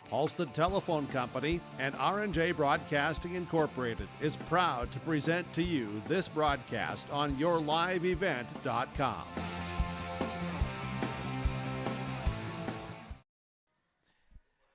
Halstead Telephone Company and R&J Broadcasting Incorporated is proud to present to you this broadcast on yourliveevent.com.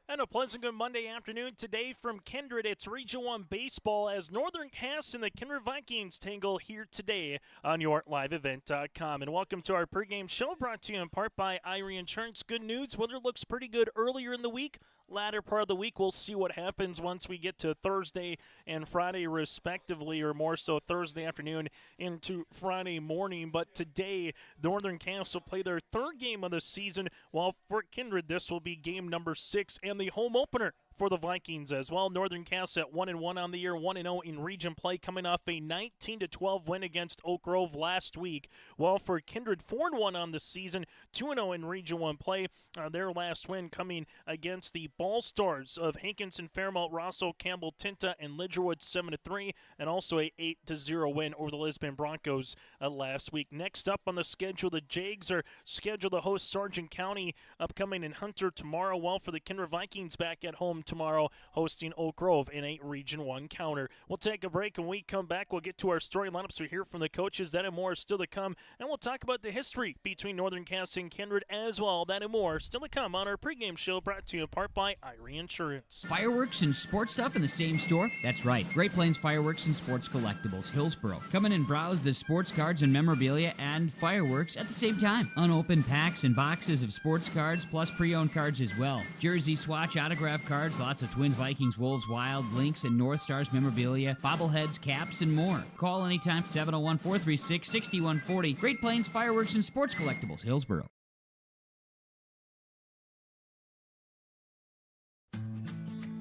And a pleasant good Monday afternoon today from Kindred. It's Region 1 Baseball as Northern Cass and the Kindred Vikings tangle here today on yourliveevent.com. And welcome to our pregame show brought to you in part by Irie Insurance. Good news, weather looks pretty good earlier in the week. Latter part of the week, we'll see what happens once we get to Thursday and Friday respectively, or more so Thursday afternoon into Friday morning. But today, Northern Cass will play their third game of the season, while for Kindred, this will be game number 6 and the home opener for the Vikings as well. Northern Cass at 1-1 on the year, 1-0 in region play, coming off a 19-12 win against Oak Grove last week. While for Kindred, 4-1 on the season, 2-0 in region 1 play. Their last win coming against the Ball Stars of Hankinson, Fairmount, Rosso, Campbell, Tinta, and Lidgerwood, 7-3, and also a 8-0 win over the Lisbon Broncos last week. Next up on the schedule, the Jags are scheduled to host Sargent County upcoming in Hunter tomorrow. While for the Kindred Vikings, back at home tomorrow, hosting Oak Grove in a Region 1 counter. We'll take a break, and when we come back, we'll get to our story lineups. We'll hear from the coaches. That and more is still to come, and we'll talk about the history between Northern Cass and Kindred as well. That and more still to come on our pregame show, brought to you in part by Irie Insurance. Fireworks and sports stuff in the same store? That's right. Great Plains Fireworks and Sports Collectibles, Hillsboro. Come in and browse the sports cards and memorabilia and fireworks at the same time. Unopened packs and boxes of sports cards, plus pre-owned cards as well. Jersey swatch, autograph cards, lots of Twins, Vikings, Wolves, Wild, Lynx, and North Stars memorabilia, bobbleheads, caps, and more. Call anytime, 701-436-6140. Great Plains Fireworks and Sports Collectibles, Hillsboro.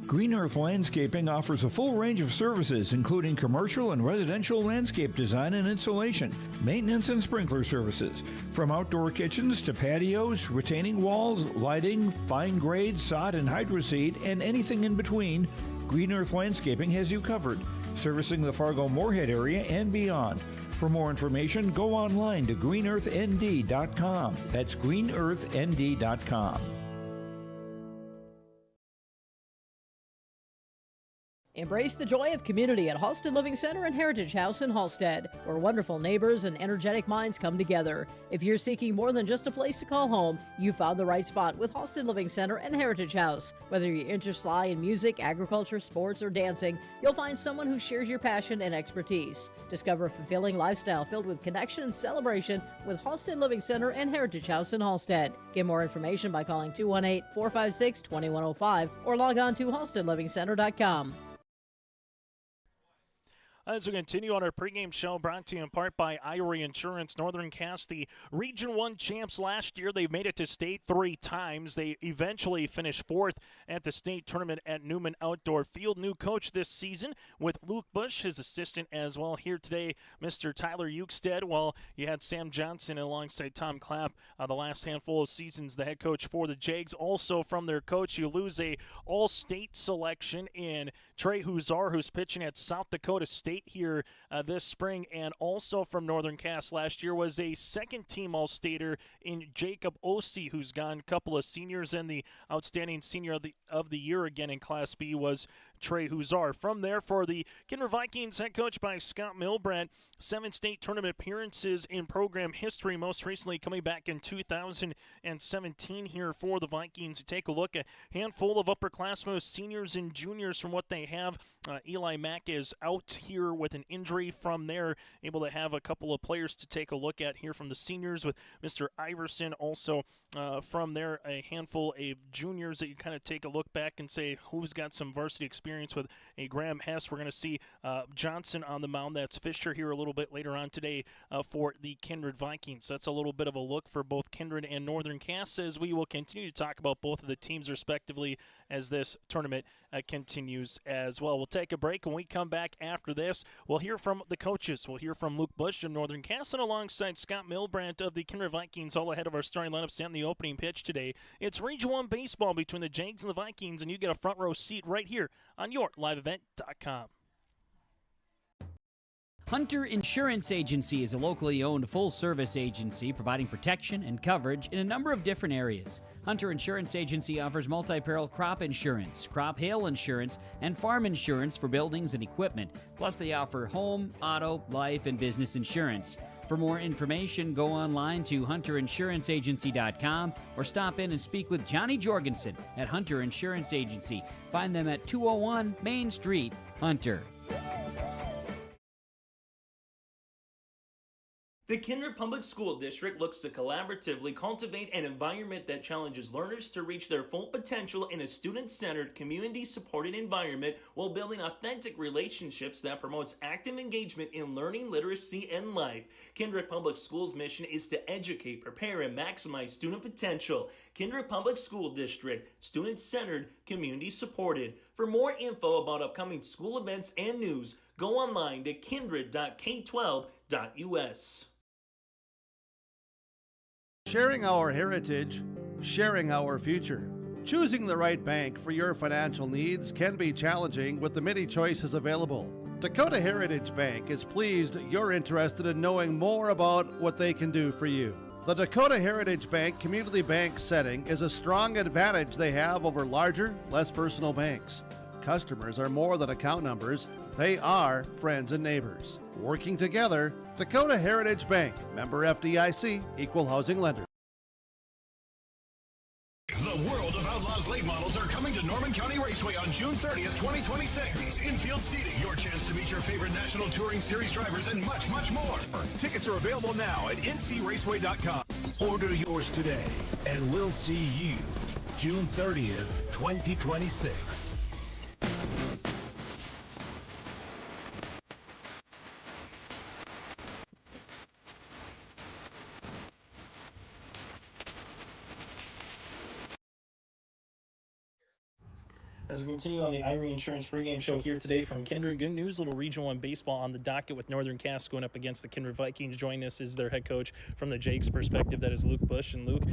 Green Earth Landscaping offers a full range of services, including commercial and residential landscape design and installation, maintenance and sprinkler services. From outdoor kitchens to patios, retaining walls, lighting, fine grade, sod and hydroseed, and anything in between, Green Earth Landscaping has you covered, servicing the Fargo-Moorhead area and beyond. For more information, go online to greenearthnd.com. That's greenearthnd.com. Embrace the joy of community at Halstead Living Center and Heritage House in Halstead, where wonderful neighbors and energetic minds come together. If you're seeking more than just a place to call home, you found the right spot with Halstead Living Center and Heritage House. Whether your interests lie in music, agriculture, sports, or dancing, you'll find someone who shares your passion and expertise. Discover a fulfilling lifestyle filled with connection and celebration with Halstead Living Center and Heritage House in Halstead. Get more information by calling 218-456-2105 or log on to halsteadlivingcenter.com. As we continue on our pregame show, brought to you in part by Irie Insurance. Northern Cass, the Region 1 champs last year. They made it to state 3 times. They eventually finished 4th at the state tournament at Newman Outdoor Field. New coach this season with Luke Bush, his assistant as well. Here today, Mr. Tyler Eukstead. Well, you had Sam Johnson alongside Tom Clapp the last handful of seasons, the head coach for the Jags. Also from their coach, you lose a all-state selection in Trey Huzar, who's pitching at South Dakota State here this spring, and also from Northern Cass last year was a second-team All-Stater in Jacob Ossie, who's gone a couple of seniors, and the outstanding senior of the year again in Class B was Trey Huzar. From there, for the Kindred Vikings, head coach by Scott Milbrandt, 7 state tournament appearances in program history, most recently coming back in 2017 here for the Vikings. Take a look at a handful of upperclassmen, seniors and juniors from what they have. Eli Mack is out here with an injury. From there, able to have a couple of players to take a look at here from the seniors with Mr. Iverson. Also from there, a handful of juniors that you kind of take a look back and say who's got some varsity experience with a Graham Hess. We're going to see Johnson on the mound. That's Fisher here a little bit later on today for the Kindred Vikings. So that's a little bit of a look for both Kindred and Northern Cass, as we will continue to talk about both of the teams respectively as this tournament continues as well. We'll take a break. When we come back after this, we'll hear from the coaches. We'll hear from Luke Bush of Northern Cass and alongside Scott Milbrandt of the Kindred Vikings, all ahead of our starting lineups and the opening pitch today. It's Region 1 baseball between the Jags and the Vikings, and you get a front row seat right here on yourliveevent.com. Hunter Insurance Agency is a locally owned full-service agency providing protection and coverage in a number of different areas. Hunter Insurance Agency offers multi-peril crop insurance, crop hail insurance, and farm insurance for buildings and equipment. Plus, they offer home, auto, life, and business insurance. For more information, go online to hunterinsuranceagency.com or stop in and speak with Johnny Jorgensen at Hunter Insurance Agency. Find them at 201 Main Street, Hunter. The Kindred Public School District looks to collaboratively cultivate an environment that challenges learners to reach their full potential in a student-centered, community-supported environment while building authentic relationships that promotes active engagement in learning, literacy, and life. Kindred Public Schools' mission is to educate, prepare, and maximize student potential. Kindred Public School District, student-centered, community-supported. For more info about upcoming school events and news, go online to kindred.k12.us. Sharing our heritage, sharing our future. Choosing the right bank for your financial needs can be challenging with the many choices available. Dakota Heritage Bank is pleased you're interested in knowing more about what they can do for you. The Dakota Heritage Bank community bank setting is a strong advantage they have over larger, less personal banks. Customers are more than account numbers, they are friends and neighbors. Working together, Dakota Heritage Bank, member FDIC, equal housing lender. The World of Outlaws late models are coming to Norman County Raceway on June 30th, 2026. Infield seating, your chance to meet your favorite National Touring Series drivers, and much, much more. Tickets are available now at ncraceway.com. Order yours today, and we'll see you June 30th, 2026. As we continue on the Irie Insurance pregame show here today from Kindred, good news, little Regional 1 baseball on the docket with Northern Cass going up against the Kindred Vikings. Joining us is their head coach from the Jakes perspective, that is Luke Bush. And Luke,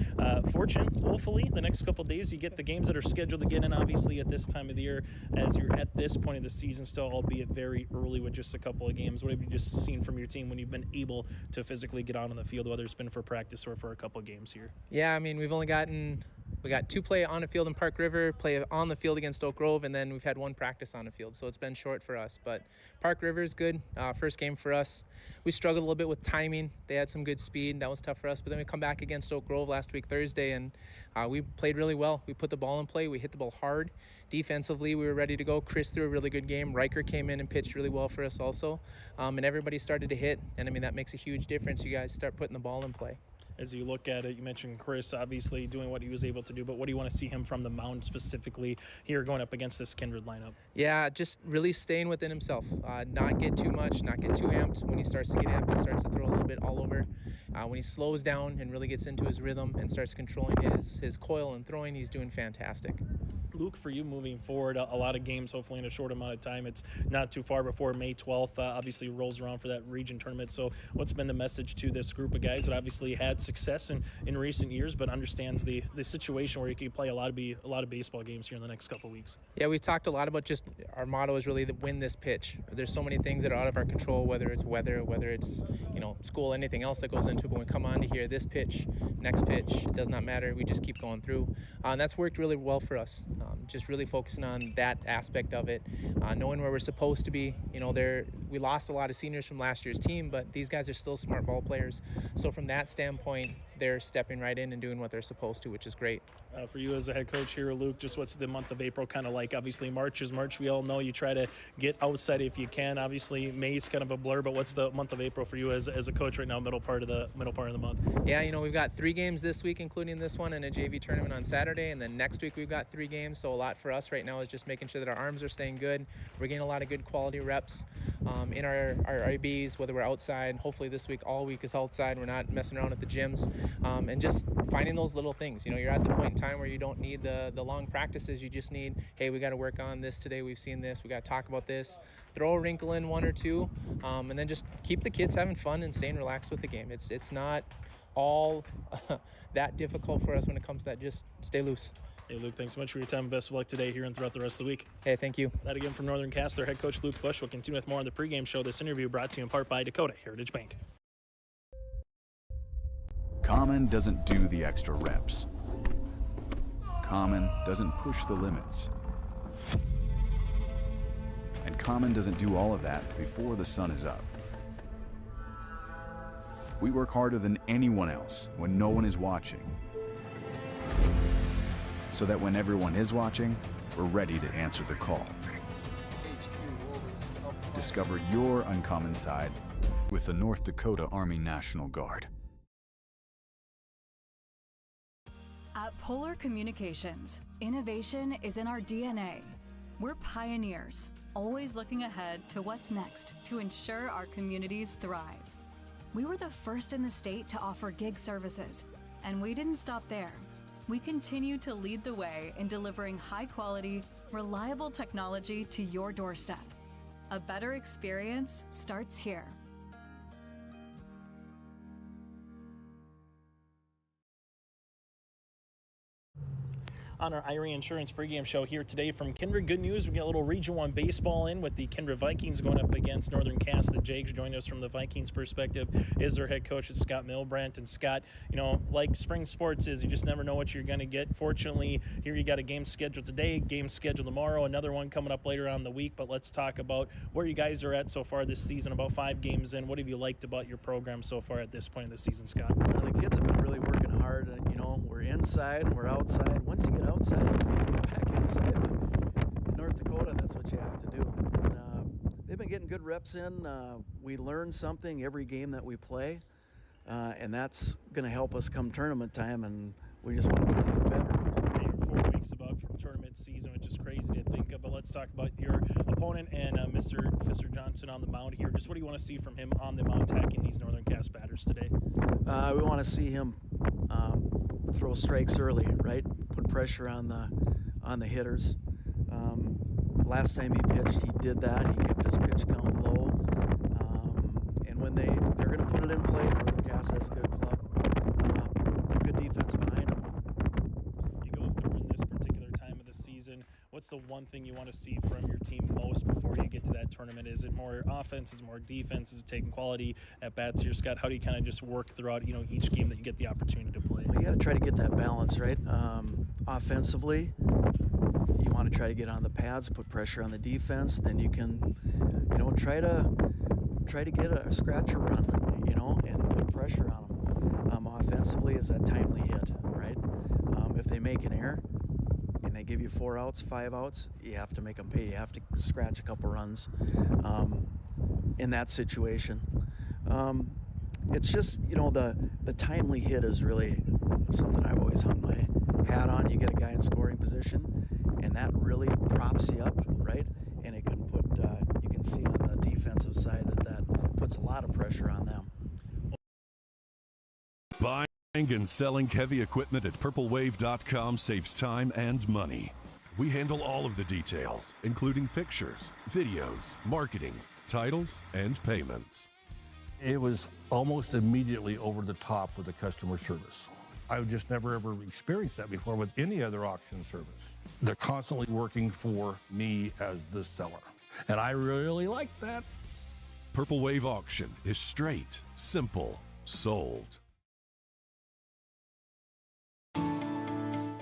hopefully the next couple of days you get the games that are scheduled to get in, obviously at this time of the year, as you're at this point of the season still, albeit very early with just a couple of games. What have you just seen from your team when you've been able to physically get out on the field, whether it's been for practice or for a couple of games here? Yeah, I mean, we got 2 play on the field in Park River, play on the field against Oak Grove, and then we've had 1 practice on the field, so it's been short for us. But Park River is good. First game for us. We struggled a little bit with timing. They had some good speed. That was tough for us. But then we come back against Oak Grove last week, Thursday, and we played really well. We put the ball in play. We hit the ball hard. Defensively, we were ready to go. Chris threw a really good game. Riker came in and pitched really well for us also. And everybody started to hit, and I mean, that makes a huge difference. You guys start putting the ball in play. As you look at it, you mentioned Chris obviously doing what he was able to do, but what do you want to see him from the mound specifically here going up against this Kindred lineup? Yeah, just really staying within himself. Not get too much, not get too amped. When he starts to get amped, he starts to throw a little bit all over. When he slows down and really gets into his rhythm and starts controlling his coil and throwing, he's doing fantastic. Luke, for you moving forward, a lot of games hopefully in a short amount of time. It's not too far before May 12th obviously rolls around for that region tournament. So what's been the message to this group of guys that obviously had success in recent years but understands the situation where you can play a lot of baseball games here in the next couple of weeks? Yeah, we've talked a lot about just our motto is really to win this pitch. There's so many things that are out of our control, whether it's weather, whether it's school, anything else that goes into it. But when we come on to here, this pitch, next pitch, it does not matter. We just keep going through. And that's worked really well for us. Just really focusing on that aspect of it, knowing where we're supposed to be. We lost a lot of seniors from last year's team, but these guys are still smart ball players. So from that standpoint, they're stepping right in and doing what they're supposed to, which is great. For you as a head coach here, Luke, just what's the month of April kind of like? Obviously, March is March. We all know you try to get outside if you can. Obviously, May's kind of a blur, but what's the month of April for you as a coach right now, middle part of the month? Yeah, we've got 3 games this week, including this one, and a JV tournament on Saturday, and then next week we've got 3 games. So a lot for us right now is just making sure that our arms are staying good. We're getting a lot of good quality reps in our IBs, whether we're outside. Hopefully this week, all week is outside. We're not messing around at the gyms. And just finding those little things. You're at the point in time where you don't need the long practices. You just need, hey, we got to work on this today. We've seen this. We got to talk about this. Throw a wrinkle in 1 or 2, and then just keep the kids having fun and staying relaxed with the game. It's not all that difficult for us when it comes to that. Just stay loose. Hey, Luke, thanks so much for your time. Best of luck today here and throughout the rest of the week. Hey, thank you. That again from Northern Cast, their head coach Luke Bush. We'll continue with more on the pregame show. This interview brought to you in part by Dakota Heritage Bank. Common doesn't do the extra reps. Common doesn't push the limits. And Common doesn't do all of that before the sun is up. We work harder than anyone else when no one is watching, so that when everyone is watching, we're ready to answer the call. Discover your uncommon side with the North Dakota Army National Guard. At Polar Communications, innovation is in our DNA. We're pioneers, always looking ahead to what's next to ensure our communities thrive. We were the first in the state to offer gig services, and we didn't stop there. We continue to lead the way in delivering high-quality, reliable technology to your doorstep. A better experience starts here. On our Irie Insurance pregame show here today from Kindred. Good news, we got a little Region 1 baseball in with the Kindred Vikings going up against Northern Cast. The Jags joining us from the Vikings perspective is their head coach, Scott Milbrandt. And Scott, you know, like spring sports is, you just never know what you're going to get. Fortunately, here you got a game scheduled today, game scheduled tomorrow, another one coming up later on the week. But let's talk about where you guys are at so far this season, about 5 games in. What have you liked about your program so far at this point in the season, Scott? The kids have been really working hard. You know, we're inside and we're outside. Once you get outside, it's like you get back inside. But in North Dakota, that's what you have to do. And, they've been getting good reps in. We learn something every game that we play, and that's going to help us come tournament time, and we just want to try to get better. You're 4 weeks above from tournament season, which is crazy to think of. But let's talk about your opponent and Mr. Johnson on the mound here. Just what do you want to see from him on the mound attacking these Northern Cast batters today? We want to see him throw strikes early, right? Put pressure on the hitters. Last time he pitched, he did that. He kept his pitch count low. And when they're going to put it in play, Northern Cast has a good club, good defense behind him. You go through in this particular time of the season, what's the one thing you want to see from your team most before you get to that tournament? Is it more offense? Is it more defense? Is it taking quality at bats here, Scott? How do you kind of just work throughout, you know, each game that you get the opportunity to play? Well, you got to try to get that balance, right? Offensively, you want to try to get on the pads, put pressure on the defense. Then you can, you know, try to get a scratcher run, you know, and put pressure on them. Offensively, is that timely hit, right? If they make an error and they give you 4 outs, 5 outs, you have to make them pay. You have to scratch a couple runs in that situation. It's just, you know, the timely hit is really something I've always hung my hat on. You get a guy in scoring position, and that really props you up, right? And it can put, you can see on the defensive side that puts a lot of pressure on them. Buying and selling heavy equipment at purplewave.com saves time and money. We handle all of the details, including pictures, videos, marketing, titles, and payments. It was almost immediately over the top with the customer service. I've just never ever experienced that before with any other auction service. They're constantly working for me as the seller, and I really like that. Purple Wave Auction is straight, simple, sold.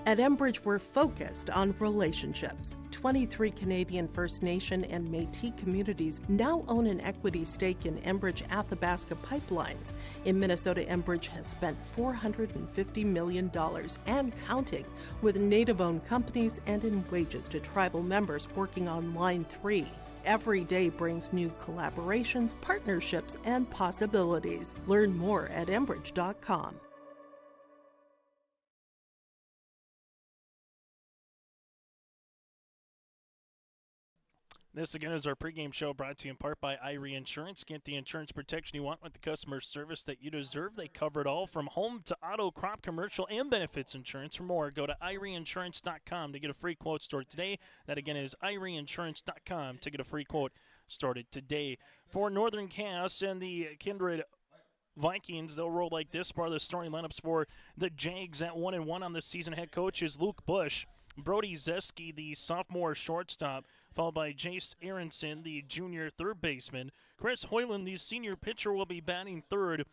At Enbridge, we're focused on relationships. 23 Canadian First Nation and Métis communities now own an equity stake in Enbridge Athabasca Pipelines. In Minnesota, Enbridge has spent $450 million and counting with Native-owned companies and in wages to tribal members working on Line 3. Every day brings new collaborations, partnerships, and possibilities. Learn more at Enbridge.com. This again is our pregame show brought to you in part by Irie Insurance. Get the insurance protection you want with the customer service that you deserve. They cover it all from home to auto, crop, commercial, and benefits insurance. For more, go to IrieInsurance.com to get a free quote started today. That again is IrieInsurance.com to get a free quote started today. For Northern Cast and the Kindred Vikings. They'll roll like this. Part of the starting lineups for the Jags at 1-1 on the season. Head coach is Luke Bush. Brody Zeski, the sophomore shortstop, followed by Jace Aronson, the junior third baseman. Chris Hoyland, the senior pitcher, will be batting third.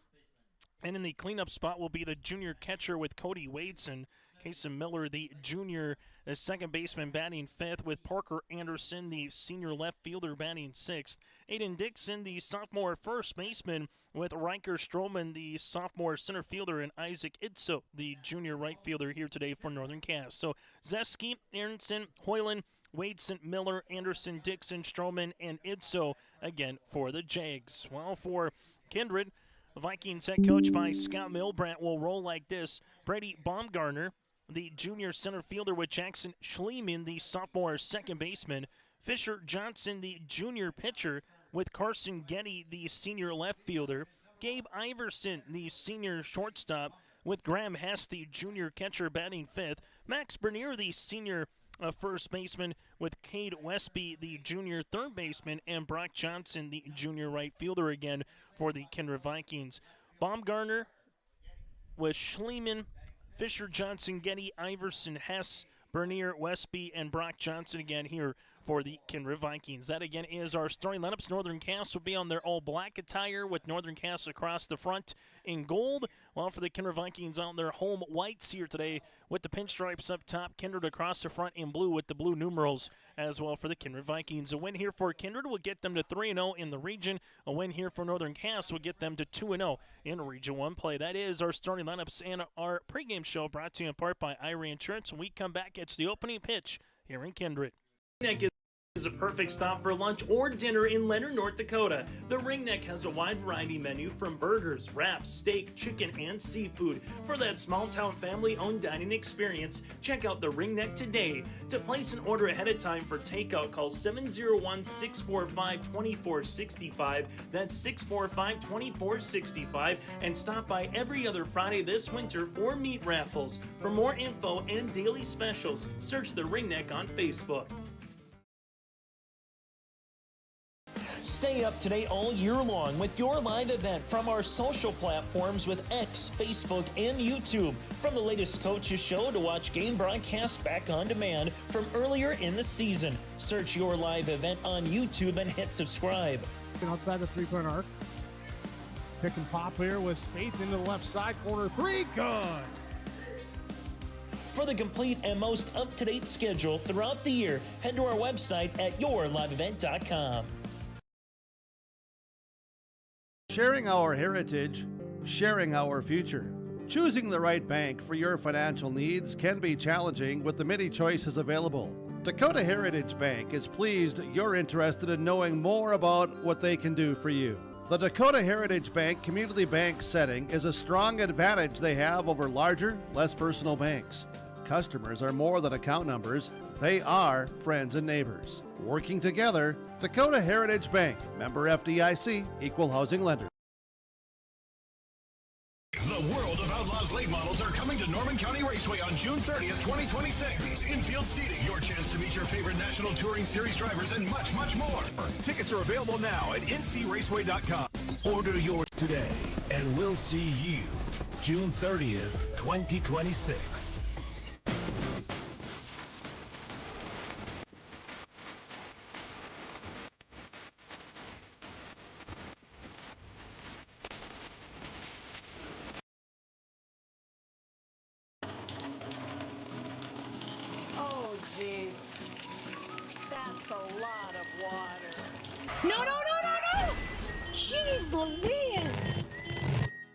And in the cleanup spot will be the junior catcher with Cody Wadeson. Kason Miller, the junior second baseman, batting fifth, with Parker Anderson, the senior left fielder, batting sixth. Aiden Dixon, the sophomore first baseman, with Riker Stroman, the sophomore center fielder, and Isaac Idso, the junior right fielder, here today for Northern Cass. So Zeski, Aronson, Hoyland, Wadeson, Miller, Anderson, Dixon, Stroman, and Idso again for the Jags. Well, for Kindred, Vikings head coach by Scott Milbrandt will roll like this. Brady Baumgartner, the junior center fielder, with Jackson Schliemann, the sophomore second baseman. Fisher Johnson, the junior pitcher, with Carson Getty, the senior left fielder. Gabe Iverson, the senior shortstop, with Graham Hess, the junior catcher, batting fifth. Max Bernier, the senior first baseman, with Cade Westby, the junior third baseman, and Brock Johnson, the junior right fielder, again for the Kindred Vikings. Baumgartner with Schliemann, Fisher, Johnson, Getty, Iverson, Hess, Bernier, Westby, and Brock Johnson again here for the Kindred Vikings. That again is our starting lineups. Northern Cass will be on their all-black attire with Northern Cass across the front in gold, while for the Kindred Vikings on their home whites here today with the pinstripes up top. Kindred across the front in blue with the blue numerals as well for the Kindred Vikings. A win here for Kindred will get them to 3-0 in the region. A win here for Northern Cass will get them to 2-0 in Region 1 play. That is our starting lineups and our pregame show, brought to you in part by Irie Insurance. When we come back, it's the opening pitch here in Kindred. Is a perfect stop for lunch or dinner in Leonard, North Dakota. The Ringneck has a wide variety menu from burgers, wraps, steak, chicken, and seafood. For that small-town family-owned dining experience, check out the Ringneck today. To place an order ahead of time for takeout, call 701-645-2465. That's 645-2465. And stop by every other Friday this winter for meat raffles. For more info and daily specials, search the Ringneck on Facebook. Stay up to date all year long with your live event from our social platforms with X, Facebook, and YouTube. From the latest coaches show to watch game broadcasts back on demand from earlier in the season. Search your live event on YouTube and hit subscribe. Outside the three-point arc. Pick and pop here with Spaeth into the left side corner. Three, good. For the complete and most up-to-date schedule throughout the year, head to our website at yourliveevent.com. Sharing our heritage, sharing our future. Choosing the right bank for your financial needs can be challenging with the many choices available. Dakota Heritage Bank is pleased you're interested in knowing more about what they can do for you. The Dakota Heritage Bank community bank setting is a strong advantage they have over larger, less personal banks. Customers are more than account numbers, they are friends and neighbors. Working together, Dakota Heritage Bank, member FDIC, equal housing lender. The World of Outlaws late models are coming to Norman County Raceway on June 30th, 2026. Infield seating, your chance to meet your favorite National Touring Series drivers, and much, much more. Tickets are available now at ncraceway.com. Order yours today, and we'll see you June 30th, 2026. Jeez, that's a lot of water. No! Jeez Louise!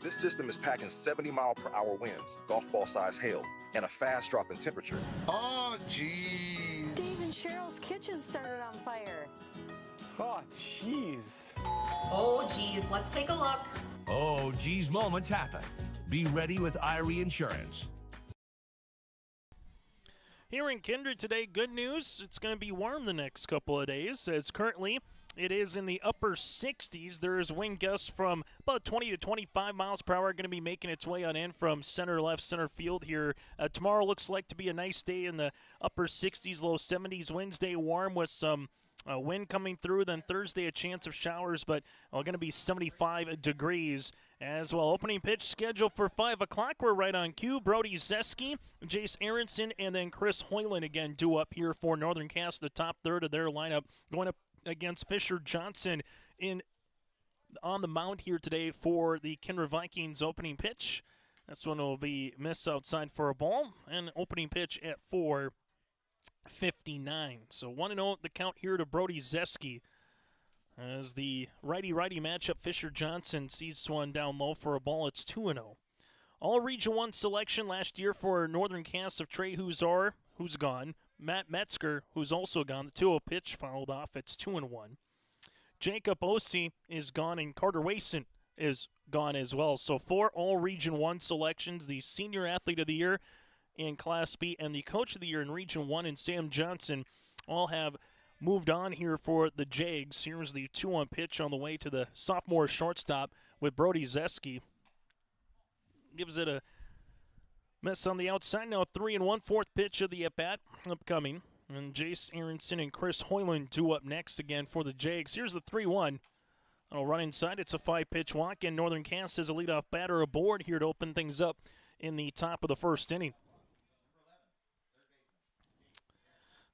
This system is packing 70-mile-per-hour winds, golf ball-sized hail, and a fast drop in temperature. Oh, jeez. Dave and Cheryl's kitchen started on fire. Oh, jeez. Oh, geez, let's take a look. Oh, geez, moments happen. Be ready with Irie Insurance. Here in Kindred today, good news. It's going to be warm the next couple of days, as currently it is in the upper 60s. There is wind gusts from about 20 to 25 miles per hour going to be making its way on in from center field here. Tomorrow looks like to be a nice day in the upper 60s, low 70s. Wednesday warm with some A wind coming through, then Thursday a chance of showers, but going to be 75 degrees as well. Opening pitch scheduled for 5 o'clock. We're right on cue. Brody Zeski, Jace Aronson, and then Chris Hoyland again due up here for Northern Cass, the top third of their lineup, going up against Fisher Johnson on the mound here today for the Kindred Vikings. Opening pitch. This one will be missed outside for a ball, and opening pitch at 4:59. So 1-0 the count here to Brody Zeski. As the righty-righty matchup, Fisher Johnson sees one down low for a ball. It's 2-0. All Region 1 selection last year for Northern Cass of Trey Huzar, who's gone. Matt Metzger, who's also gone. The 2-0 pitch fouled off. It's 2-1. Jacob Ossie is gone, and Carter Wason is gone as well. So 4 All Region 1 selections. The Senior Athlete of the Year in Class B and the Coach of the Year in Region 1 and Sam Johnson all have moved on here for the Jags. Here's the 2-1 pitch on the way to the sophomore shortstop with Brody Zeski. Gives it a miss on the outside. Now 3 1/4 pitch of the at-bat upcoming. And Jace Aronson and Chris Hoyland due up next again for the Jags. Here's the 3-1. It'll run inside. It's a 5-pitch walk, and Northern Cass has a leadoff batter aboard here to open things up in the top of the first inning.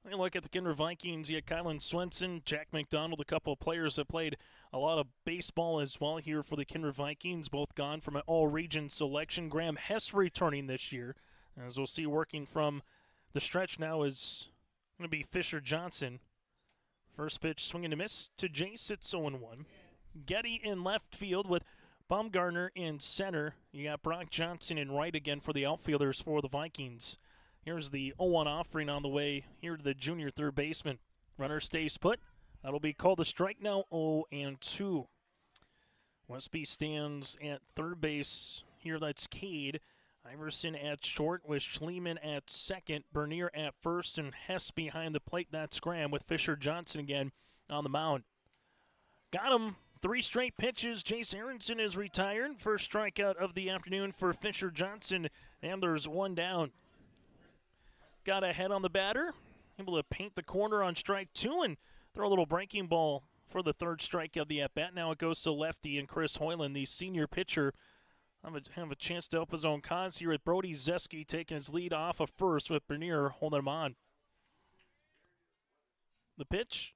When you look at the Kindred Vikings, you had Kylan Swenson, Jack McDonald, a couple of players that played a lot of baseball as well here for the Kindred Vikings, both gone from an all-region selection. Graham Hess returning this year. As we'll see, working from the stretch now is going to be Fisher Johnson. First pitch, swinging to miss to Jace. It's 0-1. Getty in left field with Baumgartner in center. You got Brock Johnson in right again for the outfielders for the Vikings. Here's the 0-1 offering on the way here to the junior third baseman. Runner stays put. That'll be called a strike now, 0-2. Westby stands at third base. Here that's Cade. Iverson at short with Schliemann at second. Bernier at first, and Hess behind the plate. That's Graham with Fisher Johnson again on the mound. Got him. 3 straight pitches. Jace Aronson is retired. First strikeout of the afternoon for Fisher Johnson, and there's one down. Got ahead on the batter. Able to paint the corner on strike 2 and throw a little breaking ball for the third strike of the at-bat. Now it goes to lefty and Chris Hoyland, the senior pitcher. Have a chance to help his own cause here with Brody Zeski taking his lead off of first with Bernier holding him on. The pitch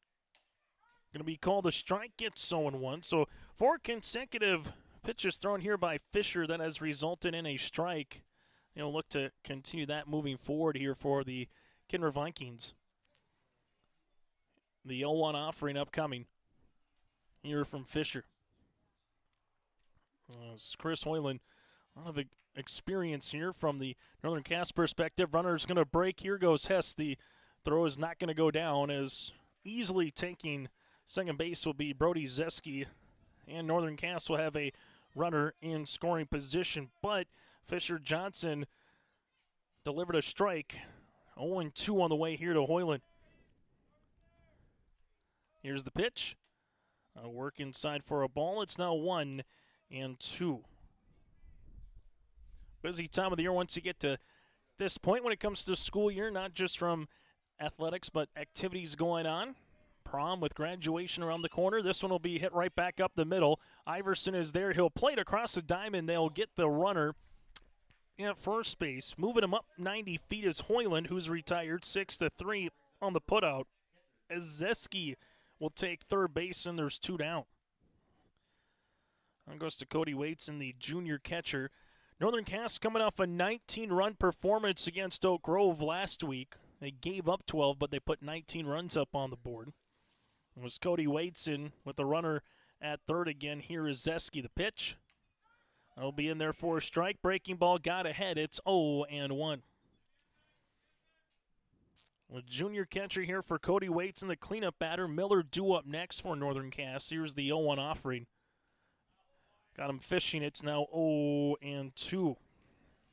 going to be called a strike. Gets 0-1. So 4 consecutive pitches thrown here by Fisher that has resulted in a strike. Look to continue that moving forward here for the Kindred Vikings. The 0-1 offering upcoming here from Fisher. Chris Hoyland, a lot of experience here from the Northern Cass perspective. Runner's going to break. Here goes Hess. The throw is not going to go down, as easily taking second base will be Brody Zeski, and Northern Cass will have a runner in scoring position. But Fisher Johnson delivered a strike. 0-2 on the way here to Hoyland. Here's the pitch. Work inside for a ball. It's now 1-2. Busy time of the year once you get to this point when it comes to school year, not just from athletics, but activities going on. Prom with graduation around the corner. This one will be hit right back up the middle. Iverson is there. He'll play it across the diamond. They'll get the runner at first base. Moving him up 90 feet is Hoyland, who's retired 6-3 on the putout. As Zeski will take third base, and there's 2 down. On goes to Cody Waits and the junior catcher. Northern Cass coming off a 19-run performance against Oak Grove last week. They gave up 12, but they put 19 runs up on the board. It was Cody Waits in with the runner at third again. Here is Zeski, the pitch. That'll be in there for a strike. Breaking ball got ahead. It's 0-1. A junior catcher here for Cody Waits and the cleanup batter. Miller due up next for Northern Cass. Here's the 0-1 offering. Got him fishing. It's now 0-2.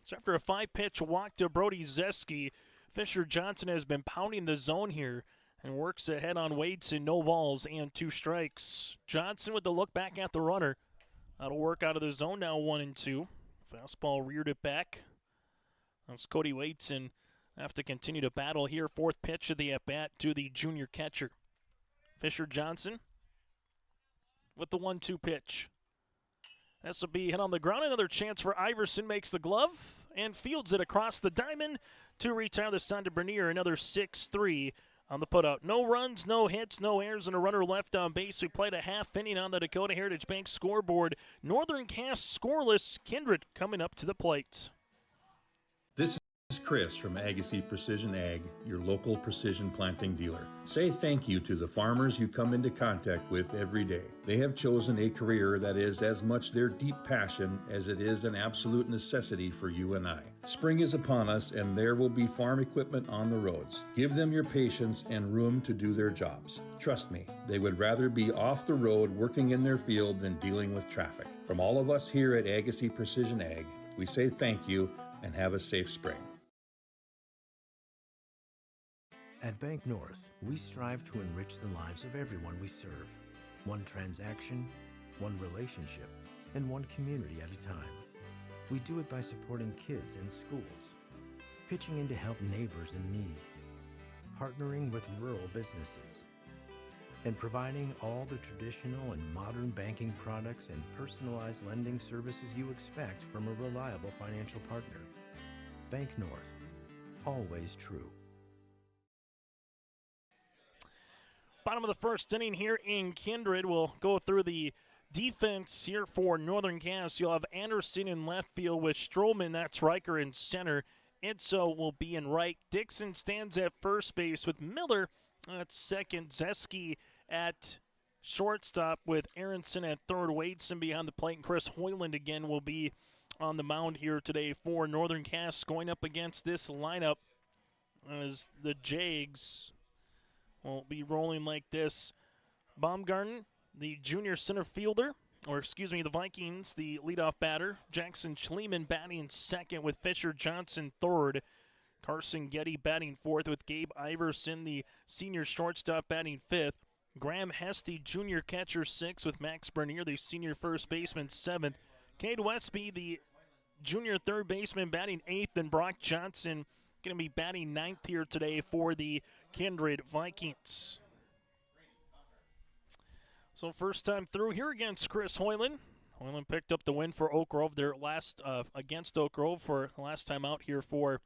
So after a 5-pitch walk to Brody Zeski, Fisher Johnson has been pounding the zone here and works ahead on Waits in no balls and 2 strikes. Johnson with the look back at the runner. That'll work out of the zone now, 1-2. Fastball reared it back. That's Cody Waits, and have to continue to battle here. 4th pitch of the at-bat to the junior catcher. Fisher Johnson with the 1-2 pitch. This will be hit on the ground. Another chance for Iverson, makes the glove and fields it across the diamond to retire the sign to Bernier. Another 6-3 on the putout. No runs, no hits, no errors, and a runner left on base. We played a half inning on the Dakota Heritage Bank scoreboard. Northern Cass scoreless. Kindred coming up to the plate. This is Chris from Agassiz Precision Ag, your local precision planting dealer. Say thank you to the farmers you come into contact with every day. They have chosen a career that is as much their deep passion as it is an absolute necessity for you and I. Spring is upon us and there will be farm equipment on the roads. Give them your patience and room to do their jobs. Trust me, they would rather be off the road working in their field than dealing with traffic. From all of us here at Agassiz Precision Ag, we say thank you and have a safe spring. At Bank North, we strive to enrich the lives of everyone we serve. One transaction, one relationship, and one community at a time. We do it by supporting kids and schools, pitching in to help neighbors in need, partnering with rural businesses, and providing all the traditional and modern banking products and personalized lending services you expect from a reliable financial partner. Bank North, always true. Bottom of the first inning here in Kindred. We'll go through the defense here for Northern Cass. You'll have Anderson in left field with Stroman, that's Riker, in center. Itzo will be in right. Dixon stands at first base with Miller at second. Zeski at shortstop with Aronson at third. Wadeson behind the plate. And Chris Hoyland again will be on the mound here today for Northern Cass, going up against this lineup as the Jags will be rolling like this. Baumgarten, the junior center fielder, the Vikings, the leadoff batter. Jackson Schleeman batting second with Fisher Johnson third. Carson Getty batting fourth with Gabe Iverson, the senior shortstop, batting fifth. Graham Hesty, junior catcher, sixth with Max Bernier, the senior first baseman, seventh. Cade Westby, the junior third baseman, batting eighth. And Brock Johnson going to be batting ninth here today for the Kindred Vikings. So first time through here against Chris Hoyland. Hoyland picked up the win for Oak Grove their last against Oak Grove for the last time out here for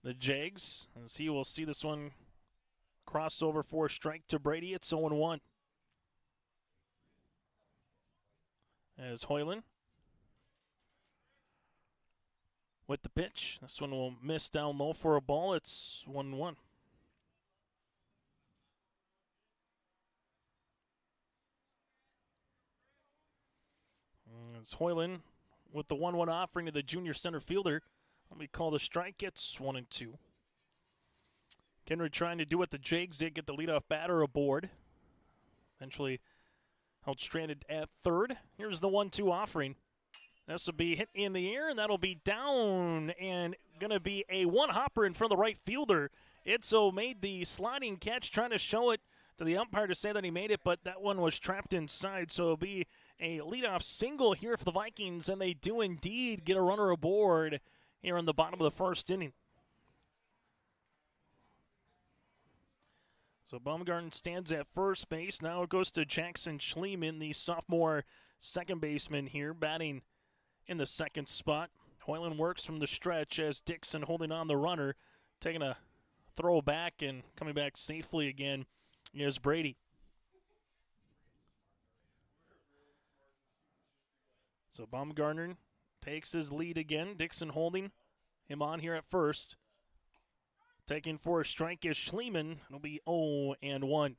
the Jags. As he will see this one crossover for a strike to Brady. It's 0-1. As Hoyland with the pitch. This one will miss down low for a ball. It's 1-1. It's Hoyland with the 1-1 offering to the junior center fielder. Let me call the strike. It's 1-2. Kindred trying to do what the Jags did, get the leadoff batter aboard. Eventually held stranded at third. Here's the 1-2 offering. This will be hit in the air, and that'll be down, and going to be a one-hopper in front of the right fielder. Itzo made the sliding catch, trying to show it to the umpire to say that he made it, but that one was trapped inside, so it'll be a leadoff single here for the Vikings, and they do indeed get a runner aboard here in the bottom of the first inning. So Baumgarten stands at first base. Now it goes to Jackson Schleeman, the sophomore second baseman here, batting in the second spot. Hoyland works from the stretch as Dixon holding on the runner, taking a throw back and coming back safely again is Brady. So Baumgartner takes his lead again. Dixon holding him on here at first. Taking for a strike is Schleeman. It'll be 0-1.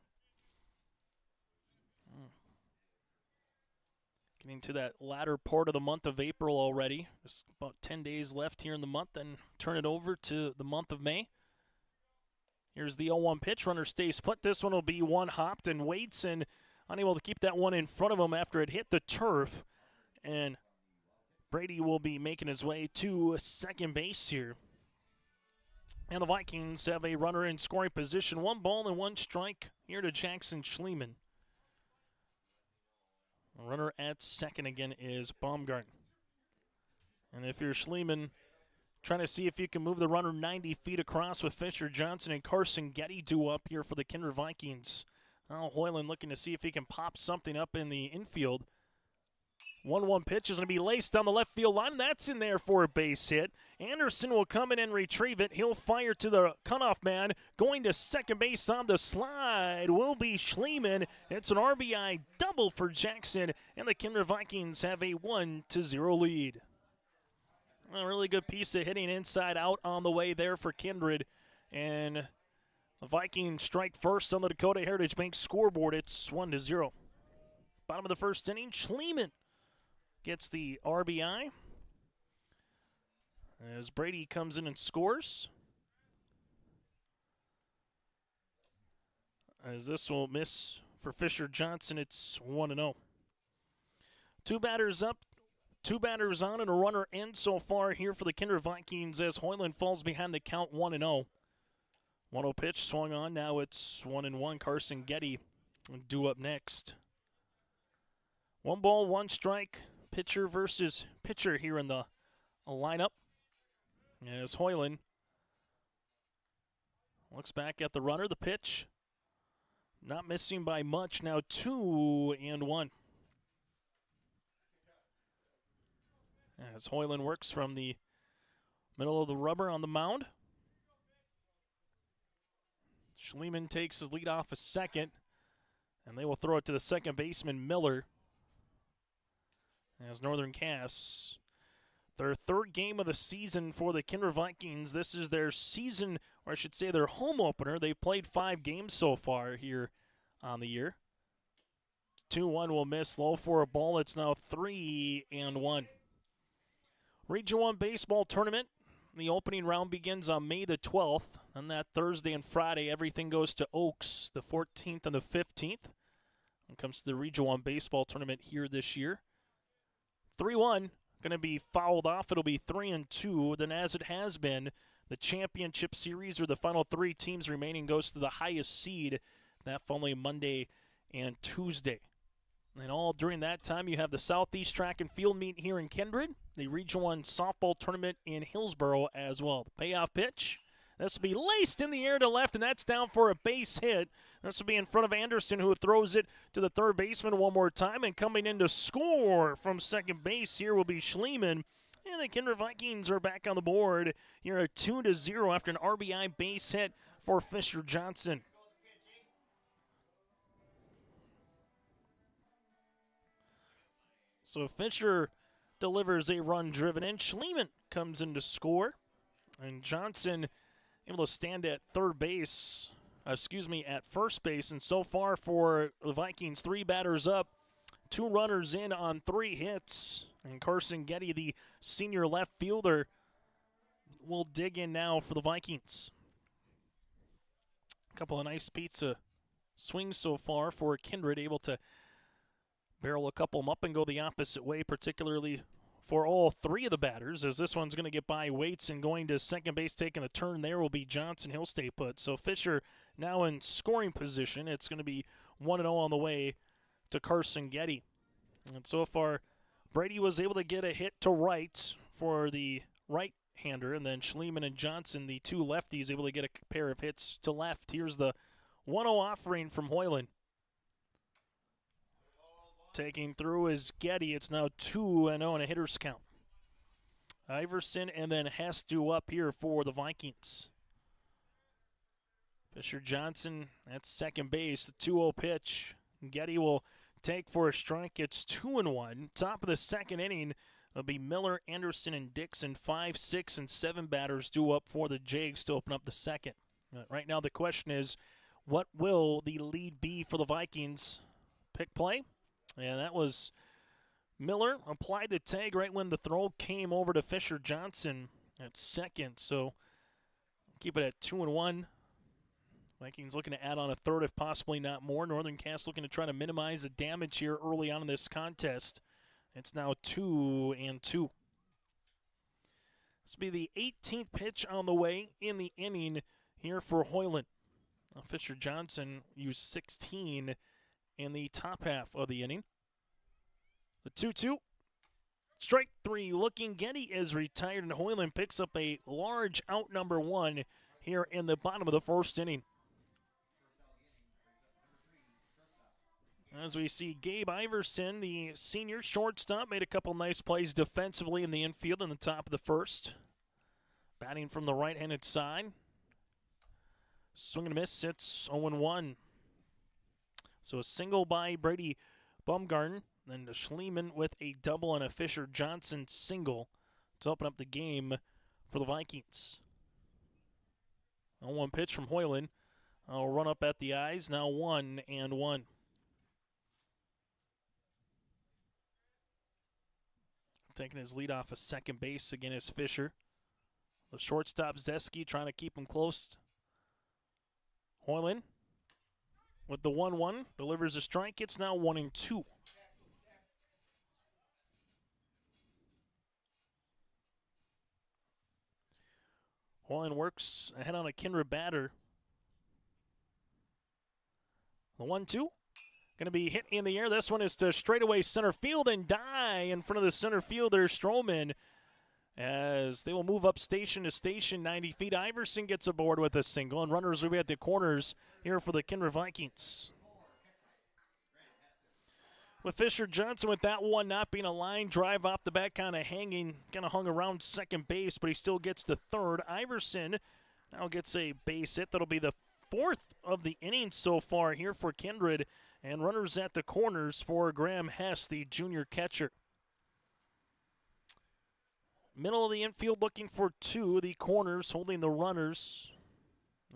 Getting to that latter part of the month of April already. Just about 10 days left here in the month, and turn it over to the month of May. Here's the 0-1 pitch. Runner stays put. This one will be one-hopped, and Wadeson unable to keep that one in front of him after it hit the turf. And Brady will be making his way to second base here. And the Vikings have a runner in scoring position. 1 ball and 1 strike here to Jackson Schleeman. Runner at second again is Baumgarten. And if you're Schleeman, Trying to see if you can move the runner 90 feet across with Fisher Johnson and Carson Getty due up here for the Kindred Vikings. Now Hoyland looking to see if he can pop something up in the infield. 1-1 pitch is going to be laced down the left field line. That's in there for a base hit. Anderson will come in and retrieve it. He'll fire to the cutoff man. Going to second base on the slide will be Schliemann. It's an RBI double for Jackson, and the Kindred Vikings have a 1-0 lead. A really good piece of hitting inside out on the way there for Kindred. And the Vikings strike first on the Dakota Heritage Bank scoreboard. It's 1-0. Bottom of the first inning, Schliemann gets the RBI as Brady comes in and scores. As this will miss for Fisher Johnson, it's 1-0. Two batters up, two batters on, and a runner in so far here for the Kindred Vikings as Hoyland falls behind the count 1-0. 1-0 pitch swung on. Now it's 1-1. Carson Getty due up next. 1 ball, 1 strike. Pitcher versus pitcher here in the lineup. As Hoyland looks back at the runner, the pitch. Not missing by much. Now 2-1. As Hoyland works from the middle of the rubber on the mound. Schliemann takes his lead off a second, and they will throw it to the second baseman, Miller. As Northern Cass, their third game of the season for the Kindred Vikings. This is their season, or I should say their home opener. They've played 5 games so far here on the year. 2-1 will miss, low for a ball. It's now 3-1. Region 1 baseball tournament. The opening round begins on May the 12th. On that Thursday and Friday, everything goes to Oaks, the 14th and the 15th. When it comes to the Region 1 baseball tournament here this year. 3-1, going to be fouled off. It'll be 3-2. Then as it has been, the championship series or the final 3 teams remaining goes to the highest seed. That following Monday and Tuesday. And all during that time, you have the Southeast Track and Field meet here in Kindred, the Region 1 softball tournament in Hillsboro as well. The payoff pitch, this will be laced in the air to left, and that's down for a base hit. This will be in front of Anderson, who throws it to the third baseman one more time, and coming in to score from second base here will be Schliemann. And the Kindred Vikings are back on the board here at 2-0 after an RBI base hit for Fisher Johnson. So Fisher delivers a run driven in. Schliemann comes in to score. And Johnson able to stand at at first base. And so far for the Vikings, 3 batters up, 2 runners in on 3 hits. And Carson Getty, the senior left fielder, will dig in now for the Vikings. A couple of nice pizza swings so far for Kindred, able to barrel a couple of them up and go the opposite way, particularly for all 3 of the batters, as this one's going to get by Waits, and going to second base, taking the turn there will be Johnson. He'll stay put. So Fisher now in scoring position. It's going to be 1-0 on the way to Carson Getty. And so far, Brady was able to get a hit to right for the right-hander, and then Schliemann and Johnson, the 2 lefties, able to get a pair of hits to left. Here's the 1-0 offering from Hoyland. Taking through is Getty. It's now 2-0 in a hitter's count. Iverson and then Hess due up here for the Vikings. Fisher Johnson at second base. The 2-0 pitch. Getty will take for a strike. It's 2-1. Top of the second inning, it'll be Miller, Anderson, and Dixon. 5, 6, and 7 batters due up for the Jags to open up the second. Right now the question is, what will the lead be for the Vikings? Pick play? And that was Miller. Applied the tag right when the throw came over to Fisher Johnson at second. So keep it at 2-1. Vikings looking to add on a third, if possibly not more. Northern Cass looking to try to minimize the damage here early on in this contest. It's now 2-2. This will be the 18th pitch on the way in the inning here for Hoyland. Fisher Johnson used 16 in the top half of the inning. The 2-2 Strike 3 looking. Getty is retired, and Hoyland picks up a large out number 1 here in the bottom of the first inning. As we see Gabe Iverson, the senior shortstop, made a couple nice plays defensively in the infield in the top of the first. Batting from the right-handed side. Swing and a miss, it's 0-1. So a single by Brady Bumgarn, then to Schliemann with a double and a Fisher-Johnson single to open up the game for the Vikings. 0-1 pitch from Hoyland. I'll run up at the eyes, now 1-1. Taking his lead off of second base again is Fisher. The shortstop Zeski trying to keep him close. Hoyland with the 1-1 delivers a strike. It's now 1-2. Hoyland works ahead on a Kindred batter. The 1-2 going to be hit in the air. This one is to straightaway center field and die in front of the center fielder Stroman, as they will move up station to station 90 feet. Iverson gets aboard with a single, and runners will be at the corners here for the Kindred Vikings. With Fisher-Johnson with that one not being a line drive off the bat, kind of hung around second base, but he still gets to third. Iverson now gets a base hit. That'll be the fourth of the inning so far here for Kindred, and runners at the corners for Graham Hess, the junior catcher. Middle of the infield looking for 2. The corners holding the runners,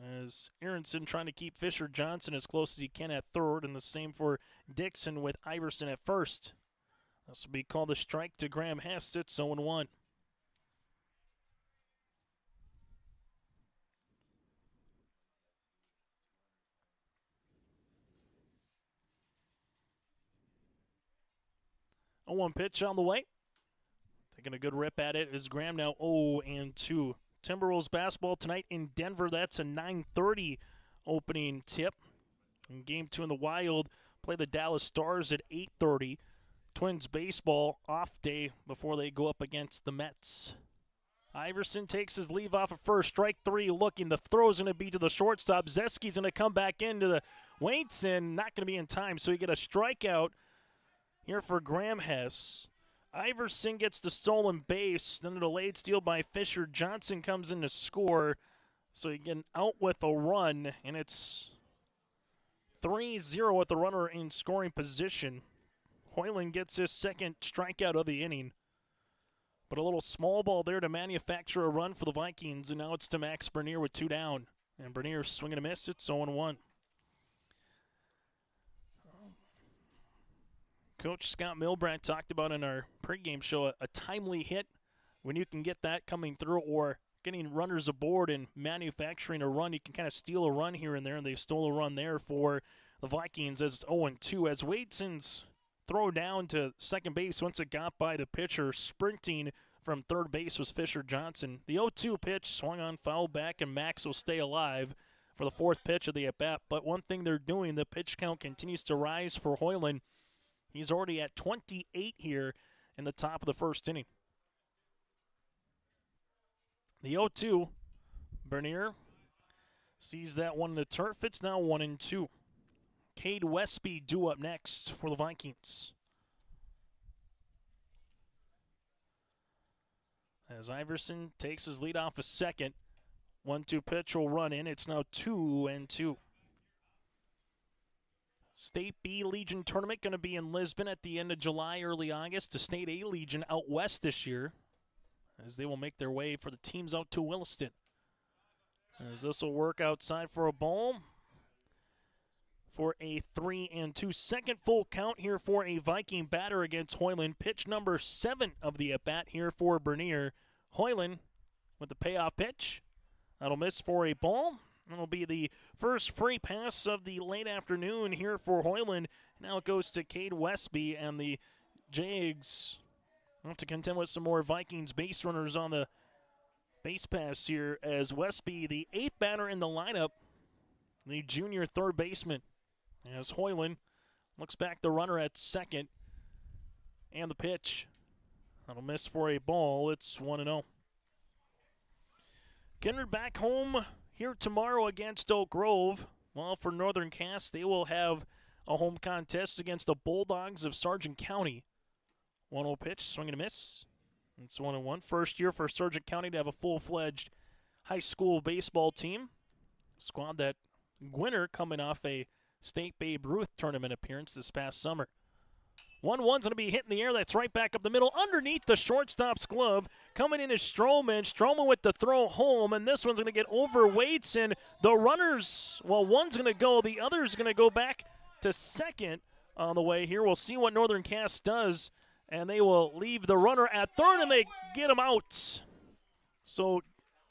as Aronson trying to keep Fisher-Johnson as close as he can at third, and the same for Dixon with Iverson at first. This will be called a strike to Graham Hess. It's 0-1. A 1 pitch on the way. Taking a good rip at it is Graham, now 0-2. Timberwolves basketball tonight in Denver. That's a 9:30 opening tip. And Game 2 in the Wild play the Dallas Stars at 8:30. Twins baseball off day before they go up against the Mets. Iverson takes his leave off of first. Strike 3 looking. The throw's going to be to the shortstop. Zeski's going to come back into the weights and not going to be in time. So you get a strikeout here for Graham Hess. Iverson gets the stolen base. Then a delayed steal by Fisher. Johnson comes in to score. So you get out with a run, and it's 3-0 with the runner in scoring position. Hoyland gets his second strikeout of the inning. But a little small ball there to manufacture a run for the Vikings, and now it's to Max Bernier with 2 down. And Bernier swinging a miss. It's 0-1. Coach Scott Milbrandt talked about in our pregame show a timely hit, when you can get that coming through, or getting runners aboard and manufacturing a run. You can kind of steal a run here and there, and they stole a run there for the Vikings as it's 0-2. As Wadeson's throw down to second base, once it got by the pitcher, sprinting from third base was Fisher-Johnson. The 0-2 pitch swung on, foul back, and Max will stay alive for the fourth pitch of the at-bat. But one thing they're doing, the pitch count continues to rise for Hoyland. He's already at 28 here in the top of the first inning. The 0-2, Bernier sees that one in the turf. It's now 1-2. Cade Westby due up next for the Vikings. As Iverson takes his lead off a second. 1-2 pitch will run in. It's now 2-2. State B Legion tournament going to be in Lisbon at the end of July, early August. The State A Legion out west this year, as they will make their way for the teams out to Williston. As this will work outside for a ball for a 3-2. Second full count here for a Viking batter against Hoyland. Pitch number 7 of the at-bat here for Bernier. Hoyland with the payoff pitch. That'll miss for a ball. That'll be the first free pass of the late afternoon here for Hoyland. Now it goes to Cade Westby, and the Jags have to contend with some more Vikings base runners on the base pass here, as Westby, the 8th batter in the lineup, the junior third baseman, as Hoyland looks back the runner at second. And the pitch. That'll miss for a ball. It's 1-0. Kindred back home here tomorrow against Oak Grove. Well, for Northern Cass, they will have a home contest against the Bulldogs of Sargent County. 1-0 pitch, swing and a miss. It's 1-1. First year for Sargent County to have a full-fledged high school baseball team. Squad that winner coming off a State Babe Ruth tournament appearance this past summer. 1-1's going to be hit in the air. That's right back up the middle underneath the shortstop's glove. Coming in is Stroman. Stroman with the throw home, and this one's going to get over Waits. And the runners, well, one's going to go. The other's going to go back to second on the way here. We'll see what Northern Cass does, and they will leave the runner at third, and they get him out. So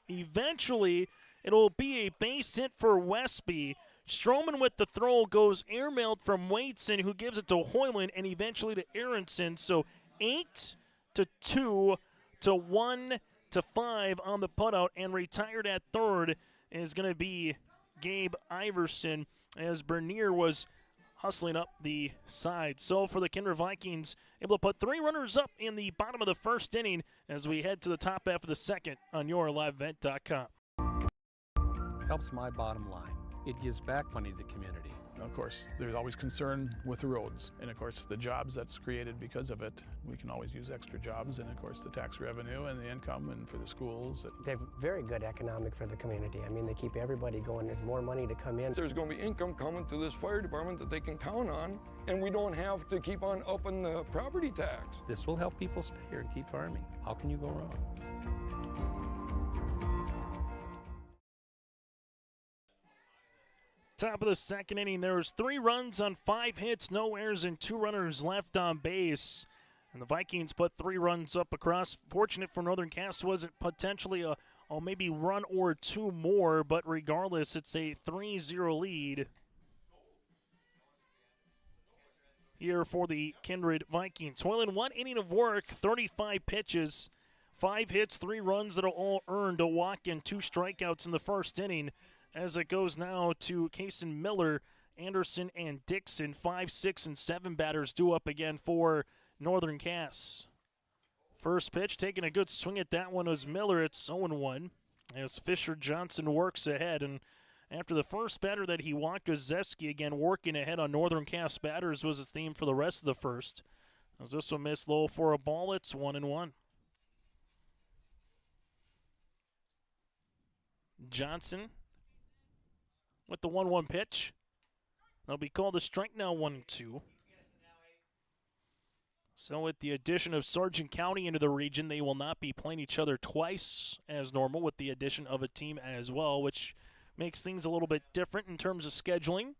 eventually it'll be a base hit for Westby. Stroman with the throw goes airmailed from Waitson, who gives it to Hoyland and eventually to Aronson. So 8-2 to 1-5 on the putout, and retired at third is going to be Gabe Iverson as Bernier was hustling up the side. So for the Kindred Vikings, able to put 3 runners up in the bottom of the first inning as we head to the top half of the second on yourlivevent.com. Helps my bottom line. It gives back money to the community. Of course, there's always concern with the roads, and of course the jobs that's created because of it. We can always use extra jobs, and of course the tax revenue and the income, and for the schools. They're very good economic for the community. I mean, they keep everybody going. There's more money to come in. There's going to be income coming to this fire department that they can count on, and we don't have to keep on upping the property tax. This will help people stay here and keep farming. How can you go wrong? Top of the second inning, there was 3 runs on 5 hits, no errors, and 2 runners left on base. And the Vikings put 3 runs up across. Fortunate for Northern Cass was it potentially a maybe run or 2 more, but regardless, it's a 3-0 lead here for the Kindred Vikings. Hoyland, 1 inning of work, 35 pitches, 5 hits, 3 runs that are all earned, a walk and 2 strikeouts in the first inning. As it goes now to Kason Miller, Anderson, and Dixon. 5, 6, and 7 batters due up again for Northern Cass. First pitch, taking a good swing at that one was Miller. It's 0-1 as Fisher Johnson works ahead. And after the first batter that he walked was Zeski, again working ahead on Northern Cass batters was a theme for the rest of the first. As this one missed low for a ball, it's 1-1. Johnson with the 1-1 pitch. That'll be called a strike now, 1-2. So with the addition of Sargent County into the region, they will not be playing each other twice as normal with the addition of a team as well, which makes things a little bit different in terms of scheduling,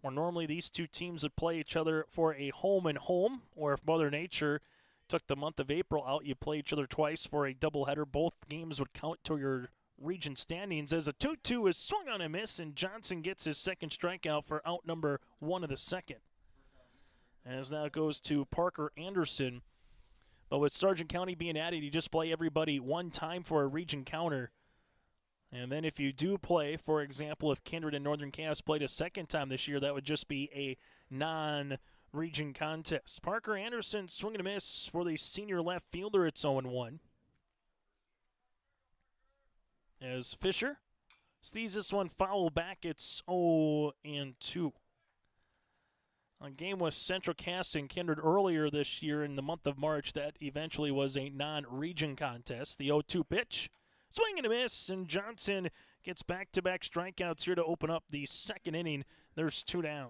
where normally these 2 teams would play each other for a home and home, or if Mother Nature took the month of April out, you play each other twice for a doubleheader. Both games would count to your region standings as a 2-2 is swung on a miss, and Johnson gets his second strikeout for out number 1 of the second. As now goes to Parker Anderson. But with Sargent County being added, you just play everybody 1 time for a region counter. And then if you do play, for example, if Kindred and Northern Cass played a second time this year, that would just be a non-region contest. Parker Anderson swinging a miss for the senior left fielder. It's 0-1. As Fisher sees this one foul back, it's 0-2. A game with Central Cass and Kindred earlier this year in the month of March that eventually was a non-region contest. The 0-2 pitch, swing and a miss, and Johnson gets back-to-back strikeouts here to open up the second inning. There's 2 down.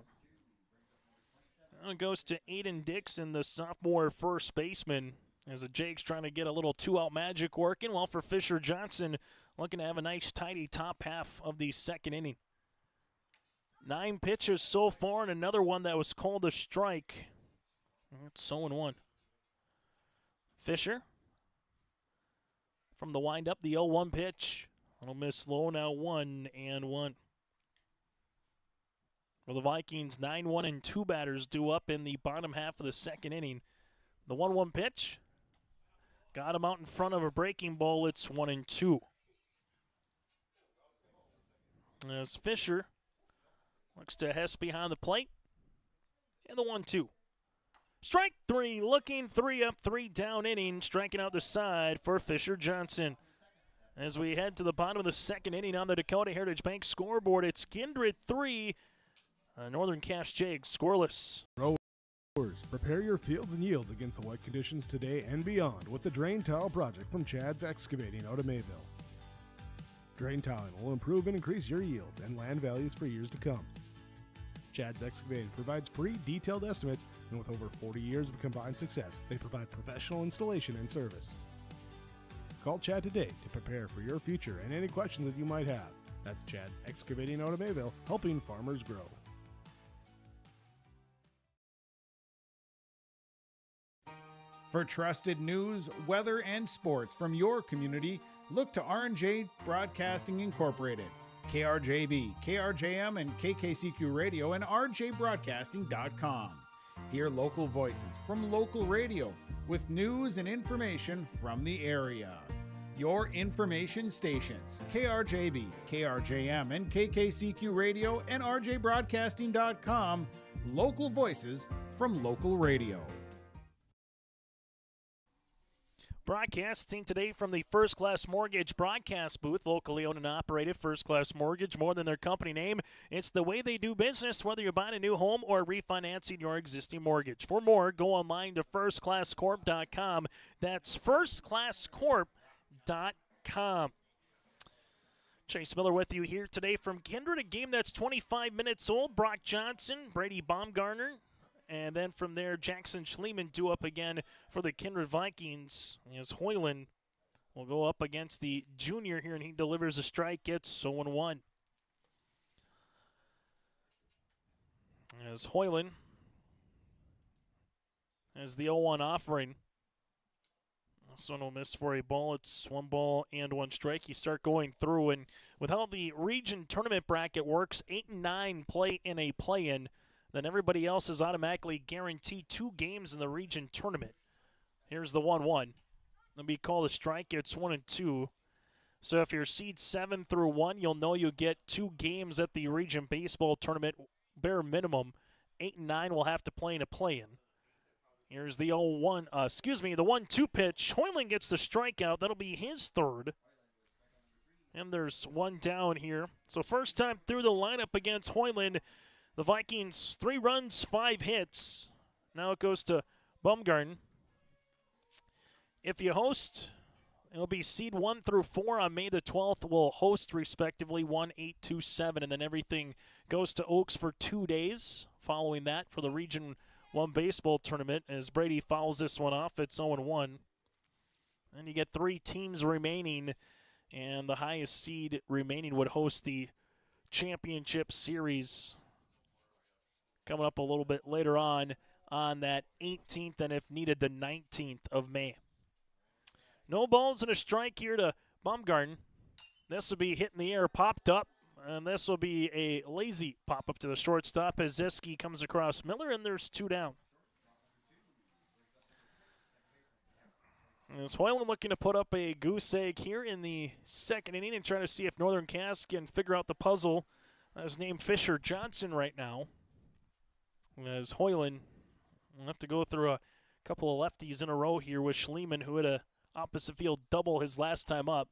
Now it goes to Aiden Dixon, the sophomore first baseman, as the Jakes trying to get a little 2-out magic working, while for Fisher Johnson looking to have a nice, tidy top half of the second inning. 9 pitches so far, and another one that was called a strike. It's 0-1. Fisher from the windup, the 0-1 pitch. It'll miss low, now 1-1. For the Vikings, 9-1 and 2 batters due up in the bottom half of the second inning. The 1-1 pitch got him out in front of a breaking ball. It's 1-2. As Fisher looks to Hess behind the plate. And the 1-2. Strike three, looking 3 up, 3 down inning, striking out the side for Fisher Johnson. As we head to the bottom of the second inning on the Dakota Heritage Bank scoreboard, it's Kindred 3, Northern Cass Jags scoreless. Growers, prepare your fields and yields against the wet conditions today and beyond with the Drain Tile project from Chad's Excavating out of Mayville. Drain tiling will improve and increase your yields and land values for years to come. Chad's Excavating provides free detailed estimates, and with over 40 years of combined success, they provide professional installation and service. Call Chad today to prepare for your future and any questions that you might have. That's Chad's Excavating out of Mayville, helping farmers grow. For trusted news, weather, and sports from your community, look to R&J Broadcasting Incorporated, KRJB, KRJM, and KKCQ Radio, and rjbroadcasting.com. Hear local voices from local radio with news and information from the area. Your information stations, KRJB, KRJM, and KKCQ Radio, and rjbroadcasting.com. Local voices from local radio. Broadcasting today from the First Class Mortgage broadcast booth, locally owned and operated. First Class Mortgage, more than their company name. It's the way they do business, whether you're buying a new home or refinancing your existing mortgage. For more, go online to firstclasscorp.com. That's firstclasscorp.com. Chase Miller with you here today from Kindred, a game that's 25 minutes old. Brock Johnson, Brady Baumgartner. And then from there, Jackson Schliemann due up again for the Kindred Vikings. As Hoyland will go up against the junior here, and he delivers a strike, gets 0-1. As Hoyland has the 0-1 offering. This one will miss for a ball. It's 1 ball and 1 strike. You start going through, and with how the region tournament bracket works, 8 and 9 play in a play-in. Then everybody else is automatically guaranteed 2 games in the region tournament. Here's the 1-1. That'll be called a strike. It's 1-2. So if you're seed 7 through 1, you'll know you get 2 games at the region baseball tournament, bare minimum. 8 and 9 will have to play in a play-in. Here's the 1-2 pitch. Hoyland gets the strikeout. That'll be his third. And there's 1 down here. So first time through the lineup against Hoyland. The Vikings, 3 runs, 5 hits. Now it goes to Baumgarten. If you host, it'll be seed 1 through 4 on May the 12th. We'll host respectively 1, 8, 2, 7, and then everything goes to Oaks for 2 days following that for the Region 1 baseball tournament. As Brady fouls this one off, it's 0-1. And you get 3 teams remaining, and the highest seed remaining would host the championship series coming up a little bit later on that 18th, and if needed, the 19th of May. No balls and a strike here to Baumgarten. This will be hit in the air, popped up, and this will be a lazy pop-up to the shortstop as Zeski comes across Miller, and there's 2 down. As Hoyland looking to put up a goose egg here in the second inning and trying to see if Northern Cass can figure out the puzzle. That's named Fisher Johnson right now. As Hoyland will have to go through a couple of lefties in a row here with Schliemann, who had a opposite field double his last time up.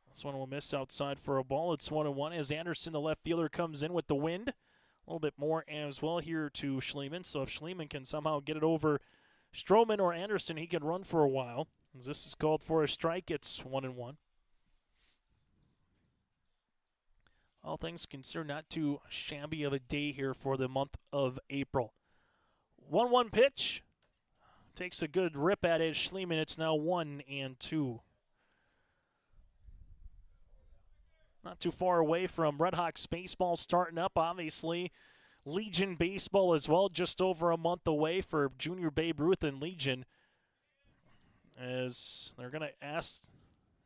This one will miss outside for a ball. It's 1-1 as Anderson, the left fielder, comes in with the wind. A little bit more as well here to Schliemann. So if Schliemann can somehow get it over Stroman or Anderson, he can run for a while. As this is called for a strike, it's 1-1. All things considered, not too shabby of a day here for the month of April. 1-1 pitch. Takes a good rip at it. Schliemann, it's now 1-2. Not too far away from Red Hawks baseball starting up, obviously. Legion baseball as well, just over a month away for Junior Babe Ruth and Legion. As they're going to ask,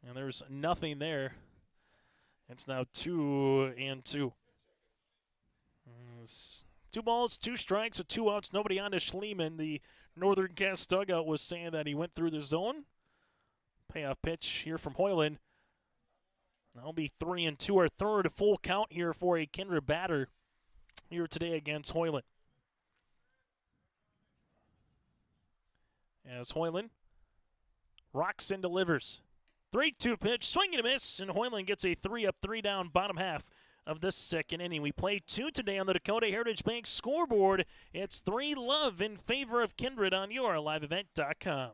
and there's nothing there. It's now 2-2. It's 2 balls, 2 strikes, with 2 outs, nobody on to Schliemann. The Northern Cass dugout was saying that he went through the zone. Payoff pitch here from Hoyland. That'll be 3-2, our third full count here for a Kindred batter here today against Hoyland. as Hoyland rocks and delivers. 3-2 pitch, swing and a miss, and Hoyland gets a 3-up, 3-down bottom half of the second inning. We played 2 today on the Dakota Heritage Bank scoreboard. It's 3-love in favor of Kindred on yourliveevent.com.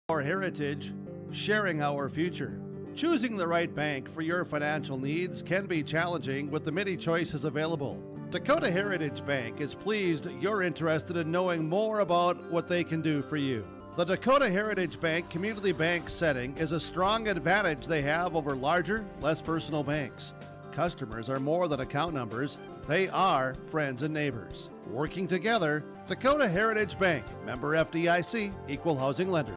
Our heritage, sharing our future. Choosing the right bank for your financial needs can be challenging with the many choices available. Dakota Heritage Bank is pleased you're interested in knowing more about what they can do for you. The Dakota Heritage Bank community bank setting is a strong advantage they have over larger, less personal banks. Customers are more than account numbers, they are friends and neighbors. Working together, Dakota Heritage Bank, member FDIC, equal housing lender.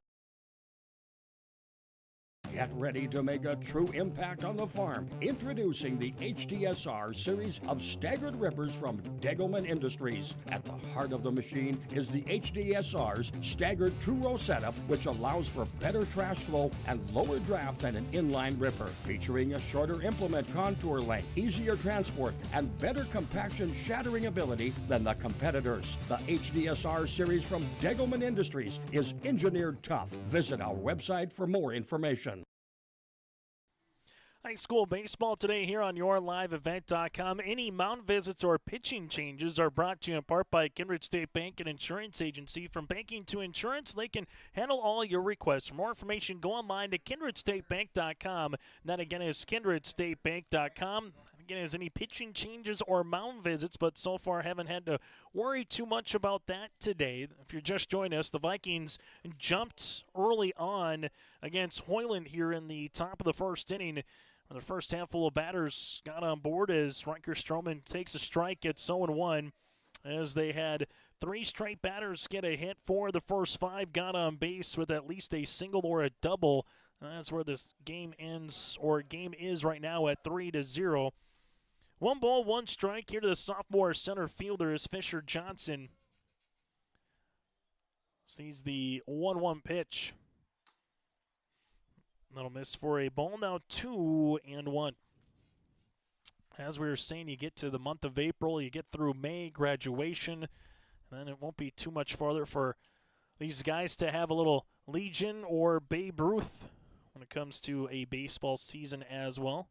Get ready to make a true impact on the farm. Introducing the HDSR series of staggered rippers from Degelman Industries. At the heart of the machine is the HDSR's staggered two-row setup, which allows for better trash flow and lower draft than an inline ripper. Featuring a shorter implement contour length, easier transport, and better compaction shattering ability than the competitors. The HDSR series from Degelman Industries is engineered tough. Visit our website for more information. High school baseball today here on yourliveevent.com. Any mound visits or pitching changes are brought to you in part by Kindred State Bank and Insurance Agency. From banking to insurance, they can handle all your requests. For more information, go online to kindredstatebank.com. That again is kindredstatebank.com. Again, is any pitching changes or mound visits, but so far haven't had to worry too much about that today. If you're just joining us, the Vikings jumped early on against Hoyland here in the top of the first inning. The first handful of batters got on board as Riker Stroman takes a strike at 0-1, as they had 3 straight batters get a hit. 4 of the first 5 got on base with at least a single or a double. That's where this game ends, or game is right now at 3-0. 1 ball, 1 strike here to the sophomore center fielder is Fisher Johnson. Sees the 1-1 pitch. That'll miss for a ball. Now 2-1. As we were saying, you get to the month of April, you get through May, graduation, and then it won't be too much farther for these guys to have a little Legion or Babe Ruth when it comes to a baseball season as well.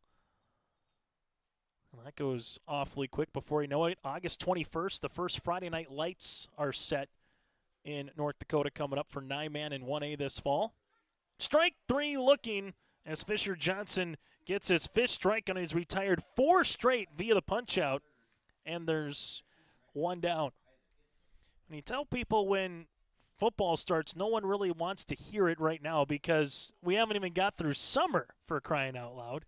And that goes awfully quick before you know it. August 21st, the first Friday Night Lights are set in North Dakota coming up for 9-man in 1A this fall. Strike 3 looking as Fisher Johnson gets his 5th strike on his retired 4 straight via the punch-out, and there's 1 down. And you tell people when football starts, no one really wants to hear it right now because we haven't even got through summer, for crying out loud.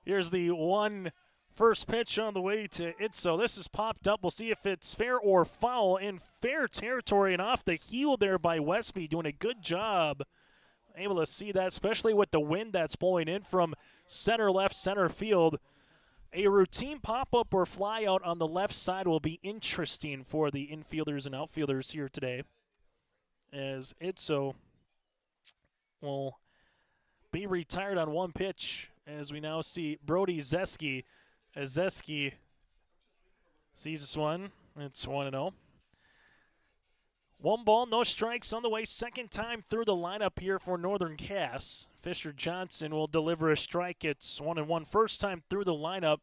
Here's the 1 first pitch on the way to Itso. This is popped up. We'll see if it's fair or foul. In fair territory and off the heel there by Westby, doing a good job. Able to see that, especially with the wind that's blowing in from center, left, center field. A routine pop-up or fly-out on the left side will be interesting for the infielders and outfielders here today, as Itso will be retired on 1 pitch, as we now see Brody Zeski. As Zeski sees this one, it's 1-0. 1 ball, no strikes on the way. Second time through the lineup here for Northern Cass. Fisher Johnson will deliver a strike. It's 1-1. First time through the lineup.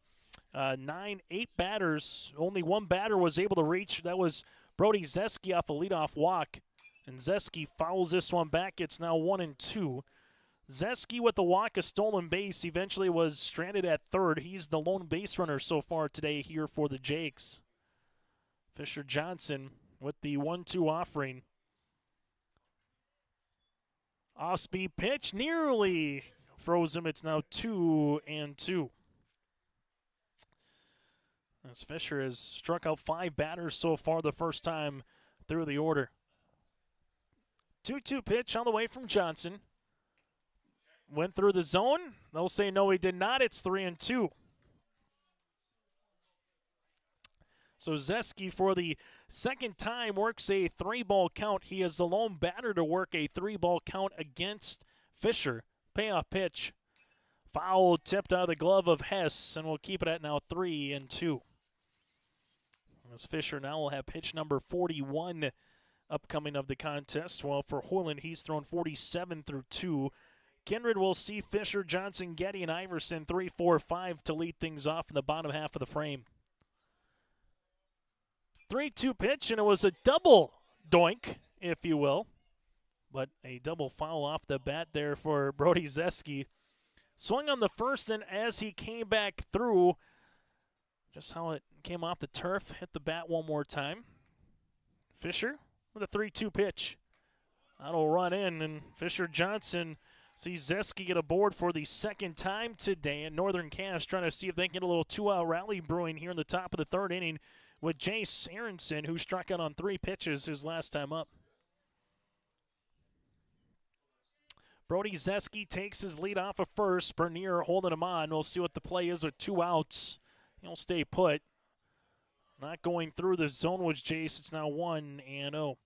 8 batters. Only 1 batter was able to reach. That was Brody Zeski off a leadoff walk. And Zeski fouls this one back. It's now 1-2. Zeski with the walk, a stolen base, eventually was stranded at third. He's the lone base runner so far today here for the Jakes. Fisher Johnson with the 1-2 offering. Off-speed pitch, nearly froze him. It's now 2-2. As Fisher has struck out 5 batters so far the first time through the order. 2-2 pitch on the way from Johnson. Went through the zone. They'll say no, he did not. It's 3-2. So Zeski, for the second time, works a 3-ball count. He is the lone batter to work a 3-ball count against Fisher. Payoff pitch. Foul tipped out of the glove of Hess, and we'll keep it at now 3-2. As Fisher now will have pitch number 41 upcoming of the contest. Well, for Hoyland, he's thrown 47 through 2. Kindred will see Fisher, Johnson, Getty, and Iverson 3, 4, 5 to lead things off in the bottom half of the frame. 3-2 pitch, and it was a double doink, if you will. But a double foul off the bat there for Brody Zeski. Swung on the first, and as he came back through, just how it came off the turf, hit the bat one more time. Fisher with a 3-2 pitch. That'll run in, and Fisher Johnson sees Zeski get aboard for the second time today. And Northern Cass trying to see if they can get a little 2-out rally brewing here in the top of the third inning with Jace Aronson, who struck out on 3 pitches his last time up. Brody Zeski takes his lead off of first. Bernier holding him on. We'll see what the play is with 2 outs. He'll stay put. Not going through the zone was Jace. It's now 1-0.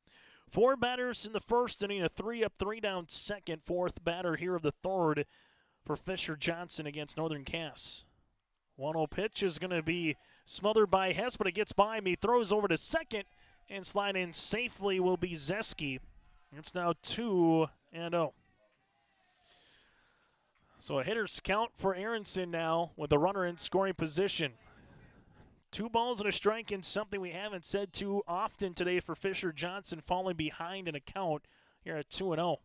4 batters in the first inning, a 3-up, 3-down second. 4th batter here of the third for Fisher Johnson against Northern Cass. 1-0 pitch is going to be smothered by Hess, but it gets by him. He throws over to second, and slide in safely will be Zeski. It's now 2-0. So a hitter's count for Aronson now with a runner in scoring position. 2 balls and a strike, and something we haven't said too often today for Fisher Johnson, falling behind in a count here at 2-0.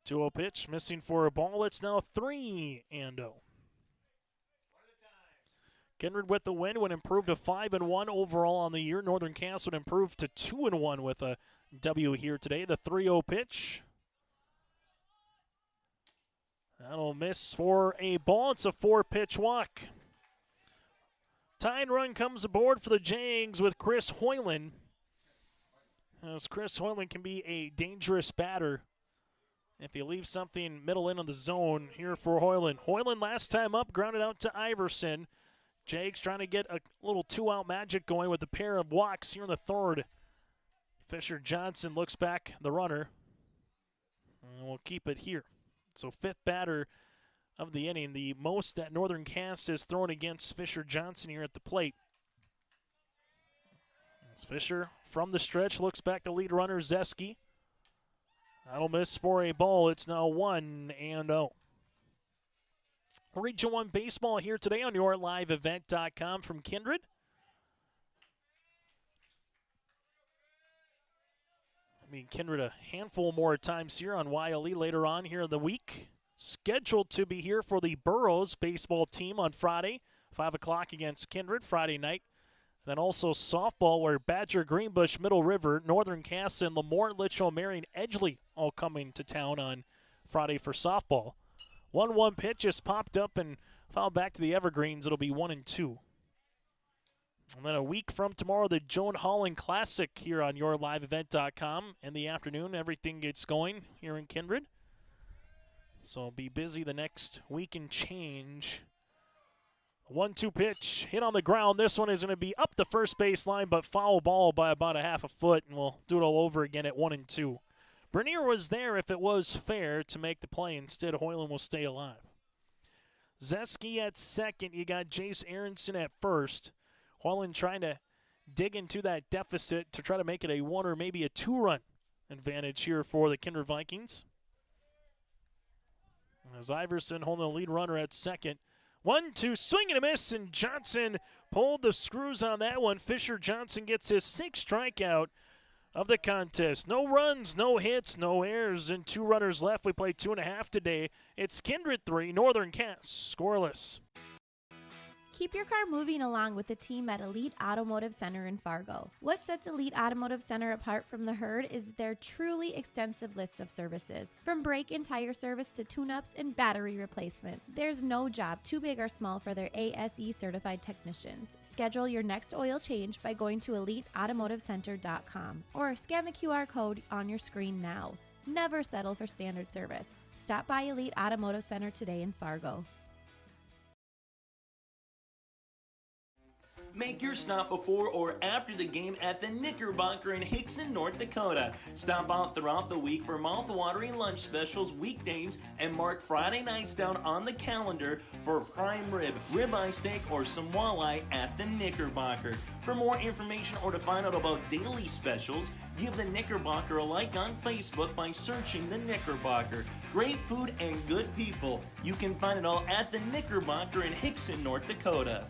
2-0 pitch, missing for a ball. It's now 3-0. Kindred with the win would improve to 5-1 overall on the year. Northern Cass would improve to 2-1 with a W here today. The 3-0 pitch. That'll miss for a ball. It's a 4-pitch walk. Tying run comes aboard for the Jags with Chris Hoyland. As Chris Hoyland can be a dangerous batter if you leave something middle in on the zone here for Hoyland. Hoyland last time up, grounded out to Iverson. Jags trying to get a little 2-out magic going with a pair of walks here in the third. Fisher Johnson looks back the runner. And we'll keep it here. So 5th batter of the inning, the most that Northern Cass has thrown against Fisher Johnson here at the plate. As Fisher from the stretch looks back to lead runner Zeski. That'll miss for a ball. It's now 1-0. Region 1 baseball here today on yourliveevent.com from Kindred. Kindred a handful more times here on YLE later on here in the week. Scheduled to be here for the Burroughs baseball team on Friday, 5 o'clock against Kindred Friday night. Then also softball where Badger, Greenbush, Middle River, Northern Cass, and Lemoore, Litchfield, Marion, Edgeley all coming to town on Friday for softball. 1-1 pitch just popped up and fouled back to the Evergreens. It'll be 1-2. And then a week from tomorrow, the Joan Holland Classic here on yourliveevent.com. In the afternoon, everything gets going here in Kindred. So I'll be busy the next week and change. 1-2 pitch, hit on the ground. This one is going to be up the first base line, but foul ball by about a half a foot, and we'll do it all over again at 1-2. Bernier was there if it was fair to make the play. Instead, Hoyland will stay alive. Zeski at second. You got Jace Aronson at first. Hoyland trying to dig into that deficit to try to make it a 1 or maybe a 2-run advantage here for the Kindred Vikings. As Iverson holding the lead runner at second. 1-2, swing and a miss, and Johnson pulled the screws on that one. Fisher Johnson gets his 6th strikeout of the contest. No runs, no hits, no errors, and 2 runners left. We play 2.5 today. It's Kindred 3, Northern Cass scoreless. Keep your car moving along with the team at Elite Automotive Center in Fargo. What sets Elite Automotive Center apart from the herd is their truly extensive list of services. From brake and tire service to tune-ups and battery replacement, there's no job too big or small for their ASE certified technicians. Schedule your next oil change by going to EliteAutomotiveCenter.com or scan the QR code on your screen now. Never settle for standard service. Stop by Elite Automotive Center today in Fargo. Make your stop before or after the game at the Knickerbocker in Hickson, North Dakota. Stop out throughout the week for mouth-watering lunch specials weekdays and mark Friday nights down on the calendar for prime rib, ribeye steak, or some walleye at the Knickerbocker. For more information or to find out about daily specials, give the Knickerbocker a like on Facebook by searching the Knickerbocker. Great food and good people. You can find it all at the Knickerbocker in Hickson, North Dakota.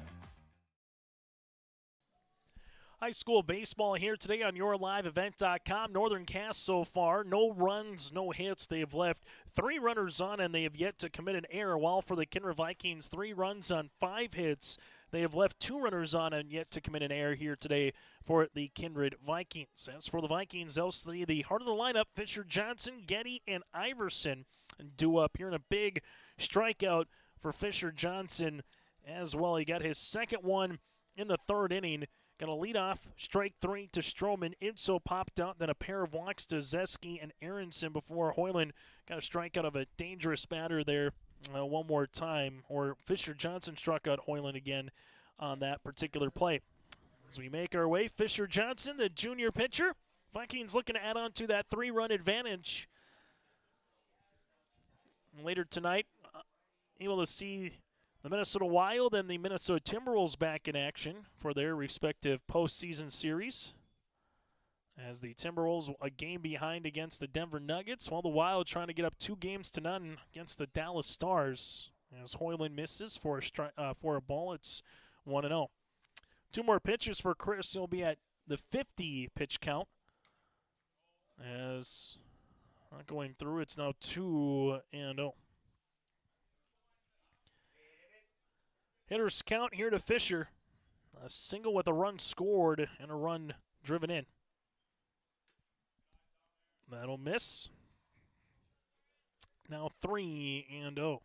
High school baseball here today on YourLiveEvent.com. Northern Cass so far, no runs, no hits. They have left 3 runners on, and they have yet to commit an error. While for the Kindred Vikings, 3 runs on 5 hits. They have left 2 runners on and yet to commit an error here today for the Kindred Vikings. As for the Vikings, those 3, the heart of the lineup, Fisher, Johnson, Getty, and Iverson due up here in a big strikeout for Fisher Johnson as well. He got his second one in the 3rd inning. Got a leadoff, strike 3 to Stroman. Itso popped out, then a pair of walks to Zeski and Aronson before Hoyland got a strikeout of a dangerous batter there one more time. Or Fisher Johnson struck out Hoyland again on that particular play. As we make our way, Fisher Johnson, the junior pitcher. Vikings looking to add on to that 3-run advantage. Later tonight, able to see the Minnesota Wild and the Minnesota Timberwolves back in action for their respective postseason series. As the Timberwolves a game behind against the Denver Nuggets, while the Wild trying to get up 2-0 against the Dallas Stars. As Hoyland misses for a ball, it's 1-0. 2 more pitches for Chris. He'll be at the 50 pitch count. As not going through, it's now 2-0. Hitters count here to Fisher. A single with a run scored and a run driven in. That'll miss. Now 3-0.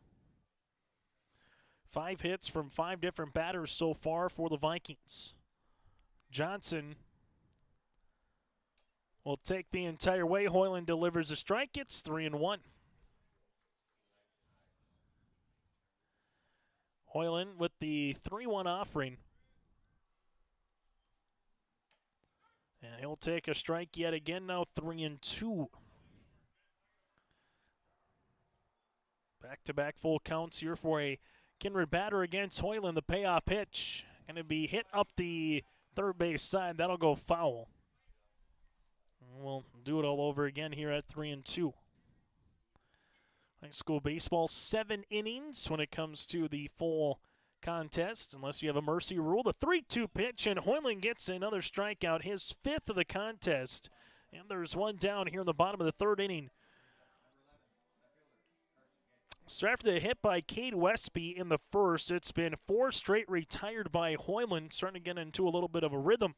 5 hits from 5 different batters so far for the Vikings. Johnson will take the entire way. Hoyland delivers a strike. It's 3-1. Hoyland with the 3-1 offering. And he'll take a strike yet again, now 3-2. Back-to-back full counts here for a Kindred batter against Hoyland. The payoff pitch going to be hit up the third base side. That'll go foul. We'll do it all over again here at 3-2. High school baseball, 7 innings when it comes to the full contest, unless you have a mercy rule. The 3-2 pitch, and Hoyland gets another strikeout, his 5th of the contest. And there's one down here in the bottom of the 3rd inning. So after the hit by Cade Westby in the 1st, it's been 4 straight retired by Hoyland, starting to get into a little bit of a rhythm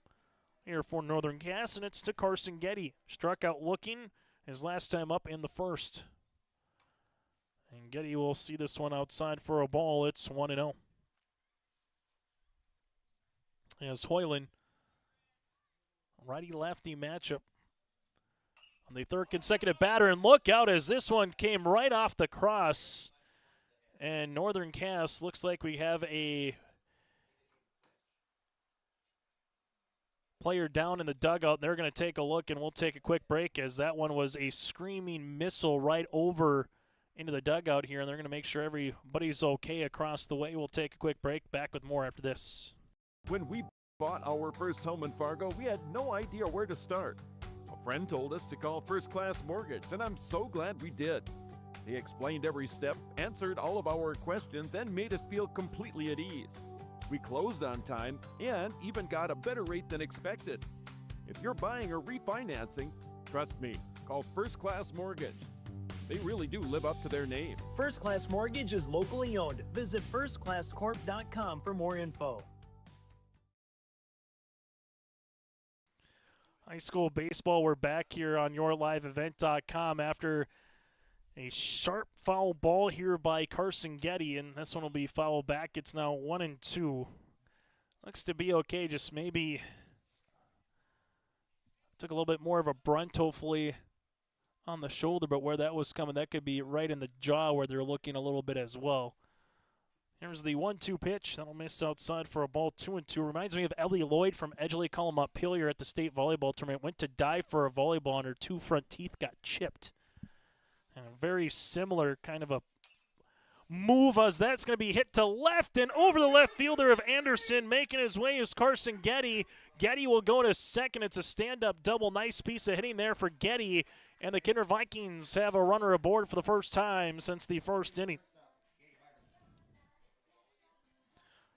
here for Northern Cass, and it's to Carson Getty. Struck out looking his last time up in the 1st. And Getty will see this one outside for a ball. It's 1-0. As Hoyland, righty-lefty matchup on the 3rd consecutive batter. And look out as this one came right off the cross. And Northern Cass looks like we have a player down in the dugout. They're going to take a look, and we'll take a quick break as that one was a screaming missile right over into the dugout here, and they're going to make sure everybody's okay across the way. We'll take a quick break. Back with more after this. When we bought our first home in Fargo, we had no idea where to start. A friend told us to call First Class Mortgage, and I'm so glad we did. They explained every step, answered all of our questions, and made us feel completely at ease. We closed on time and even got a better rate than expected. If you're buying or refinancing, trust me, call First Class Mortgage. They really do live up to their name. First Class Mortgage is locally owned. Visit firstclasscorp.com for more info. High school baseball, we're back here on YourLiveEvent.com after a sharp foul ball here by Carson Getty, and this one will be foul back. It's now 1-2. Looks to be okay, just maybe took a little bit more of a brunt, hopefully, on the shoulder, but where that was coming, that could be right in the jaw where they're looking a little bit as well. Here's the 1-2 pitch. That'll miss outside for a ball 2-2. Reminds me of Ellie Lloyd from Edgeley Column Montpelier at the state volleyball tournament. Went to dive for a volleyball and her 2 front teeth got chipped. And a very similar kind of a move as that's going to be hit to left and over the left fielder of Anderson. Making his way is Carson Getty. Getty will go to second. It's a stand-up double. Nice piece of hitting there for Getty. And the Kindred Vikings have a runner aboard for the first time since the first inning.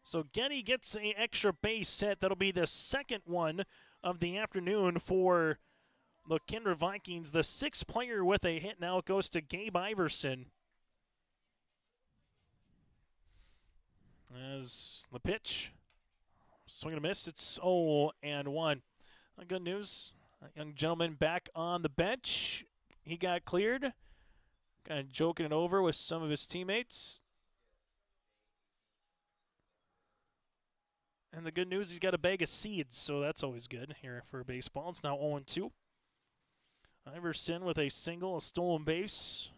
So Getty gets an extra base hit. That'll be the second one of the afternoon for the Kindred Vikings. The 6th player with a hit now goes to Gabe Iverson. As the pitch, swing and a miss, it's 0-1. Good news, a young gentleman back on the bench. He got cleared, kind of joking it over with some of his teammates. And the good news, he's got a bag of seeds, so that's always good here for baseball. It's now 0-2. Iverson with a single, a stolen base.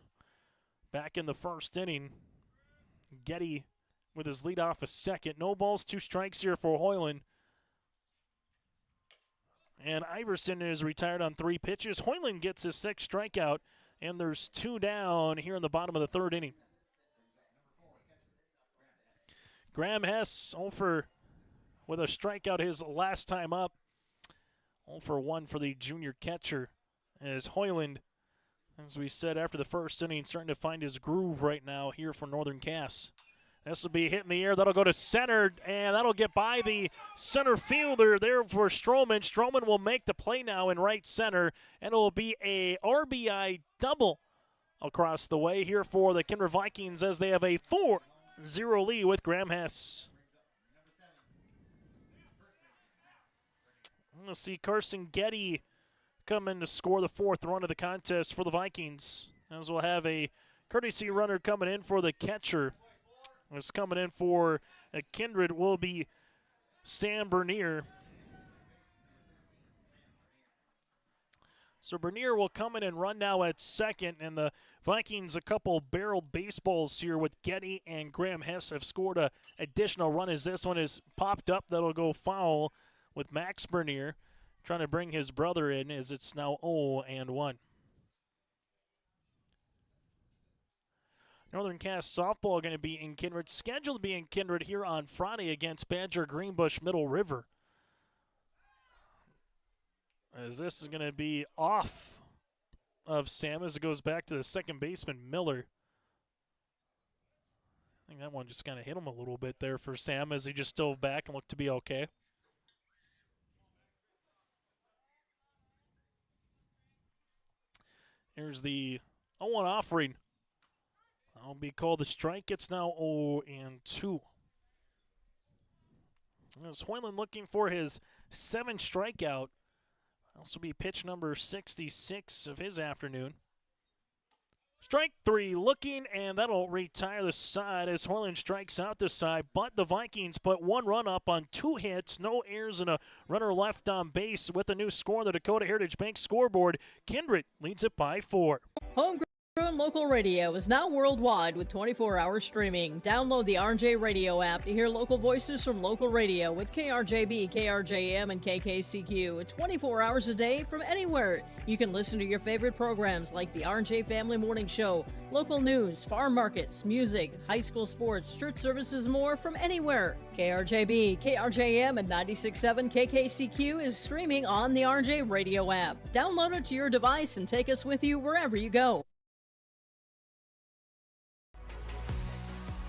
Back in the first inning. Getty with his lead off a second. No balls, 2 strikes here for Hoyland. And Iverson is retired on 3 pitches. Hoyland gets his 6th strikeout, and there's 2 down here in the bottom of the 3rd inning. Graham Hess 0 with a strikeout his last time up. 0-1 for the junior catcher as Hoyland, as we said after the first inning, starting to find his groove right now here for Northern Cass. This will be hit in the air. That'll go to center, and that'll get by the center fielder there for Stroman. Stroman will make the play now in right center, and it will be a RBI double across the way here for the Kindred Vikings as they have a 4-0 lead with Graham Hess. We'll see Carson Getty come in to score the 4th run of the contest for the Vikings, as we'll have a courtesy runner coming in for the catcher. What's coming in for a Kindred will be Sam Bernier. So Bernier will come in and run now at second, and the Vikings a couple barreled baseballs here with Getty and Graham Hess have scored a additional run as this one is popped up. That'll go foul with Max Bernier trying to bring his brother in as it's now 0-1. Northern Cass softball going to be in Kindred, scheduled to be in Kindred here on Friday against Badger Greenbush Middle River. As this is going to be off of Sam as it goes back to the second baseman, Miller. I think that one just kind of hit him a little bit there for Sam as he just dove back and looked to be okay. Here's the 0-1 offering. That'll be called the strike. It's now 0-2. As Hoyland looking for his 7th strikeout. Also be pitch number 66 of his afternoon. Strike 3 looking, and that'll retire the side as Hoyland strikes out the side. But the Vikings put 1 run up on 2 hits, no errors, and a runner left on base with a new score on the Dakota Heritage Bank scoreboard. Kindred leads it by 4. Homegrown local radio is now worldwide with 24-hour streaming. Download the RJ Radio app to hear local voices from local radio with KRJB, KRJM, and KKCQ 24 hours a day from anywhere. You can listen to your favorite programs like the RJ Family Morning Show, local news, farm markets, music, high school sports, church services, more from anywhere. KRJB, KRJM, and 96.7 KKCQ is streaming on the RJ Radio app. Download it to your device and take us with you wherever you go.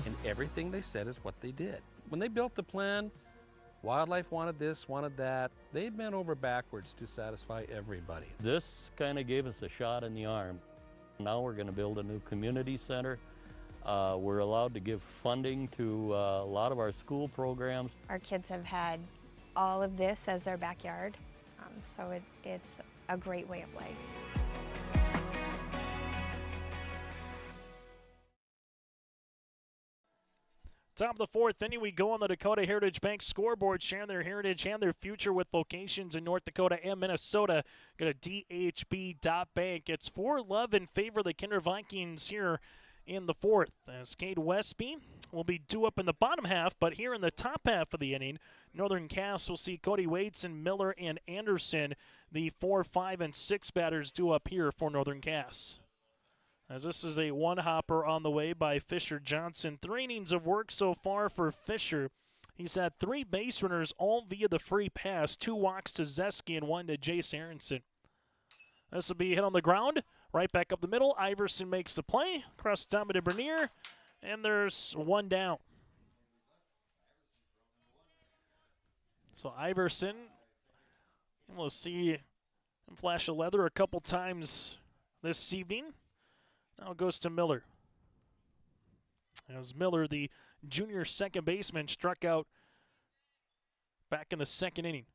And everything they said is what they did. When they built the plan, wildlife wanted this, wanted that. They bent over backwards to satisfy everybody. This kind of gave us a shot in the arm. Now we're going to build a new community center. We're allowed to give funding to a lot of our school programs. Our kids have had all of this as their backyard, so it's a great way of life. Top of the 4th inning, we go on the Dakota Heritage Bank scoreboard, sharing their heritage and their future with locations in North Dakota and Minnesota. Go to dhb.bank. It's 4-11 in favor of the Kindred Vikings here in the fourth. As Cade Westby will be due up in the bottom half, but here in the top half of the inning, Northern Cass will see Cody Waitson, Miller, and Anderson, the 4, 5, and 6 batters due up here for Northern Cass. As this is a one-hopper on the way by Fisher Johnson. 3 innings of work so far for Fisher. He's had 3 base runners, all via the free pass, 2 walks to Zeski and 1 to Jace Aronson. This will be hit on the ground, right back up the middle. Iverson makes the play, across the top of Bernier, and there's 1 down. So Iverson, we'll see him flash a leather a couple times this evening. Now it goes to Miller. As Miller, the junior second baseman, struck out back in the second inning.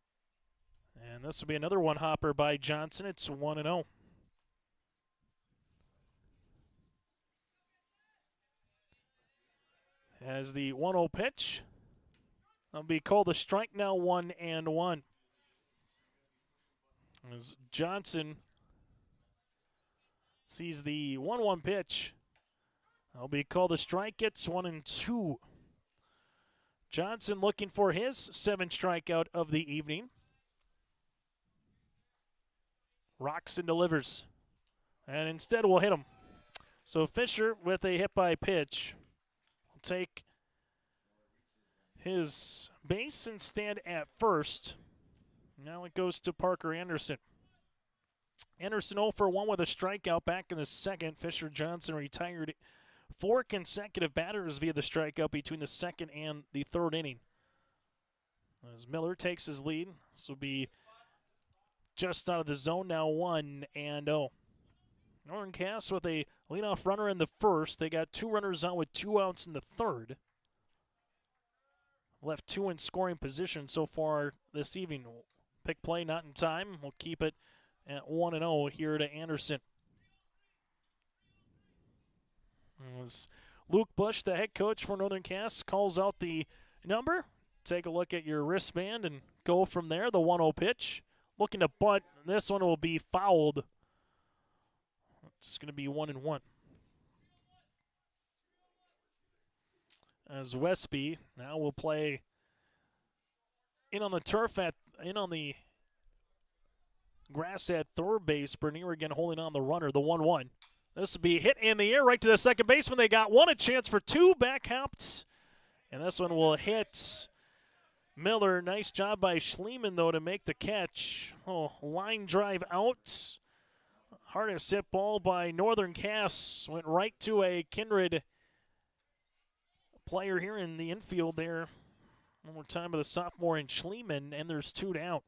And this will be another one-hopper by Johnson. It's 1-0. As the 1-0 pitch, that'll be called a strike now, 1-1. As Johnson sees the 1-1 pitch, that'll be called a strike. It's 1-2. Johnson looking for his 7th strikeout of the evening. Rocks and delivers. And instead we'll hit him. So Fisher with a hit by pitch will take his base and stand at first. Now it goes to Parker Anderson. Anderson 0 for 1 with a strikeout back in the second. Fisher Johnson retired 4 consecutive batters via the strikeout between the second and the third inning. As Miller takes his lead, this will be just out of the zone now, 1-0. Northern Cass with a leadoff runner in the first. They got 2 runners on with 2 outs in the third. Left 2 in scoring position so far this evening. Pick play not in time. We'll keep it at 1-0 here to Anderson. As Luke Bush, the head coach for Northern Cass, calls out the number. Take a look at your wristband and go from there. The 1-0 pitch. Looking to bunt. This one will be fouled. It's going to be 1-1. As Westby now will play in on the turf in on the grass at third base. Bernier again holding on the runner, the 1-1. This will be hit in the air right to the second baseman. They got 1, a chance for 2, back hopped. And this one will hit Miller. Nice job by Schliemann, though, to make the catch. Oh, line drive out. Hardest hit ball by Northern Cass. Went right to a Kindred player here in the infield there. One more time with the sophomore in Schliemann, and there's 2 down.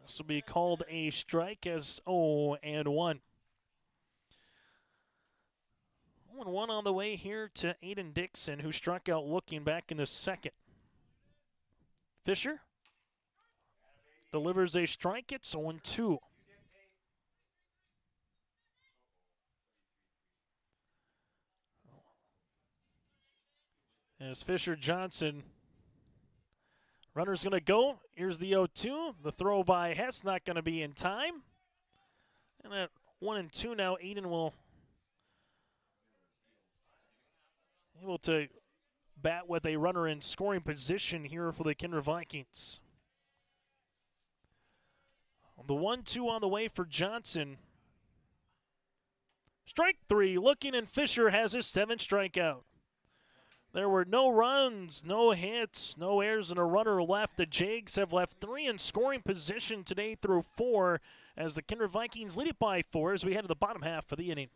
This will be called a strike as 0-1. 1-1 on the way here to Aiden Dixon, who struck out looking back in the second. Fisher delivers a strike. It's 0-2. As Fisher Johnson, runner's going to go. Here's the 0-2. The throw by Hess not going to be in time. And at 1-2 now, Aiden will able to bat with a runner in scoring position here for the Kindred Vikings. The 1-2 on the way for Johnson. Strike 3, looking, and Fisher has his 7th strikeout. There were no runs, no hits, no errors, and a runner left. The Jags have left 3 in scoring position today through 4 as the Kindred Vikings lead it by 4 as we head to the bottom half of the inning.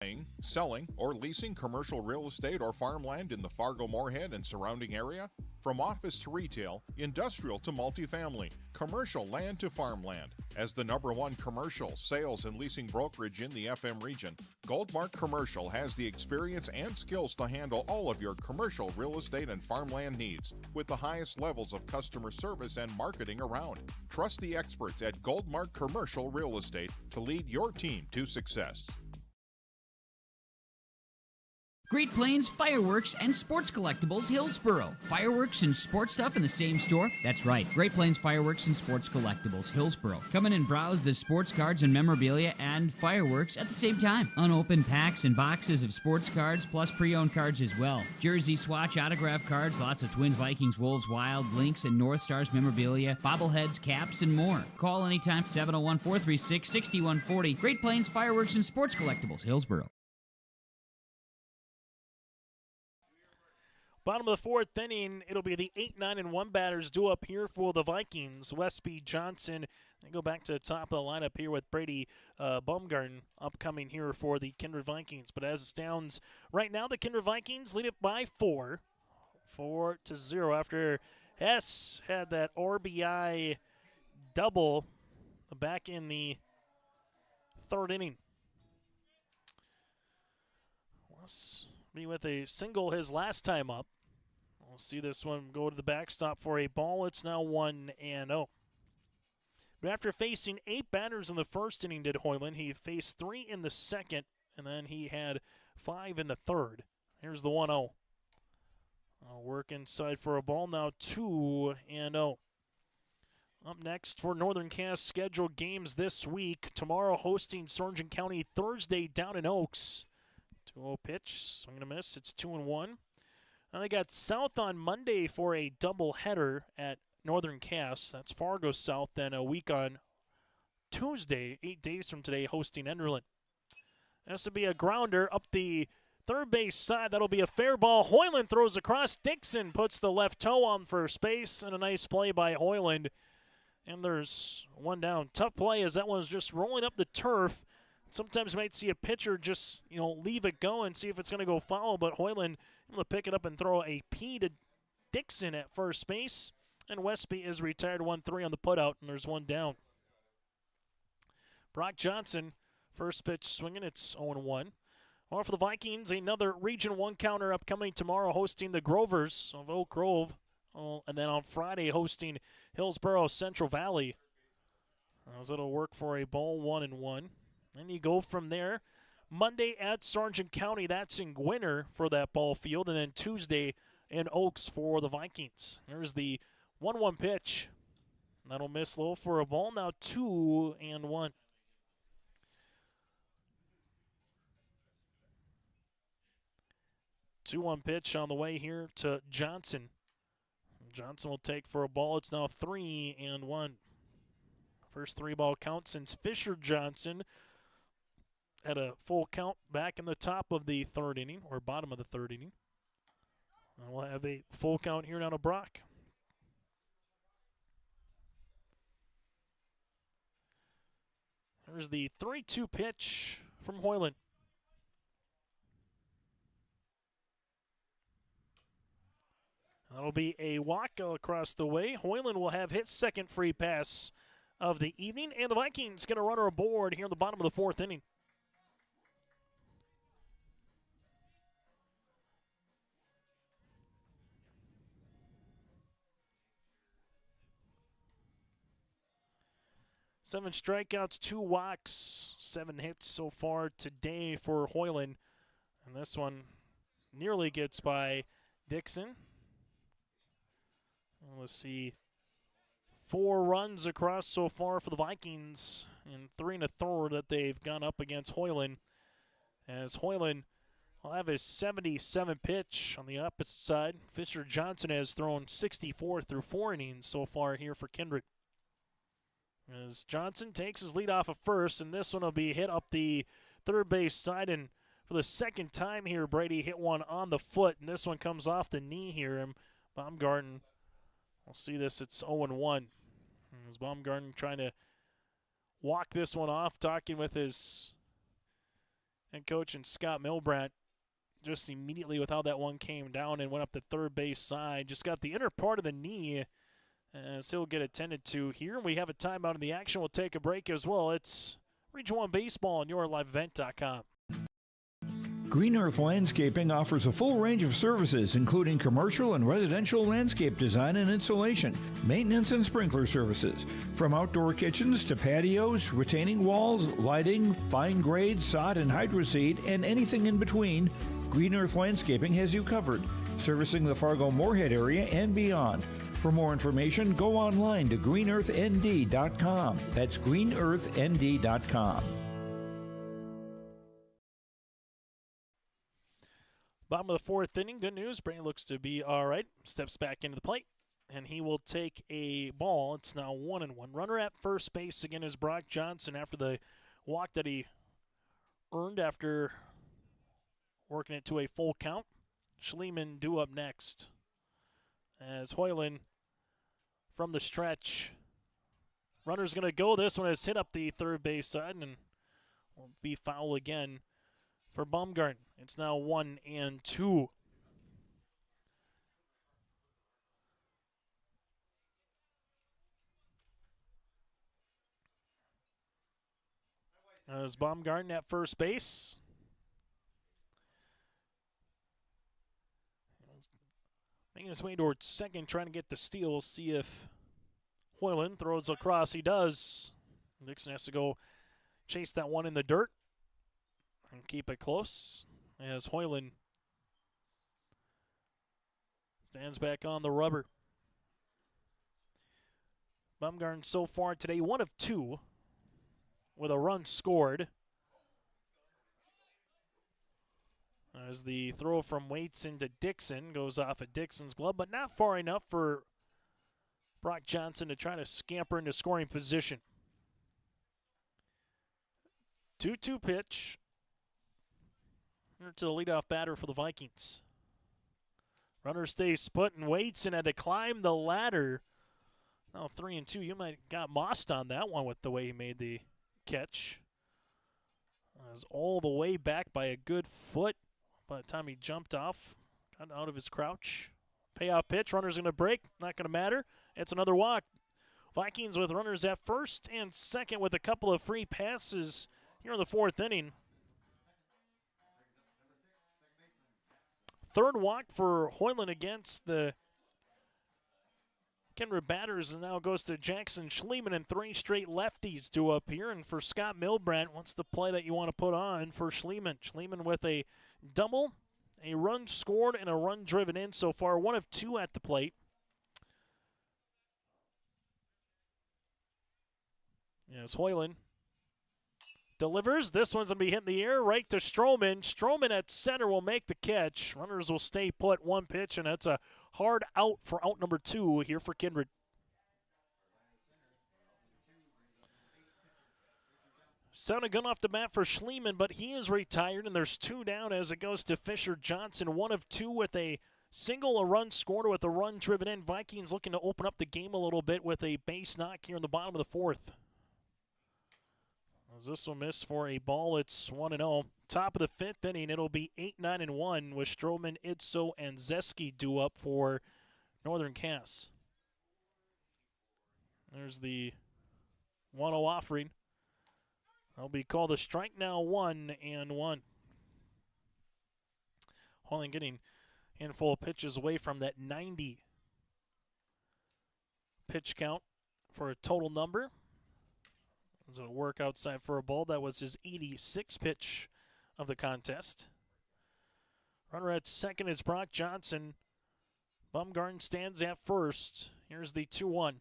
Buying, selling, or leasing commercial real estate or farmland in the Fargo-Moorhead and surrounding area? From office to retail, industrial to multifamily, commercial land to farmland. As the #1 commercial, sales, and leasing brokerage in the FM region, Goldmark Commercial has the experience and skills to handle all of your commercial real estate and farmland needs with the highest levels of customer service and marketing around. Trust the experts at Goldmark Commercial Real Estate to lead your team to success. Great Plains Fireworks and Sports Collectibles, Hillsboro. Fireworks and sports stuff in the same store? That's right. Great Plains Fireworks and Sports Collectibles, Hillsboro. Come in and browse the sports cards and memorabilia and fireworks at the same time. Unopened packs and boxes of sports cards, plus pre-owned cards as well. Jersey, swatch, autograph cards, lots of Twins, Vikings, Wolves, Wild, Lynx, and North Stars memorabilia, bobbleheads, caps, and more. Call anytime, 701-436-6140. Great Plains Fireworks and Sports Collectibles, Hillsboro. Bottom of the fourth inning, it'll be the 8, 9, and 1 batters due up here for the Vikings. Westby, Johnson. They go back to the top of the lineup here with Brady Baumgarten upcoming here for the Kindred Vikings. But as it stands right now, the Kindred Vikings lead it by 4-0 after Hess had that RBI double back in the third inning. Let's be with a single his last time up. We'll see this one go to the backstop for a ball. It's now 1-0. But after facing 8 batters in the first inning, did Hoyland. He faced 3 in the second, and then he had 5 in the third. Here's the 1-0. Work inside for a ball, now 2-0. Up next for Northern Cass scheduled games this week. Tomorrow hosting Sargent County, Thursday down in Oaks. 2-0 pitch, swing and a miss, it's 2-1. Now they got South on Monday for a doubleheader at Northern Cass. That's Fargo South, then a week on Tuesday, 8 days from today, hosting Enderlin. Has to be a grounder up the third base side. That'll be a fair ball. Hoyland throws across. Dixon puts the left toe on first base, and a nice play by Hoyland. And there's one down. Tough play as that one's just rolling up the turf. Sometimes you might see a pitcher just, leave it go and see if it's going to go foul, but Hoyland able to pick it up and throw a P to Dixon at first base. And Westby is retired 1-3 on the putout, and there's one down. Brock Johnson, first pitch swinging, it's 0-1. Well, for the Vikings, another Region 1 counter upcoming tomorrow, hosting the Grovers of Oak Grove. And then on Friday, hosting Hillsboro Central Valley. As it'll work for a ball 1-1. And you go from there. Monday at Sargent County, that's in Gwinner for that ball field. And then Tuesday in Oaks for the Vikings. There's the 1-1 pitch. That'll miss low for a ball. Now 2-1. Two-one pitch on the way here to Johnson. Johnson will take for a ball. It's now 3-1. First 3-ball count since Fisher Johnson had a full count back in the top of the third inning, or bottom of the third inning. And we'll have a full count here now to Brock. There's the 3-2 pitch from Hoyland. That'll be a walk across the way. Hoyland will have his second free pass of the evening, and the Vikings get a runner aboard here in the bottom of the fourth inning. Seven strikeouts, 2 walks, 7 hits so far today for Hoyland. And this one nearly gets by Dixon. Let's see. 4 runs across so far for the Vikings, and 3 1/3 that they've gone up against Hoyland. As Hoyland will have his 77 pitch on the opposite side. Fisher Johnson has thrown 64 through 4 innings so far here for Kindred. As Johnson takes his lead off of first, and this one will be hit up the third base side. And for the second time here, Brady hit one on the foot, and this one comes off the knee here. And Baumgarten, we'll see this, it's 0-1. As Baumgarten trying to walk this one off, talking with his head coach and Scott Milbrandt just immediately with how that one came down and went up the third base side. Just got the inner part of the knee. As he'll get attended to here. We have a timeout in the action. We'll take a break as well. It's Region 1 Baseball on YourLiveEvent.com. Green Earth Landscaping offers a full range of services, including commercial and residential landscape design and installation, maintenance and sprinkler services. From outdoor kitchens to patios, retaining walls, lighting, fine grade, sod and hydroseed, and anything in between, Green Earth Landscaping has you covered, servicing the Fargo-Moorhead area and beyond. For more information, go online to greenearthnd.com. That's greenearthnd.com. Bottom of the fourth inning, good news. Brady looks to be all right. Steps back into the plate, and he will take a ball. It's now 1-1. Runner at first base again is Brock Johnson after the walk that he earned after working it to a full count. Schliemann due up next as Hoyland from the stretch. Runner's going to go. This one has hit up the third base side and will be foul again for Baumgarten. It's now 1-2. As Baumgarten at first base. Making his way towards second, trying to get the steal. See if Hoyland throws across. He does. Dixon has to go chase that one in the dirt and keep it close as Hoyland stands back on the rubber. Baumgarten so far today 1 of 2 with a run scored. As the throw from Waits into Dixon goes off of Dixon's glove, but not far enough for Brock Johnson to try to scamper into scoring position. 2-2 pitch. Here to the leadoff batter for the Vikings. Runner stays put and Waits and had to climb the ladder. Now 3-2. You might got mossed on that one with the way he made the catch. Was all the way back by a good foot. By the time he jumped off, got out of his crouch. Payoff pitch, runner's going to break, not going to matter. It's another walk. Vikings with runners at first and second with a couple of free passes here in the fourth inning. Third walk for Hoyland against the Kindred batters, and now goes to Jackson Schliemann, and 3 straight lefties due up here. And for Scott Milbrandt, what's the play that you want to put on for Schliemann? Schliemann with a double, a run scored, and a run driven in so far. 1 of 2 at the plate. Yes, Hoyland delivers. This one's going to be hitting the air right to Stroman. Stroman at center will make the catch. Runners will stay put. 1 pitch, and that's a hard out for out number 2 here for Kindred. Sounded good off the bat for Schliemann, but he is retired, and there's 2 down as it goes to Fisher Johnson. 1 of 2 with a single, a run scored with a run driven in. Vikings looking to open up the game a little bit with a base knock here in the bottom of the 4th. As this will miss for a ball, it's 1-0. Top of the 5th inning, it'll be 8-9-1 with Stroman, Idso, and Zeski due up for Northern Cass. There's the 1-0 offering. That'll be called a strike now, 1-1. Hoyland getting a handful of pitches away from that 90 pitch count for a total number. It's a work outside for a ball. That was his 86th pitch of the contest. Runner at second is Brock Johnson. Baumgarten stands at first. Here's the 2-1.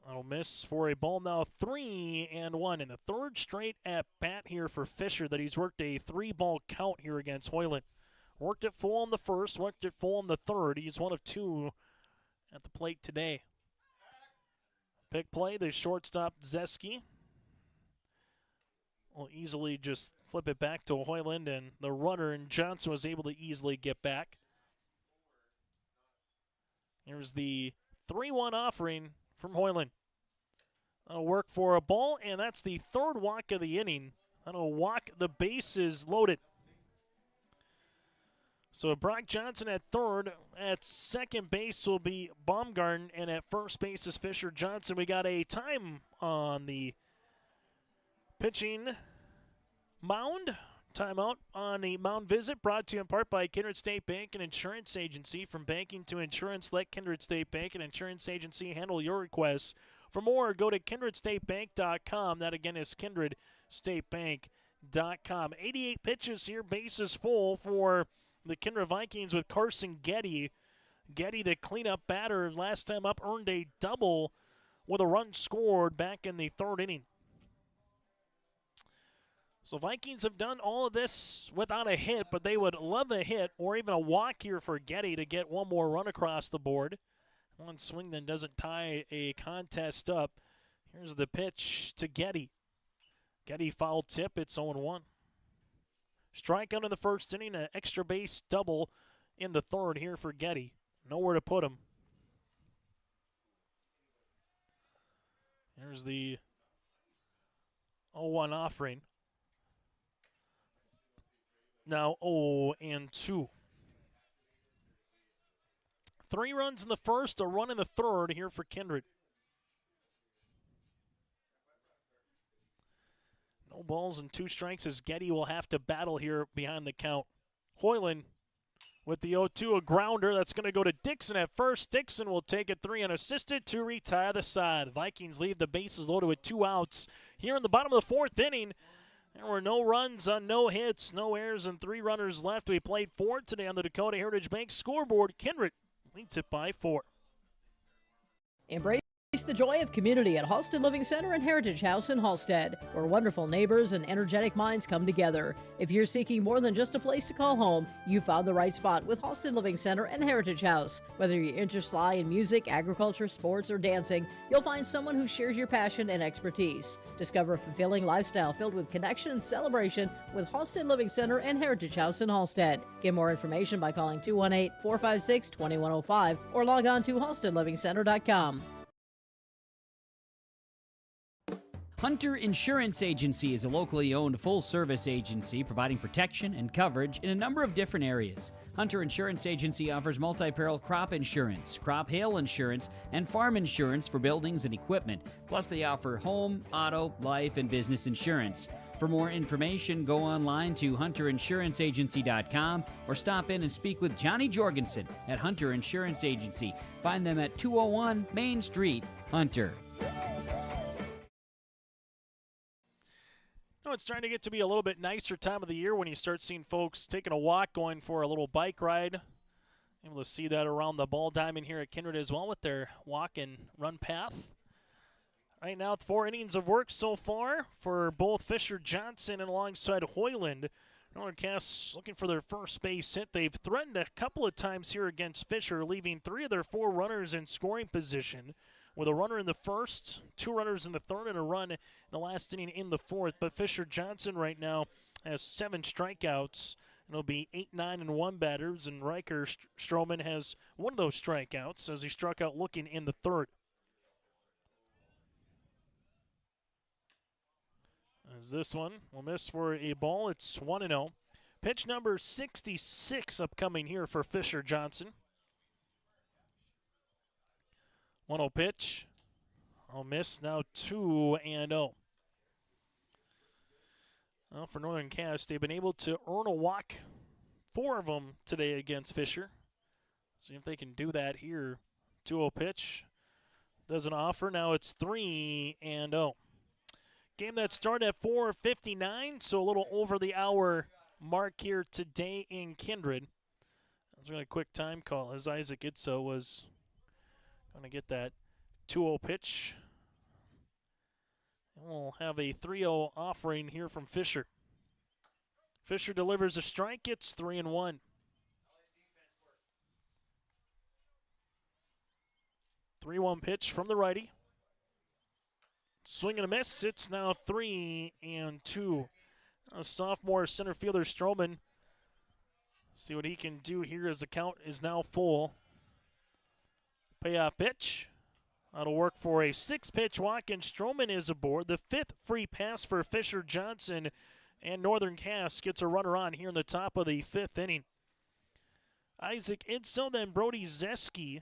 That'll miss for a ball now, 3-1. In the third straight at bat here for Fisher that he's worked a 3-ball count here against Hoyland. Worked it full in the first, worked it full in the third. He's 1 of 2 at the plate today. Big play, the shortstop Zeski will easily just flip it back to Hoyland, and the runner and Johnson was able to easily get back. Here's the 3-1 offering from Hoyland. That'll work for a ball, and that's the 3rd walk of the inning. That'll walk the bases loaded. So Brock Johnson at third. At second base will be Baumgarten, and at first base is Fisher Johnson. We got a time on the pitching mound. Timeout on the mound visit, brought to you in part by Kindred State Bank and Insurance Agency. From banking to insurance, let Kindred State Bank and Insurance Agency handle your requests. For more, go to kindredstatebank.com. That again is kindredstatebank.com. PregamenSports.com. 88 pitches here, bases full for the Kindred Vikings with Carson Getty. Getty, the cleanup batter, last time up, earned a double with a run scored back in the third inning. So Vikings have done all of this without a hit, but they would love a hit or even a walk here for Getty to get one more run across the board. One swing then doesn't tie a contest up. Here's the pitch to Getty. Getty foul tip, it's 0-1. Strikeout in the first inning, an extra base double in the third here for Getty. Nowhere to put him. Here's the 0-1 offering. Now 0-2. 3 runs in the first, a run in the third here for Kindred. No balls and 2 strikes as Getty will have to battle here behind the count. Hoyland with the 0-2, a grounder. That's going to go to Dixon at first. Dixon will take it 3 unassisted to retire the side. Vikings leave the bases loaded with 2 outs. Here in the bottom of the 4th inning, there were no runs on no hits, no errors, and 3 runners left. We played 4 today on the Dakota Heritage Bank scoreboard. Kindred leads it by 4. Embrace the joy of community at Halstead Living Center and Heritage House in Halstead, where wonderful neighbors and energetic minds come together. If you're seeking more than just a place to call home, you found the right spot with Halstead Living Center and Heritage House. Whether your interests lie in music, agriculture, sports, or dancing, you'll find someone who shares your passion and expertise. Discover a fulfilling lifestyle filled with connection and celebration with Halstead Living Center and Heritage House in Halstead. Get more information by calling 218-456-2105 or log on to halsteadlivingcenter.com. Hunter Insurance Agency is a locally owned full-service agency providing protection and coverage in a number of different areas. Hunter Insurance Agency offers multi-peril crop insurance, crop hail insurance, and farm insurance for buildings and equipment. Plus, they offer home, auto, life, and business insurance. For more information, go online to hunterinsuranceagency.com or stop in and speak with Johnny Jorgensen at Hunter Insurance Agency. Find them at 201 Main Street, Hunter. No, it's starting to get to be a little bit nicer time of the year when you start seeing folks taking a walk, going for a little bike ride. Able to see that around the ball diamond here at Kindred as well with their walk and run path. Right now, 4 innings of work so far for both Fisher Johnson and alongside Hoyland. Northern Cass looking for their first base hit. They've threatened a couple of times here against Fisher, leaving 3 of their 4 runners in scoring position, with a runner in the first, 2 runners in the third, and a run in the last inning in the fourth. But Fisher Johnson right now has 7 strikeouts. It'll be 8, 9, and 1 batters, and Riker Stroman has 1 of those strikeouts as he struck out looking in the third. As this one will miss for a ball, it's 1-0. Pitch number 66 upcoming here for Fisher Johnson. 1-0 pitch. I'll miss, now 2-0. Well, for Northern Cass, they've been able to earn a walk, 4 of them today against Fisher. See if they can do that here. 2-0 pitch. Doesn't offer. Now it's 3-0. Game that started at 4:59, so a little over the hour mark here today in Kindred. That was a really quick time call as Isaac Itzo was going to get that 2-0 pitch. And we'll have a 3-0 offering here from Fisher. Fisher delivers a strike. It's 3-1. 3-1 pitch from the righty. Swing and a miss. It's now 3-2. Sophomore center fielder Stroman. See what he can do here as the count is now full. Payoff pitch. That'll work for a 6-pitch walk, and Stroman is aboard. The 5th free pass for Fisher Johnson, and Northern Cass gets a runner on here in the top of the 5th inning. Isaac Itzo, then Brody Zeski,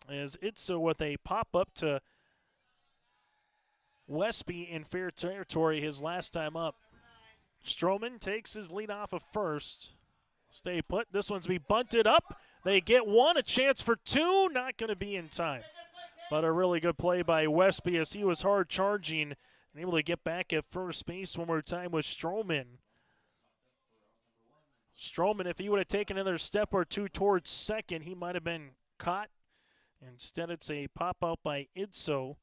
as Itzo with a pop-up to Westby in fair territory his last time up. Stroman takes his lead off of first. Stay put. This one's be bunted up. They get 1, a chance for 2. Not going to be in time. But a really good play by Westby as he was hard charging And able to get back at first base one more time was Stroman. Stroman, if he would have taken another step or two towards second, he might have been caught. Instead, it's a pop-out by Idso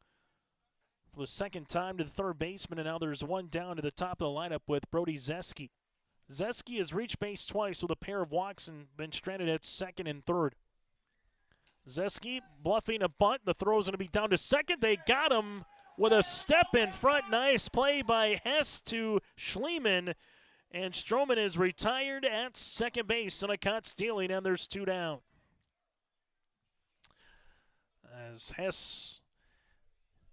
for the second time to the third baseman, and now there's one down to the top of the lineup with Brody Zeski. Zeski has reached base twice with a pair of walks and been stranded at second and third. Zeski bluffing a bunt. The throw is going to be down to second. They got him with a step in front. Nice play by Hess to Schliemann. And Stroman is retired at second base on a caught stealing, and there's two down. As Hess,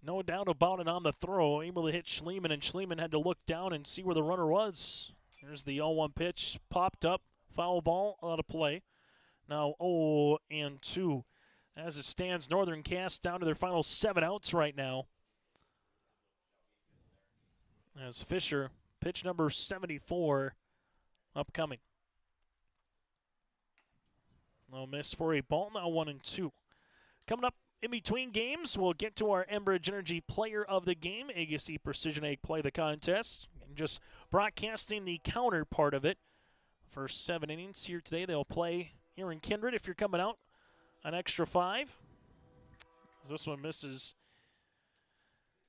no doubt about it on the throw, able to hit Schliemann, and Schliemann had to look down and see where the runner was. There's the 0-1 pitch, popped up, foul ball, out of play. Now 0-2. As it stands, Northern Cass down to their final 7 outs right now. As Fisher, pitch number 74, upcoming. No miss for a ball, now 1-2. Coming up in between games, we'll get to our Enbridge Energy Player of the Game, Agassi Precision Egg Play the Contest. And just broadcasting the counter part of it. First 7 innings here today, they'll play here in Kindred. If you're coming out, an extra 5. This one misses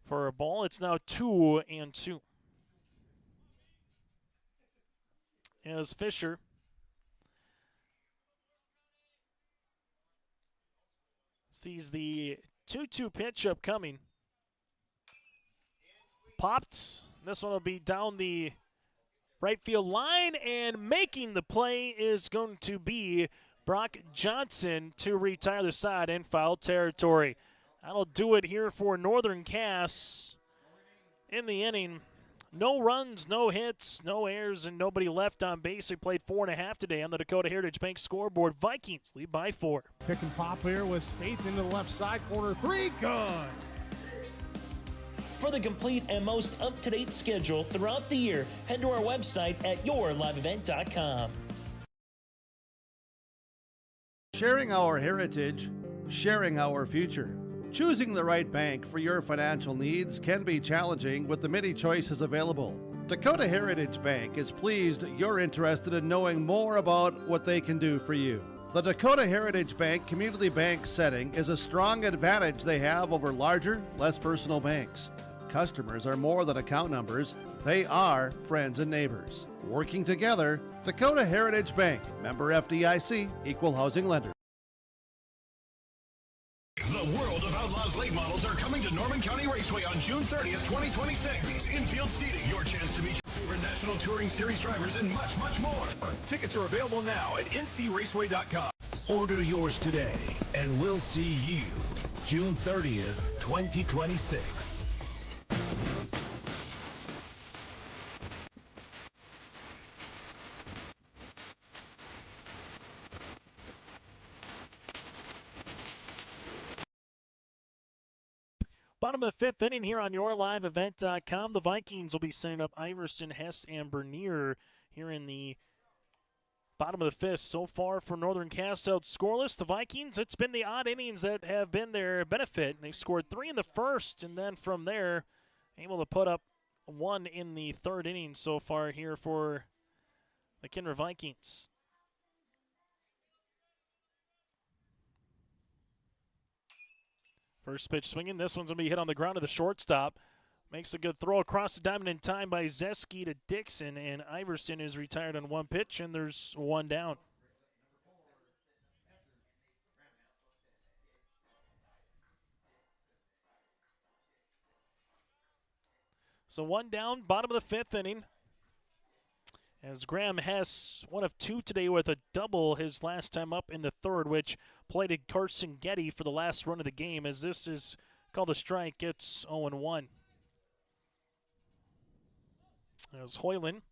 for a ball. It's now 2-2. As Fisher sees the 2-2 pitch upcoming. Popped. This one will be down the right field line, and making the play is going to be Brock Johnson to retire the side in foul territory. That'll do it here for Northern Cass in the inning. No runs, no hits, no errors, and nobody left on base. They played 4.5 today on the Dakota Heritage Bank scoreboard. Vikings lead by 4. Pick and pop here with Spaeth into the left side corner. 3, good. For the complete and most up-to-date schedule throughout the year, head to our website at yourliveevent.com. Sharing our heritage, sharing our future. Choosing the right bank for your financial needs can be challenging with the many choices available. Dakota Heritage Bank is pleased you're interested in knowing more about what they can do for you. The Dakota Heritage Bank community bank setting is a strong advantage they have over larger, less personal banks. Customers are more than account numbers, they are friends and neighbors. Working together, Dakota Heritage Bank, member FDIC, equal housing lender. The World of Outlaws late models are coming to Norman County Raceway on June 30th, 2026. Infield seating, your chance to meet your favorite National Touring Series drivers, and much, much more. Tickets are available now at ncraceway.com. Order yours today, and we'll see you June 30th, 2026. Bottom of the 5th inning here on yourliveevent.com. The Vikings will be sending up Iverson, Hess, and Bernier here in the bottom of the 5th. So far for Northern Cass out scoreless. The Vikings, it's been the odd innings that have been their benefit. They've scored 3 in the first, and then from there, able to put up 1 in the 3rd inning so far here for the Kindred Vikings. First pitch swinging. This one's going to be hit on the ground to the shortstop. Makes a good throw across the diamond in time by Zeski to Dixon, and Iverson is retired on 1 pitch, and there's 1 down. So 1 down, bottom of the 5th inning. As Graham Hess, 1 of 2 today with a double his last time up in the 3rd, which plated Carson Getty for the last run of the game. As this is called a strike, it's 0-1. As Hoyland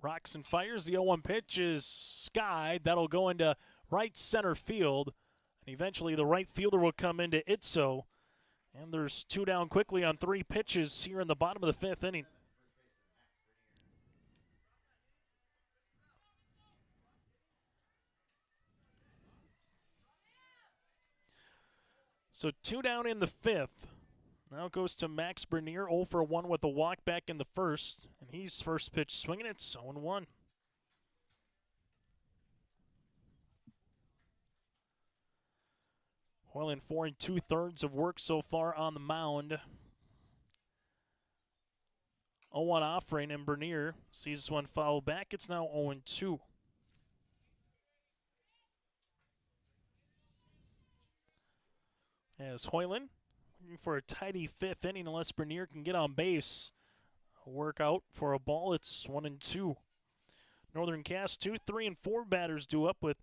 rocks and fires. The 0-1 pitch is skied. That'll go into right center field. And eventually the right fielder will come into Itso. And there's 2 down quickly on 3 pitches here in the bottom of the 5th inning. So 2 down in the 5th. Now it goes to Max Bernier, 0 for 1 with a walk back in the first. And he's first pitch swinging. It's 0-1. Hoyland 4 2/3 of work so far on the mound. 0-1 offering, and Bernier sees this one foul back. It's now 0-2. As Hoyland looking for a tidy 5th inning unless Bernier can get on base. A work out for a ball. It's 1-2. Northern Cass 2, 3, and 4 batters due up with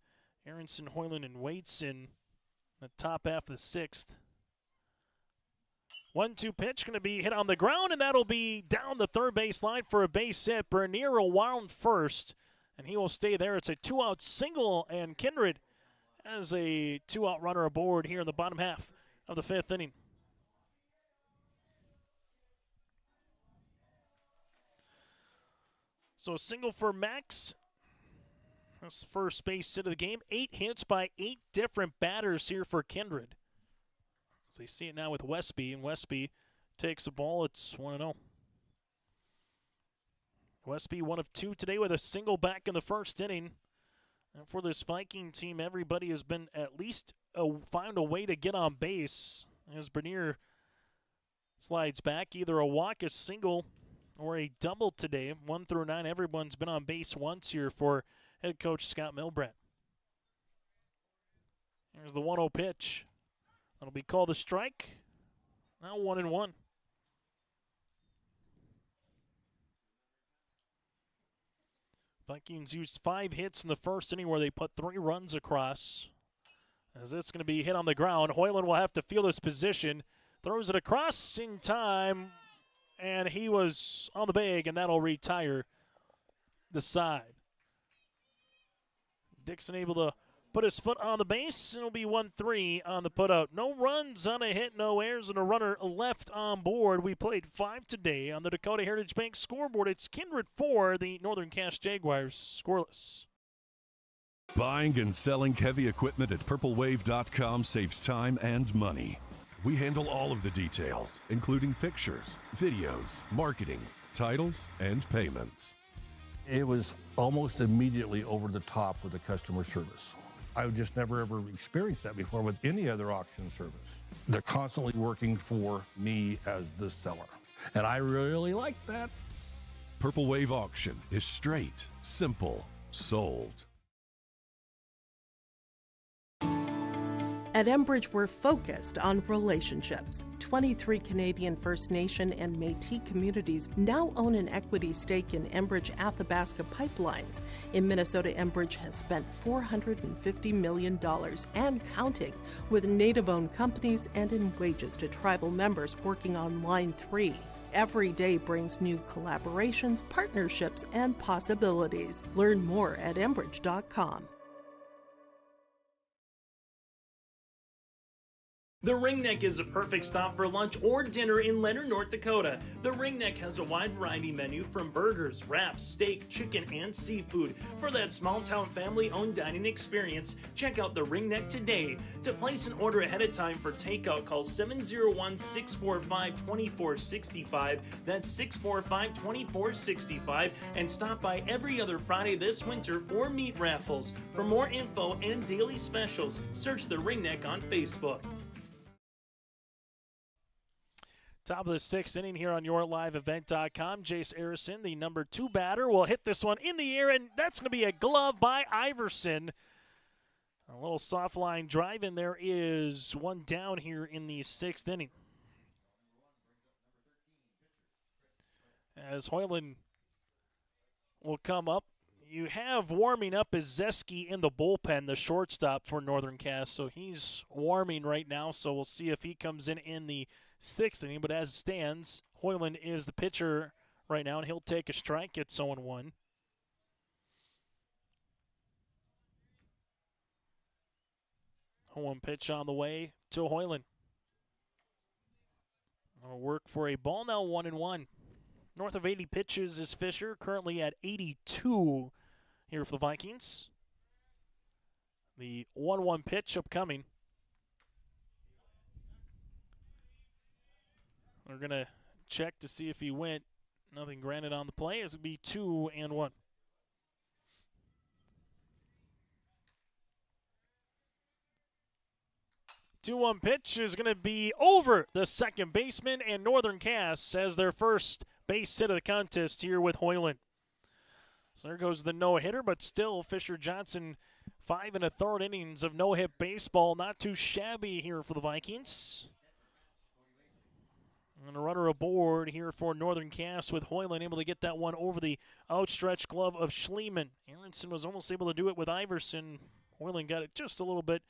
Aronson, Hoyland, and Waits in the top half of the 6th. 1-2 pitch going to be hit on the ground, and that'll be down the third base line for a base hit. Bernier will wound first, and he will stay there. It's a 2-out single, and Kindred has a 2-out runner aboard here in the bottom half of the 5th inning. So a single for Max. That's the first base hit of the game. 8 hits by 8 different batters here for Kindred. As they see it now with Westby, and Westby takes the ball. It's 1-0. Westby 1 of 2 today with a single back in the first inning. And for this Viking team, everybody has been at least find a way to get on base. As Bernier slides back, either a walk, a single, or a double today. 1 through 9, everyone's been on base once here for head coach Scott Milbrandt. Here's the 1-0 pitch. That'll be called a strike. Now 1-1. Vikings used 5 hits in the first inning where they put 3 runs across. As this is going to be hit on the ground, Hoyland will have to feel this position. Throws it across in time, and he was on the bag, and that'll retire the side. Dixon able to put his foot on the base, and it'll be 1-3 on the putout. No runs on a hit, no errors, and a runner left on board. We played 5 today on the Dakota Heritage Bank scoreboard. It's Kindred 4, the Northern Cass Jaguars scoreless. Buying and selling heavy equipment at purplewave.com saves time and money. We handle all of the details, including pictures, videos, marketing, titles, and payments. It was almost immediately over the top with the customer service. I've just never ever experienced that before with any other auction service. They're constantly working for me as the seller, and I really like that. Purple Wave Auction is straight, simple, sold. At Enbridge, we're focused on relationships. 23 Canadian First Nation and Métis communities now own an equity stake in Enbridge Athabasca Pipelines. In Minnesota, Enbridge has spent $450 million and counting with Native-owned companies and in wages to tribal members working on Line 3. Every day brings new collaborations, partnerships, and possibilities. Learn more at Enbridge.com. The Ringneck is a perfect stop for lunch or dinner in Leonard, North Dakota. The Ringneck has a wide variety menu from burgers, wraps, steak, chicken, and seafood. For that small-town family-owned dining experience, check out the Ringneck today. To place an order ahead of time for takeout, call 701-645-2465. That's 645-2465. And stop by every other Friday this winter for meat raffles. For more info and daily specials, search the Ringneck on Facebook. Top of the 6th inning here on YourLiveEvent.com. Jace Arison, the number 2 batter, will hit this one in the air, and that's going to be a glove by Iverson. A little soft line drive, and there is one down here in the 6th inning. As Hoyland will come up. You have warming up is Zeski in the bullpen, the shortstop for Northern Cass. So he's warming right now, so we'll see if he comes in the 6th inning. But as it stands, Hoyland is the pitcher right now, and he'll take a strike. It's 0-1. One pitch on the way to Hoyland. I'll work for a ball now, 1-1. North of 80 pitches is Fisher, currently at 82 here for the Vikings. The 1-1 pitch upcoming. We're going to check to see if he went. Nothing granted on the play. It's going to be 2-1. 2-1 pitch is going to be over the second baseman, and Northern Cass has their first base hit of the contest here with Hoyland. So there goes the no-hitter, but still Fisher Johnson, 5 1/3 innings of no-hit baseball. Not too shabby here for the Vikings. And a runner aboard here for Northern Cass with Hoyland able to get that one over the outstretched glove of Schliemann. Aronson was almost able to do it with Iverson. Hoyland got it just a little bit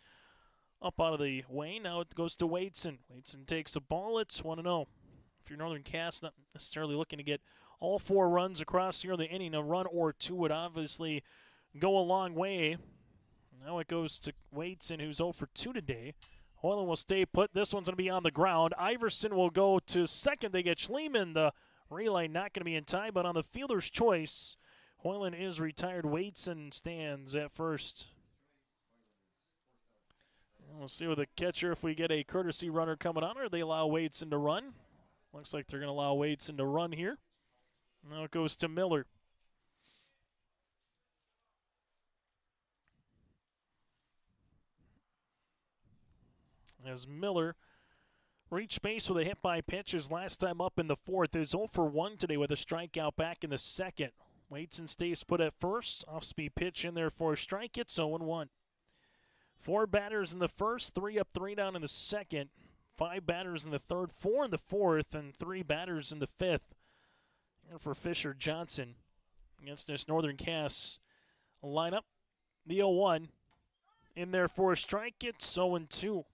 up out of the way. Now it goes to Wadeson. Wadeson takes a ball. It's 1-0. If you're Northern Cass, not necessarily looking to get all 4 runs across here in the inning, a run or 2 would obviously go a long way. Now it goes to Wadeson, who's 0 for 2 today. Hoyland will stay put. This one's going to be on the ground. Iverson will go to second. They get Schliemann. The relay not going to be in time, but on the fielder's choice, Hoyland is retired. Wadeson stands at first. And we'll see with the catcher if we get a courtesy runner coming on, or they allow Wadeson to run. Looks like they're going to allow Wadeson to run here. Now it goes to Miller. As Miller reached base with a hit by pitch his last time up in the 4th. Is 0 for 1 today with a strikeout back in the 2nd. Wadeson stays put at first. Off-speed pitch in there for a strike. It's 0-1. 4 batters in the 1st, 3 up, 3 down in the 2nd. 5 batters in the 3rd, 4 in the 4th, and 3 batters in the 5th. Here for Fisher Johnson against this Northern Cass lineup. The 0-1 in there for a strike. It's 0-2.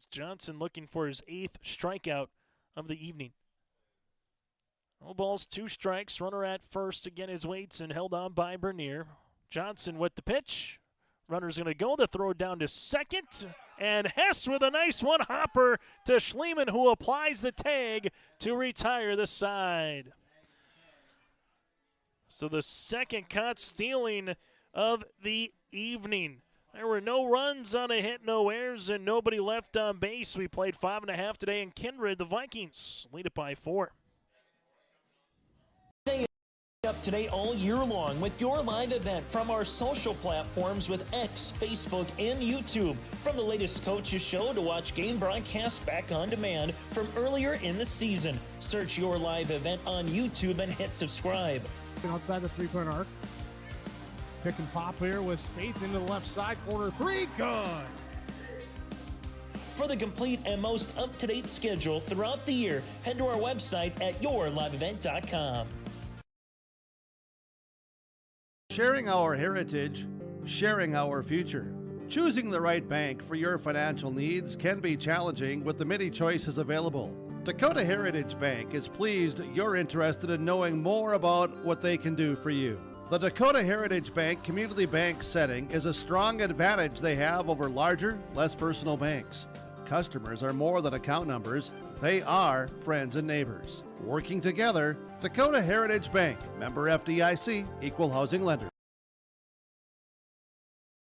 Johnson looking for his 8th strikeout of the evening. No balls, 2 strikes. Runner at first again is Wadeson, held on by Bernier. Johnson with the pitch. Runner's going to go. The throw down to second. And Hess with a nice one-hopper to Schliemann, who applies the tag to retire the side. So the second caught stealing of the evening. There were no runs on a hit, no errors, and nobody left on base. We played 5.5 today in Kindred. The Vikings lead it by 4. Stay up to date all year long with your live event from our social platforms with X, Facebook, and YouTube. From the latest coaches show to watch game broadcasts back on demand from earlier in the season. Search your live event on YouTube and hit subscribe. Outside the 3-point arc. Pick and pop here with Spaeth into the left side corner. 3, good. For the complete and most up-to-date schedule throughout the year, head to our website at yourliveevent.com. Sharing our heritage, sharing our future. Choosing the right bank for your financial needs can be challenging with the many choices available. Dakota Heritage Bank is pleased you're interested in knowing more about what they can do for you. The Dakota Heritage Bank community bank setting is a strong advantage they have over larger, less personal banks. Customers are more than account numbers, they are friends and neighbors. Working together, Dakota Heritage Bank, member FDIC, equal housing lender.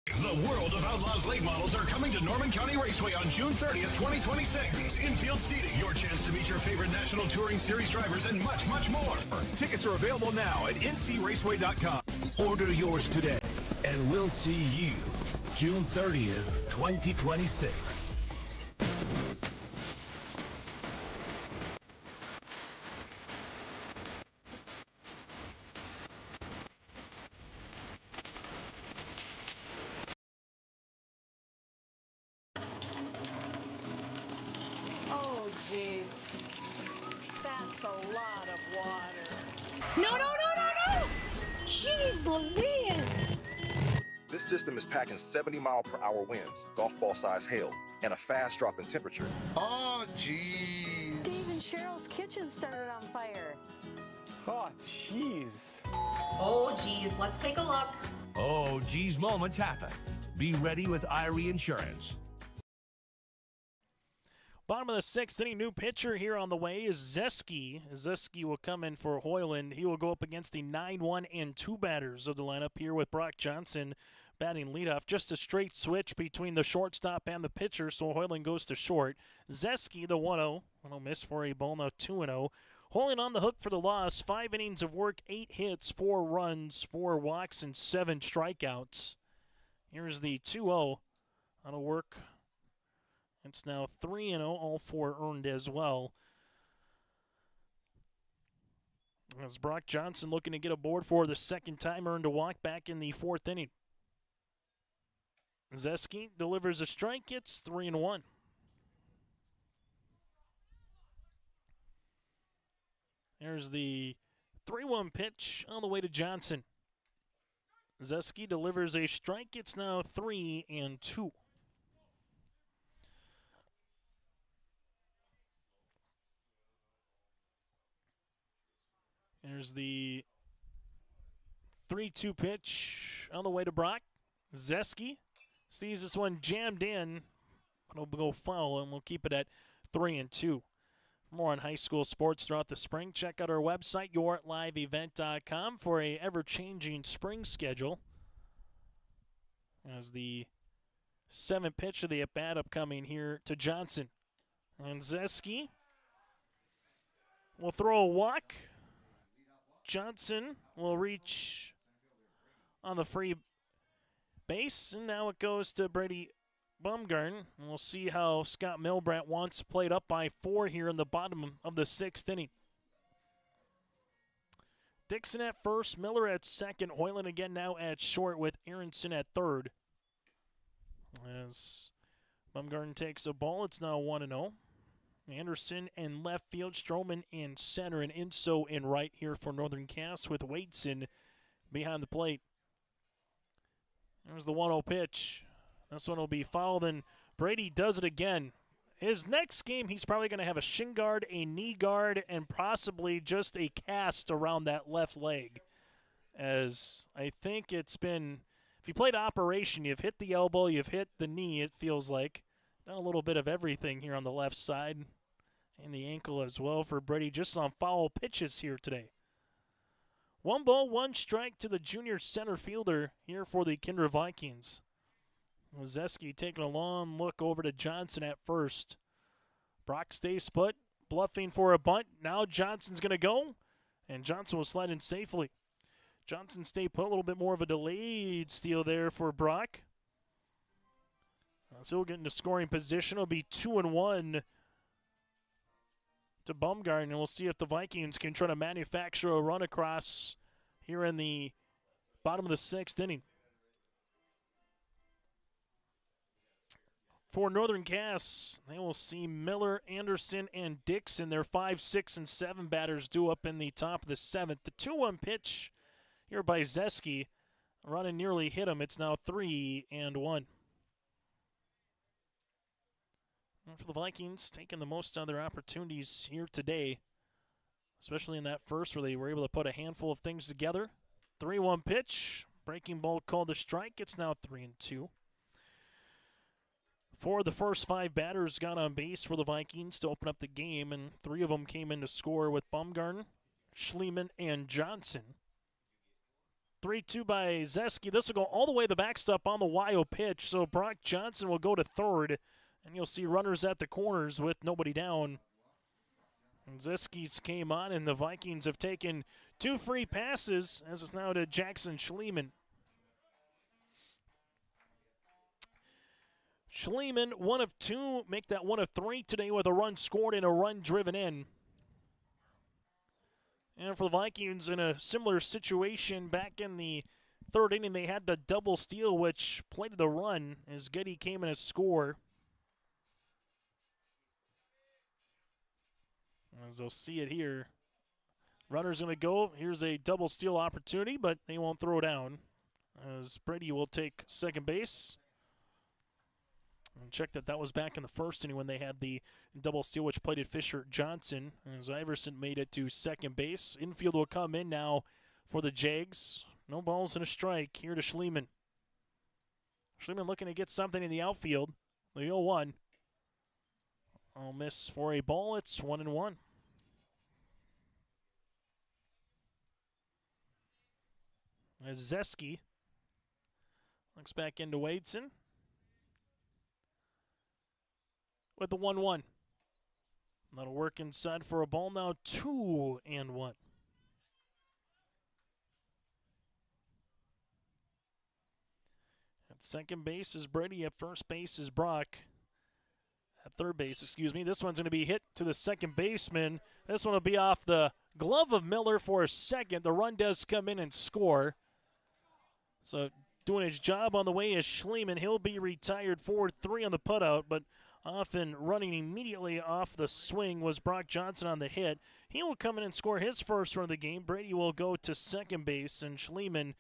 The World of Outlaws late models are coming to Norman County Raceway on June 30th, 2026. Infield seating, your chance to meet your favorite National Touring Series drivers, and much, much more. Tickets are available now at ncraceway.com. Order yours today. And we'll see you June 30th, 2026. Oh, jeez. That's a lot of water. No, no, no, no, no! Jeez Louise! This system is packing 70-mile-per-hour winds, golf ball size hail, and a fast drop in temperature. Oh, jeez. Dave and Cheryl's kitchen started on fire. Oh, jeez. Oh, geez, let's take a look. Oh, geez, moments happen. Be ready with Irie Insurance. Bottom of the 6th inning, new pitcher here on the way is Zeski. Zeski will come in for Hoyland. He will go up against the 9-1 and 2 batters of the lineup here with Brock Johnson, batting leadoff. Just a straight switch between the shortstop and the pitcher, so Hoyland goes to short. Zeski, the 1-0. 1-0 miss for a ball, now 2-0. Hoyland on the hook for the loss. 5 innings of work, 8 hits, 4 runs, 4 walks, and 7 strikeouts. Here's the 2-0 on a work. It's now 3-0, all 4 earned as well. As Brock Johnson looking to get aboard for the second time, earned a walk back in the 4th inning. Zeski delivers a strike. It's 3-1. There's the 3-1 pitch on the way to Johnson. Zeski delivers a strike. It's now 3-2. There's the 3-2 pitch on the way to Brock. Zeski sees this one jammed in. It'll go foul, and we'll keep it at 3-2. For more on high school sports throughout the spring, check out our website, yourliveevent.com, for a ever-changing spring schedule. As the 7th pitch of the at-bat upcoming here to Johnson. And Zeski will throw a walk. Johnson will reach on the free base, and now it goes to Brady Bumgarn. And we'll see how Scott Milbrandt wants to play it up by 4 here in the bottom of the 6th inning. Dixon at first, Miller at second, Hoyland again now at short with Aronson at third. As Bumgarn takes a ball, it's now 1-0. Anderson in left field, Stroman in center, and Inso in right here for Northern Cass with Wadeson behind the plate. There's the 1-0 pitch. This one will be fouled, and Brady does it again. His next game, he's probably going to have a shin guard, a knee guard, and possibly just a cast around that left leg. As I think it's been, if you played operation, you've hit the elbow, you've hit the knee, it feels like. Done a little bit of everything here on the left side. And the ankle as well for Brady, just on foul pitches here today. 1 ball, 1 strike to the junior center fielder here for the Kindred Vikings. Zeski taking a long look over to Johnson at first. Brock stays put, bluffing for a bunt. Now Johnson's going to go, and Johnson will slide in safely. Johnson stayed put, a little bit more of a delayed steal there for Brock. So we'll get into scoring position. It'll be 2-1 to Bumgarn, and we'll see if the Vikings can try to manufacture a run across here in the bottom of the 6th inning. For Northern Cass, they will see Miller, Anderson, and Dixon. Their 5, 6, and 7 batters due up in the top of the 7th. The 2-1 pitch here by Zeski. Running nearly hit him. It's now 3-1. For the Vikings, taking the most out of their opportunities here today, especially in that first where they were able to put a handful of things together. 3-1 pitch, breaking ball called a strike. It's now 3-2. 4 of the first 5 batters got on base for the Vikings to open up the game, and 3 of them came in to score with Bumgarn, Schliemann, and Johnson. 3-2 by Zeski. This will go all the way to the backstop on the YO pitch, so Brock Johnson will go to third. And you'll see runners at the corners with nobody down. And Zeski's came on, and the Vikings have taken 2 free passes, as it's now to Jackson Schliemann. Schliemann, 1 of 2, make that 1 of 3 today with a run scored and a run driven in. And for the Vikings, in a similar situation back in the 3rd inning, they had the double steal, which played the run as Getty came in a score. As they'll see it here. Runner's going to go. Here's a double steal opportunity, but they won't throw down. As Brady will take second base. And check that was back in the 1st inning when they had the double steal, which played at Fisher Johnson. As Iverson made it to second base. Infield will come in now for the Jags. No balls and a strike here to Schliemann. Schliemann looking to get something in the outfield. The 0-1. I'll miss for a ball. It's 1-1. As Zeski Looks back into Wadeson with the 1-1. That'll work inside for a ball now, 2-1. At second base is Brady. At first base is Brock. At third base, excuse me. This one's going to be hit to the second baseman. This one will be off the glove of Miller for a second. The run does come in and score. So doing his job on the way is Schliemann. He'll be retired 4-3 on the putout, but often running immediately off the swing was Brock Johnson on the hit. He will come in and score his first run of the game. Brady will go to second base, and Schliemann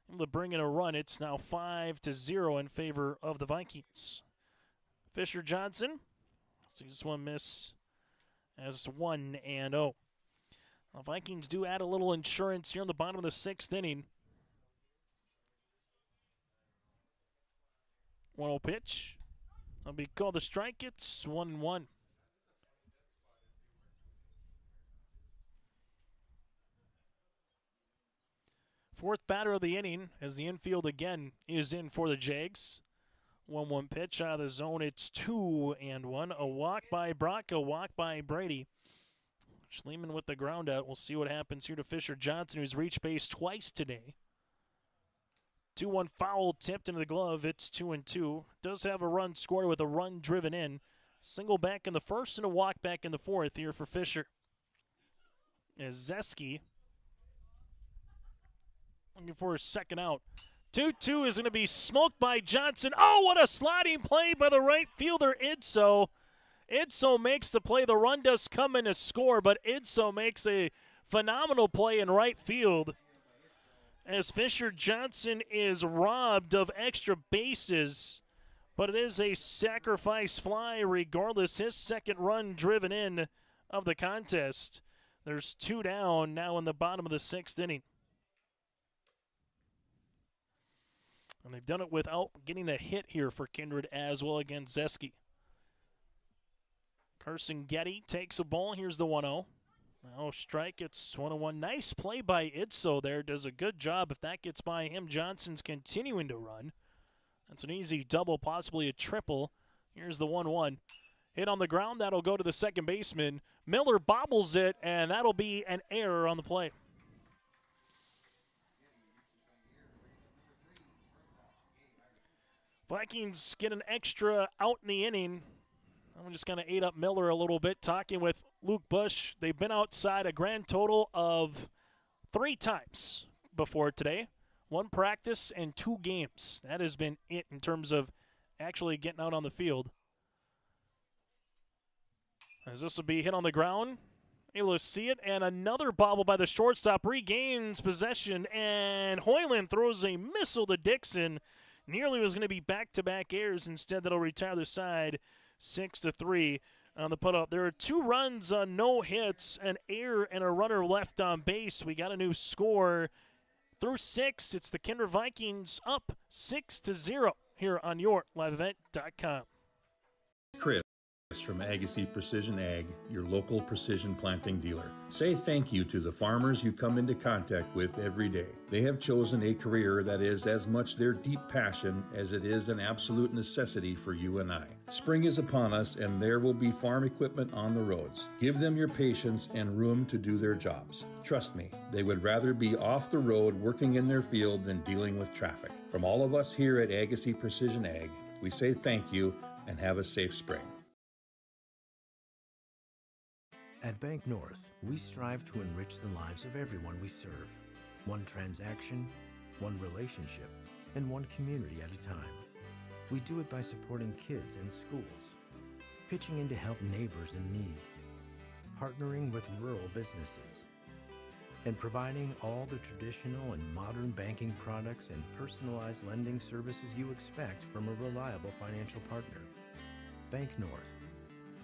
able to bring in a run. It's now 5-0 in favor of the Vikings. Fisher Johnson sees this one miss as 1-0. The Vikings do add a little insurance here in the bottom of the sixth inning. 1-0 pitch. That'll be called the strike. It's 1-1. Fourth batter of the inning as the infield again is in for the Jags. 1-1 pitch out of the zone. It's 2-1. A walk by Brock, a walk by Brady. Schliemann with the ground out. We'll see what happens here to Fisher Johnson, who's reached base twice today. 2-1 foul tipped into the glove. It's 2-2. Does have a run scored with a run driven in. Single back in the first and a walk back in the fourth here for Fisher. As Zeski looking for his second out. 2-2 is going to be smoked by Johnson. Oh, what a sliding play by the right fielder, Idso. Idso makes the play. The run does come in to score, but Idso makes a phenomenal play in right field as Fisher Johnson is robbed of extra bases, but it is a sacrifice fly regardless. His second run driven in of the contest. There's 2 down now in the bottom of the sixth inning. And they've done it without getting a hit here for Kindred as well against Zeski. Carson Getty takes a ball. Here's the 1-0. Now strike, it's 1-1. Nice play by Idso there. Does a good job. If that gets by him, Johnson's continuing to run. That's an easy double, possibly a triple. Here's the 1-1. Hit on the ground. That'll go to the second baseman. Miller bobbles it, and that'll be an error on the play. Vikings get an extra out in the inning. I'm just going to ate up Miller a little bit, talking with Luke Bush. They've been outside a grand total of 3 times before today. 1 practice and 2 games. That has been it in terms of actually getting out on the field. As this will be hit on the ground. Able to see it, and another bobble by the shortstop. Regains possession, and Hoyland throws a missile to Dixon. Nearly was going to be back-to-back errors. Instead, that'll retire the side 6-3 on the putout. There are 2 runs on no hits, an error, and a runner left on base. We got a new score. Through 6, it's the Kindred Vikings up 6-0 here on your liveevent.com. Chris from Agassiz Precision Ag, your local precision planting dealer. Say thank you to the farmers you come into contact with every day. They have chosen a career that is as much their deep passion as it is an absolute necessity for you and I. Spring is upon us, and there will be farm equipment on the roads. Give them your patience and room to do their jobs. Trust me, they would rather be off the road working in their field than dealing with traffic. From all of us here at Agassiz Precision Ag, we say thank you and have a safe spring. At Bank North, we strive to enrich the lives of everyone we serve. One transaction, one relationship, and one community at a time. We do it by supporting kids and schools, pitching in to help neighbors in need, partnering with rural businesses, and providing all the traditional and modern banking products and personalized lending services you expect from a reliable financial partner. Bank North,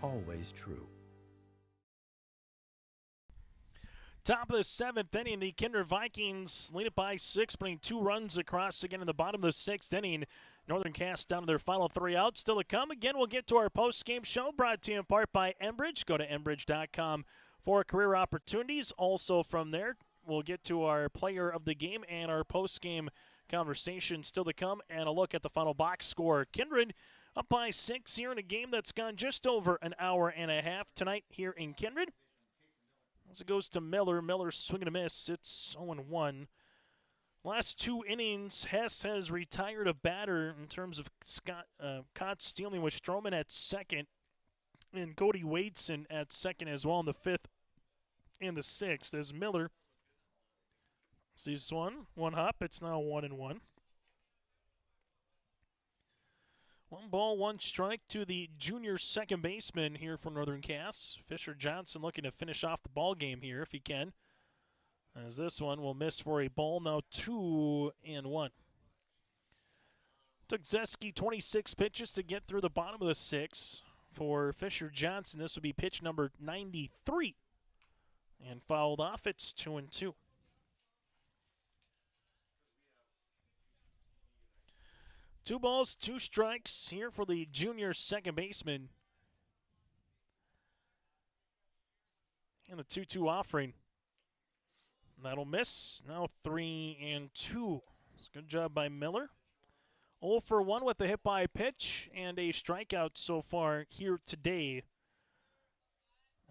always true. Top of the 7th inning, the Kindred Vikings lead it by 6, putting 2 runs across again in the bottom of the 6th inning. Northern Cast down to their final 3 outs. Still to come. Again, we'll get to our post-game show brought to you in part by Enbridge. Go to Enbridge.com for career opportunities. Also from there, we'll get to our player of the game and our post-game conversation still to come, and a look at the final box score. Kindred up by 6 here in a game that's gone just over an hour and a half tonight here in Kindred. As it goes to Miller, Miller's swinging a miss. It's 0-1. Last 2 innings, Hess has retired a batter in terms of caught stealing with Stroman at second, and Cody Wadeson at second as well in the 5th and the 6th. As Miller sees one hop. It's now 1-1. 1 ball, 1 strike to the junior second baseman here for Northern Cass. Fisher Johnson looking to finish off the ball game here if he can. As this one will miss for a ball, now 2-1. Took Zeski 26 pitches to get through the bottom of the 6th. For Fisher Johnson, this would be pitch number 93. And fouled off, it's 2-2. Two balls, 2 strikes here for the junior second baseman. And the 2-2 offering. That'll miss. Now 3-2. Good job by Miller. 0 for 1 with a hit by pitch and a strikeout so far here today.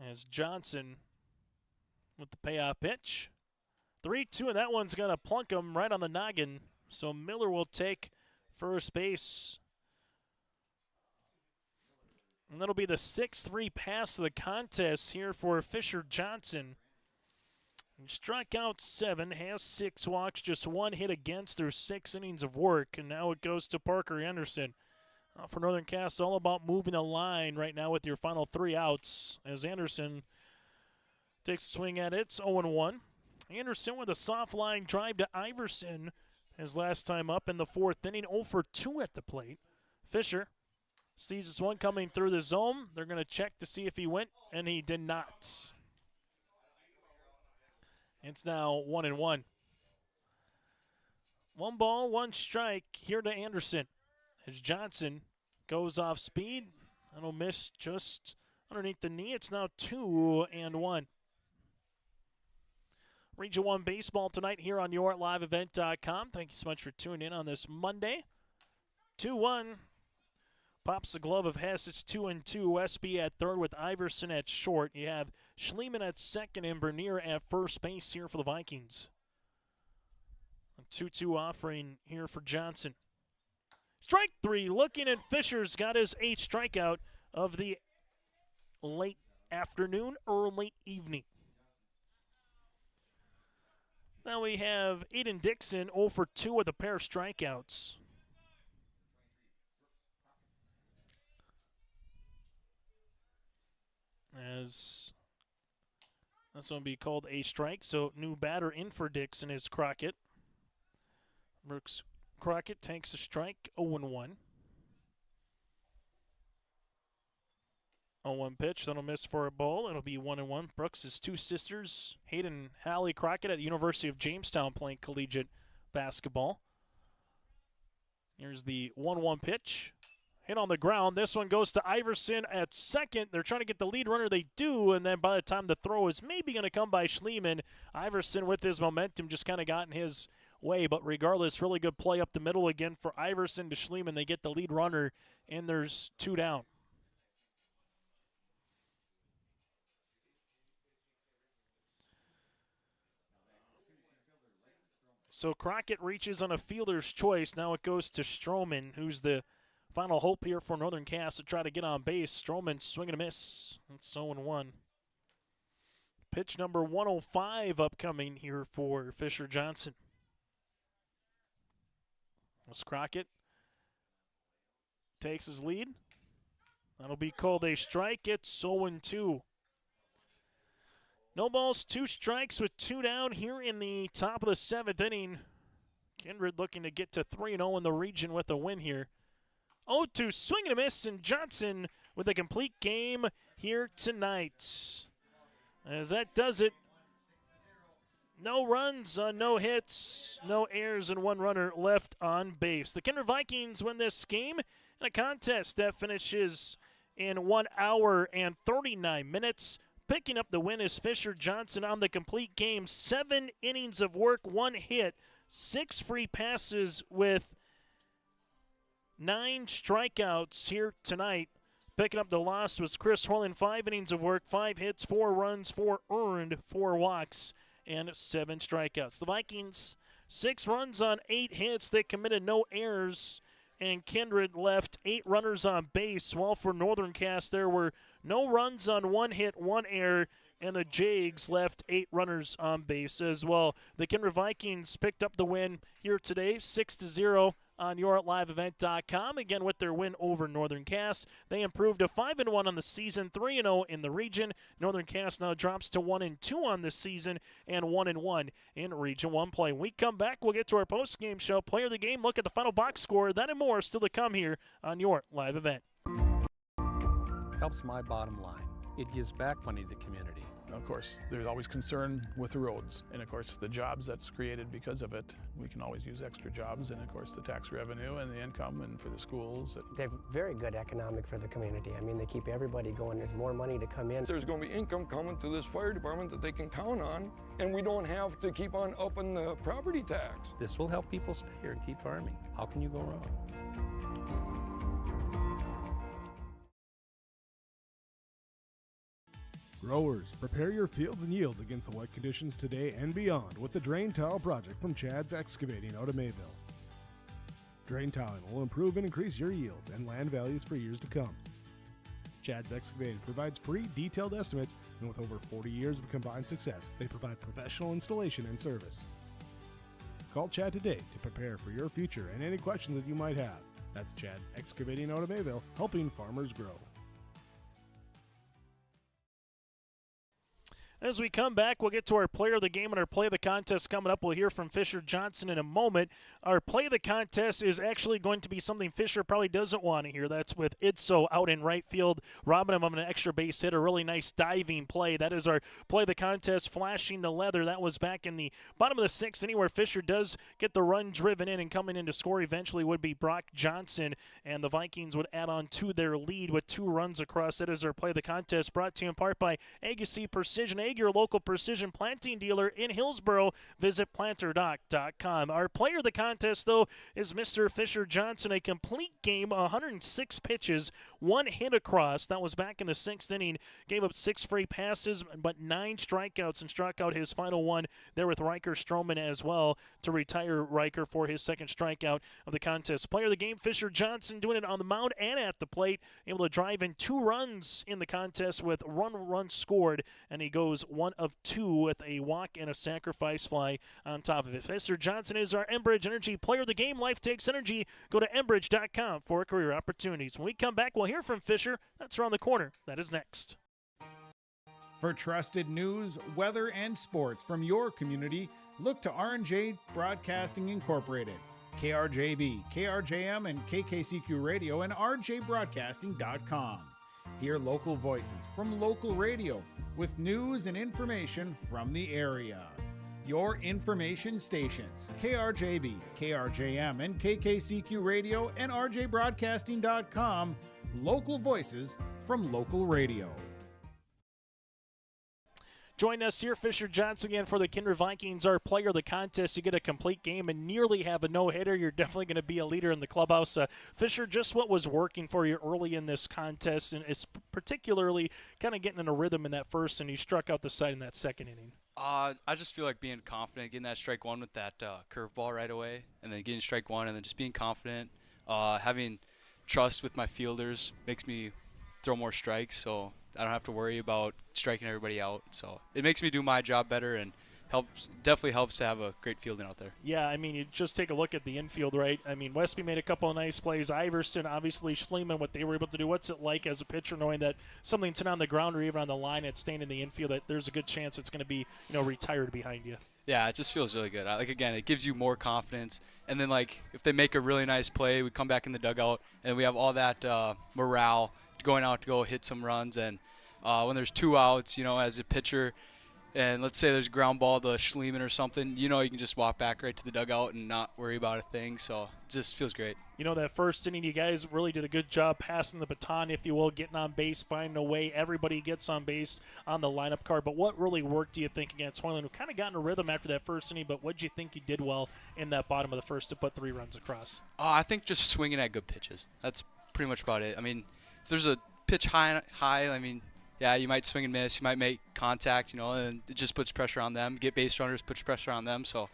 As Johnson with the payoff pitch. 3-2, and that one's going to plunk him right on the noggin. So Miller will take first base. And that'll be the 6-3 pass of the contest here for Fisher Johnson. He struck out 7, has 6 walks, just 1 hit against through 6 innings of work. And now it goes to Parker Anderson. For Northern Cass, all about moving the line right now with your final 3 outs. As Anderson takes a swing at it, it's 0-1. Anderson with a soft line drive to Iverson. His last time up in the 4th inning, 0 for 2 at the plate. Fisher sees this one coming through the zone. They're going to check to see if he went, and he did not. It's now 1-1. 1 ball, 1 strike here to Anderson. As Johnson goes off speed, that'll miss just underneath the knee. It's now 2-1. Region 1 baseball tonight here on YourLiveEvent.com. Thank you so much for tuning in on this Monday. 2-1. Pops the glove of Hess. It's 2-2. Westby at third with Iverson at short. You have Schliemann at second and Bernier at first base here for the Vikings. A 2-2 offering here for Johnson. Strike 3. Looking at Fisher's got his 8th strikeout of the late afternoon, early evening. Now we have Aiden Dixon 0 for 2 with a pair of strikeouts. As this one will be called a strike, so new batter in for Dixon is Crockett. Brooks Crockett takes a strike, 0-1. 0-1 pitch, that'll miss for a ball. It'll be 1-1. Brooks' 2 sisters, Hayden Hallie Crockett at the University of Jamestown playing collegiate basketball. Here's the 1-1 pitch. Hit on the ground. This one goes to Iverson at second. They're trying to get the lead runner. They do, and then by the time the throw is maybe going to come by Schliemann, Iverson with his momentum just kind of got in his way. But regardless, really good play up the middle again for Iverson to Schliemann. They get the lead runner, and there's 2 down. So Crockett reaches on a fielder's choice. Now it goes to Stroman, who's the final hope here for Northern Cass to try to get on base. Stroman swinging a miss. It's 0-1. Pitch number 105 upcoming here for Fisher Johnson. As Crockett takes his lead. That'll be called a strike. It's 0-2. No balls, 2 strikes with 2 down here in the top of the 7th inning. Kindred looking to get to 3-0 in the region with a win here. 0-2, swing and a miss, and Johnson with a complete game here tonight. As that does it, no runs, no hits, no errors, and 1 runner left on base. The Kindred Vikings win this game in a contest that finishes in 1 hour and 39 minutes. Picking up the win is Fisher Johnson on the complete game. 7 innings of work, 1 hit. 6 free passes with 9 strikeouts here tonight. Picking up the loss was Chris Horland. 5 innings of work, 5 hits, 4 runs, 4 earned, 4 walks, and 7 strikeouts. The Vikings, 6 runs on 8 hits. They committed no errors, and Kindred left 8 runners on base. While for Northern Cast, there were no runs on 1 hit, 1 error, and the Jags left 8 runners on base as well. The Kindred Vikings picked up the win here today, 6-0 on yourliveevent.com. Again, with their win over Northern Cass, they improved to 5-1 on the season, 3-0 in the region. Northern Cass now drops to 1-2 on the season and 1-1 in Region 1 play. When we come back, we'll get to our post-game show, player of the game, look at the final box score, that and more still to come here on your live event. Helps my bottom line. It gives back money to the community. Of course, there's always concern with the roads, and of course the jobs that's created because of it. We can always use extra jobs, and of course the tax revenue and the income and for the schools. They're very good economic for the community. I mean, they keep everybody going. There's more money to come in. There's going to be income coming to this fire department that they can count on, and we don't have to keep on upping the property tax. This will help people stay here and keep farming. How can you go wrong? Growers, prepare your fields and yields against the wet conditions today and beyond with the Drain Tile project from Chad's Excavating out of Mayville. Drain tiling will improve and increase your yield and land values for years to come. Chad's Excavating provides free detailed estimates, and with over 40 years of combined success, they provide professional installation and service. Call Chad today to prepare for your future and any questions that you might have. That's Chad's Excavating out of Mayville, helping farmers grow. As we come back, we'll get to our player of the game and our play of the contest coming up. We'll hear from Fisher Johnson in a moment. Our play of the contest is actually going to be something Fisher probably doesn't want to hear. That's with Itso out in right field, robbing him of an extra base hit, a really nice diving play. That is our play of the contest, flashing the leather. That was back in the bottom of the 6th inning where Fisher does get the run driven in, and coming in to score eventually would be Brock Johnson, and the Vikings would add on to their lead with 2 runs across. That is our play of the contest, brought to you in part by Agassi Precision Ag, your local precision planting dealer in Hillsboro. Visit planterdoc.com. Our player of the contest, though, is Mr. Fisher Johnson. A complete game, 106 pitches, 1 hit across. That was back in the 6th inning. Gave up 6 free passes, but 9 strikeouts, and struck out his final one there with Riker Stroman as well to retire Riker for his 2nd strikeout of the contest. Player of the game, Fisher Johnson, doing it on the mound and at the plate, able to drive in 2 runs in the contest with 1 run scored, and he goes 1 of 2 with a walk and a sacrifice fly on top of it. Fisher Johnson is our Enbridge Energy player of the game. Life takes energy. Go to Enbridge.com for career opportunities. When we come back, we'll hear from Fisher. That's around the corner. That is next. For trusted news, weather, and sports from your community, look to R&J Broadcasting Incorporated, KRJB, KRJM, and KKCQ Radio, and rjbroadcasting.com. Hear local voices from local radio with news and information from the area. Your information stations, KRJB, KRJM, and KKCQ Radio, and rjbroadcasting.com. Local voices from local radio. Join us here, Fisher Johnson, again for the Kindred Vikings. Our player of the contest, you get a complete game and nearly have a no-hitter. You're definitely going to be a leader in the clubhouse. Fisher, just what was working for you early in this contest, and it's particularly kind of getting in a rhythm in that first, and you struck out the side in that 2nd inning? I just feel like being confident, getting that strike 1 with that curveball right away, and then getting strike 1, and then just being confident, having trust with my fielders makes me throw more strikes, so I don't have to worry about striking everybody out. So it makes me do my job better, and definitely helps to have a great fielding out there. Yeah, I mean, you just take a look at the infield, right? I mean, Westby made a couple of nice plays. Iverson, obviously, Schliemann, what they were able to do. What's it like as a pitcher knowing that something's on the ground or even on the line that's staying in the infield, that there's a good chance it's going to be, retired behind you? Yeah, it just feels really good. Again, it gives you more confidence. And then, if they make a really nice play, we come back in the dugout, and we have all that morale going out to go hit some runs. And when there's 2 outs, as a pitcher, and let's say there's a ground ball to Schliemann or something, you can just walk back right to the dugout and not worry about a thing. So it just feels great. That first inning, you guys really did a good job passing the baton, if you will, getting on base, finding a way. Everybody gets on base on the lineup card. But what really worked, do you think, against Hoyland, who kind of got in a rhythm after that first inning, but what did you think you did well in that bottom of the first to put 3 runs across? I think just swinging at good pitches. That's pretty much about it. I mean, if there's a pitch high, yeah, you might swing and miss. You might make contact, and it just puts pressure on them. Get base runners, puts pressure on them. So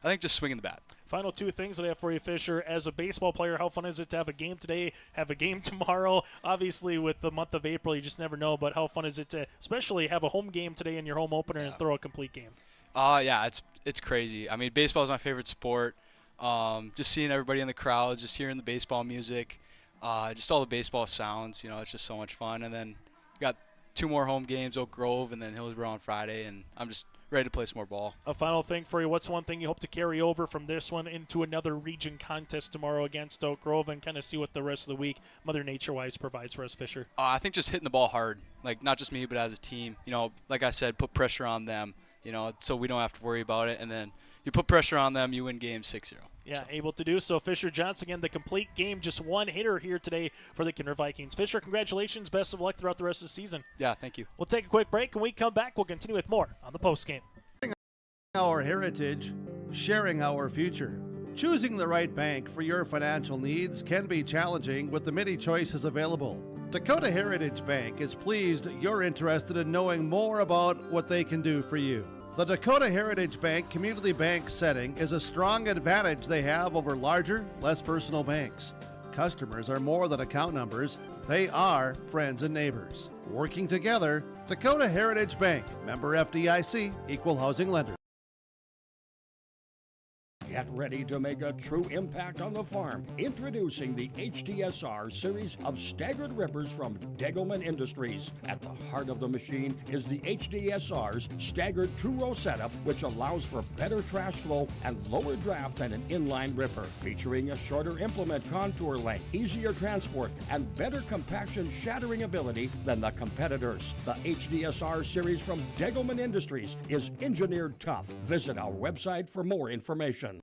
I think just swinging the bat. Final 2 things that I have for you, Fisher. As a baseball player, how fun is it to have a game today, have a game tomorrow? Obviously, with the month of April, you just never know. But how fun is it to especially have a home game today in your home opener and throw a complete game? Yeah, it's crazy. I mean, baseball is my favorite sport. Just seeing everybody in the crowd, just hearing the baseball music, just all the baseball sounds, it's just so much fun. And then we got 2 more home games, Oak Grove and then Hillsborough on Friday, and I'm just ready to play some more ball. A final thing for you, what's one thing you hope to carry over from this one into another region contest tomorrow against Oak Grove and kind of see what the rest of the week, Mother Nature-wise, provides for us, Fisher? I think just hitting the ball hard, not just me, but as a team. Like I said, put pressure on them, so we don't have to worry about it. And then you put pressure on them, you win game 6-0. Yeah, so. Able to do so. Fisher Johnson, again, the complete game, just one hitter here today for the Kindred Vikings. Fisher, congratulations. Best of luck throughout the rest of the season. Yeah, thank you. We'll take a quick break. When we come back, we'll continue with more on the postgame. Our heritage, sharing our future. Choosing the right bank for your financial needs can be challenging with the many choices available. Dakota Heritage Bank is pleased you're interested in knowing more about what they can do for you. The Dakota Heritage Bank community bank setting is a strong advantage they have over larger, less personal banks. Customers are more than account numbers. They are friends and neighbors. Working together, Dakota Heritage Bank, member FDIC, equal housing lender. Get ready to make a true impact on the farm. Introducing the HDSR series of staggered rippers from Degelman Industries. At the heart of the machine is the HDSR's staggered two-row setup, which allows for better trash flow and lower draft than an inline ripper. Featuring a shorter implement contour length, easier transport, and better compaction shattering ability than the competitors. The HDSR series from Degelman Industries is engineered tough. Visit our website for more information.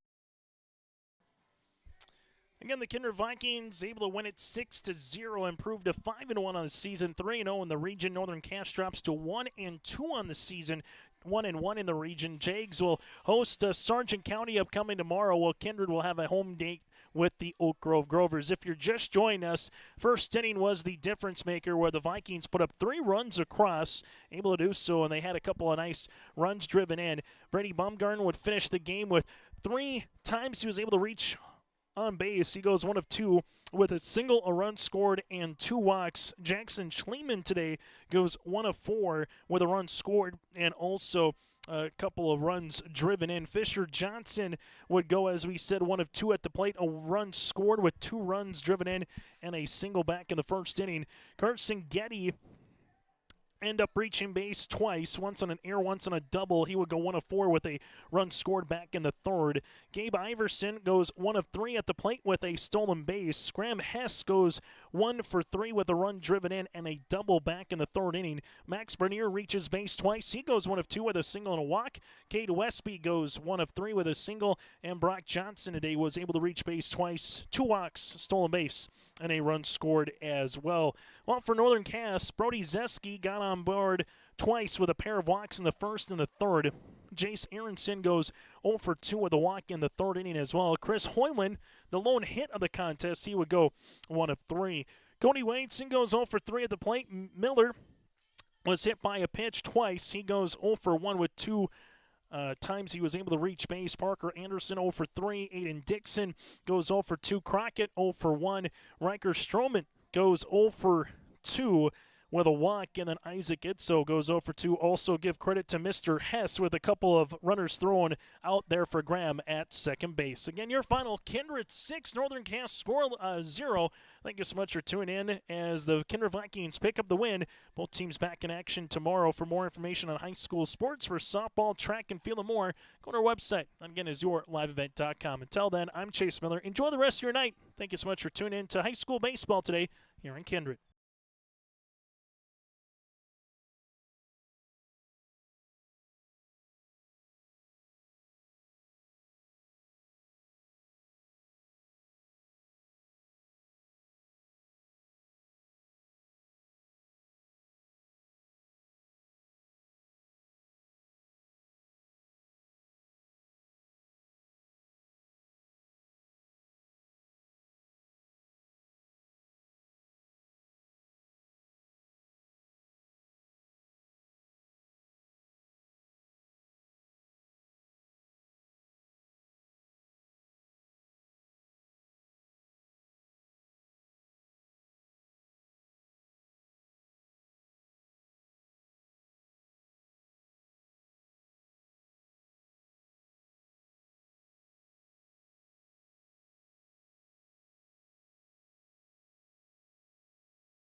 Again, the Kindred Vikings able to win it 6-0, improved to 5-1 on the season, 3-0 in the region. Northern Cass drops to 1-2 on the season, 1-1 in the region. Jags will host Sargent County upcoming tomorrow, while Kindred will have a home date with the Oak Grove Grovers. If you're just joining us, first inning was the difference maker where the Vikings put up 3 runs across, able to do so, and they had a couple of nice runs driven in. Brady Baumgarten would finish the game with 3 times he was able to reach on base. He goes 1 of 2 with a single, a run scored, and 2 walks. Jackson Schliemann today goes 1 of 4 with a run scored and also a couple of runs driven in. Fisher Johnson would go, as we said, 1 of 2 at the plate, a run scored with 2 runs driven in and a single back in the first inning. Carson Getty end up reaching base twice, once on an air, once on a double. He would go 1 of 4 with a run scored back in the third. Gabe Iverson goes 1 of 3 at the plate with a stolen base. Graham Hess goes 1 for 3 with a run driven in and a double back in the third inning. Max Bernier reaches base twice. He goes 1 of 2 with a single and a walk. Cade Westby goes 1 of 3 with a single, and Brock Johnson today was able to reach base twice, 2 walks, stolen base, and a run scored as well. Well, for Northern Cass, Brody Zeski got on board twice with a pair of walks in the first and the third. Jace Aronson goes 0 for 2 with a walk in the third inning as well. Chris Hoyland, the lone hit of the contest, he would go 1 of 3. Cody Wadeson goes 0 for 3 at the plate. Miller was hit by a pitch twice. He goes 0 for 1 with 2 times he was able to reach base. Parker Anderson 0 for 3. Aiden Dixon goes 0 for 2. Crockett 0 for 1. Riker Stroman goes 0 for 2 with a walk, and then Isaac Itzo goes 0 for 2. Also give credit to Mr. Hess with a couple of runners thrown out there for Graham at second base. Again, your final, Kindred 6, Northern Cass score 0. Thank you so much for tuning in as the Kindred Vikings pick up the win. Both teams back in action tomorrow. For more information on high school sports for softball, track, and field and more, go to our website. That again is yourliveevent.com. Until then, I'm Chase Miller. Enjoy the rest of your night. Thank you so much for tuning in to high school baseball today here in Kindred.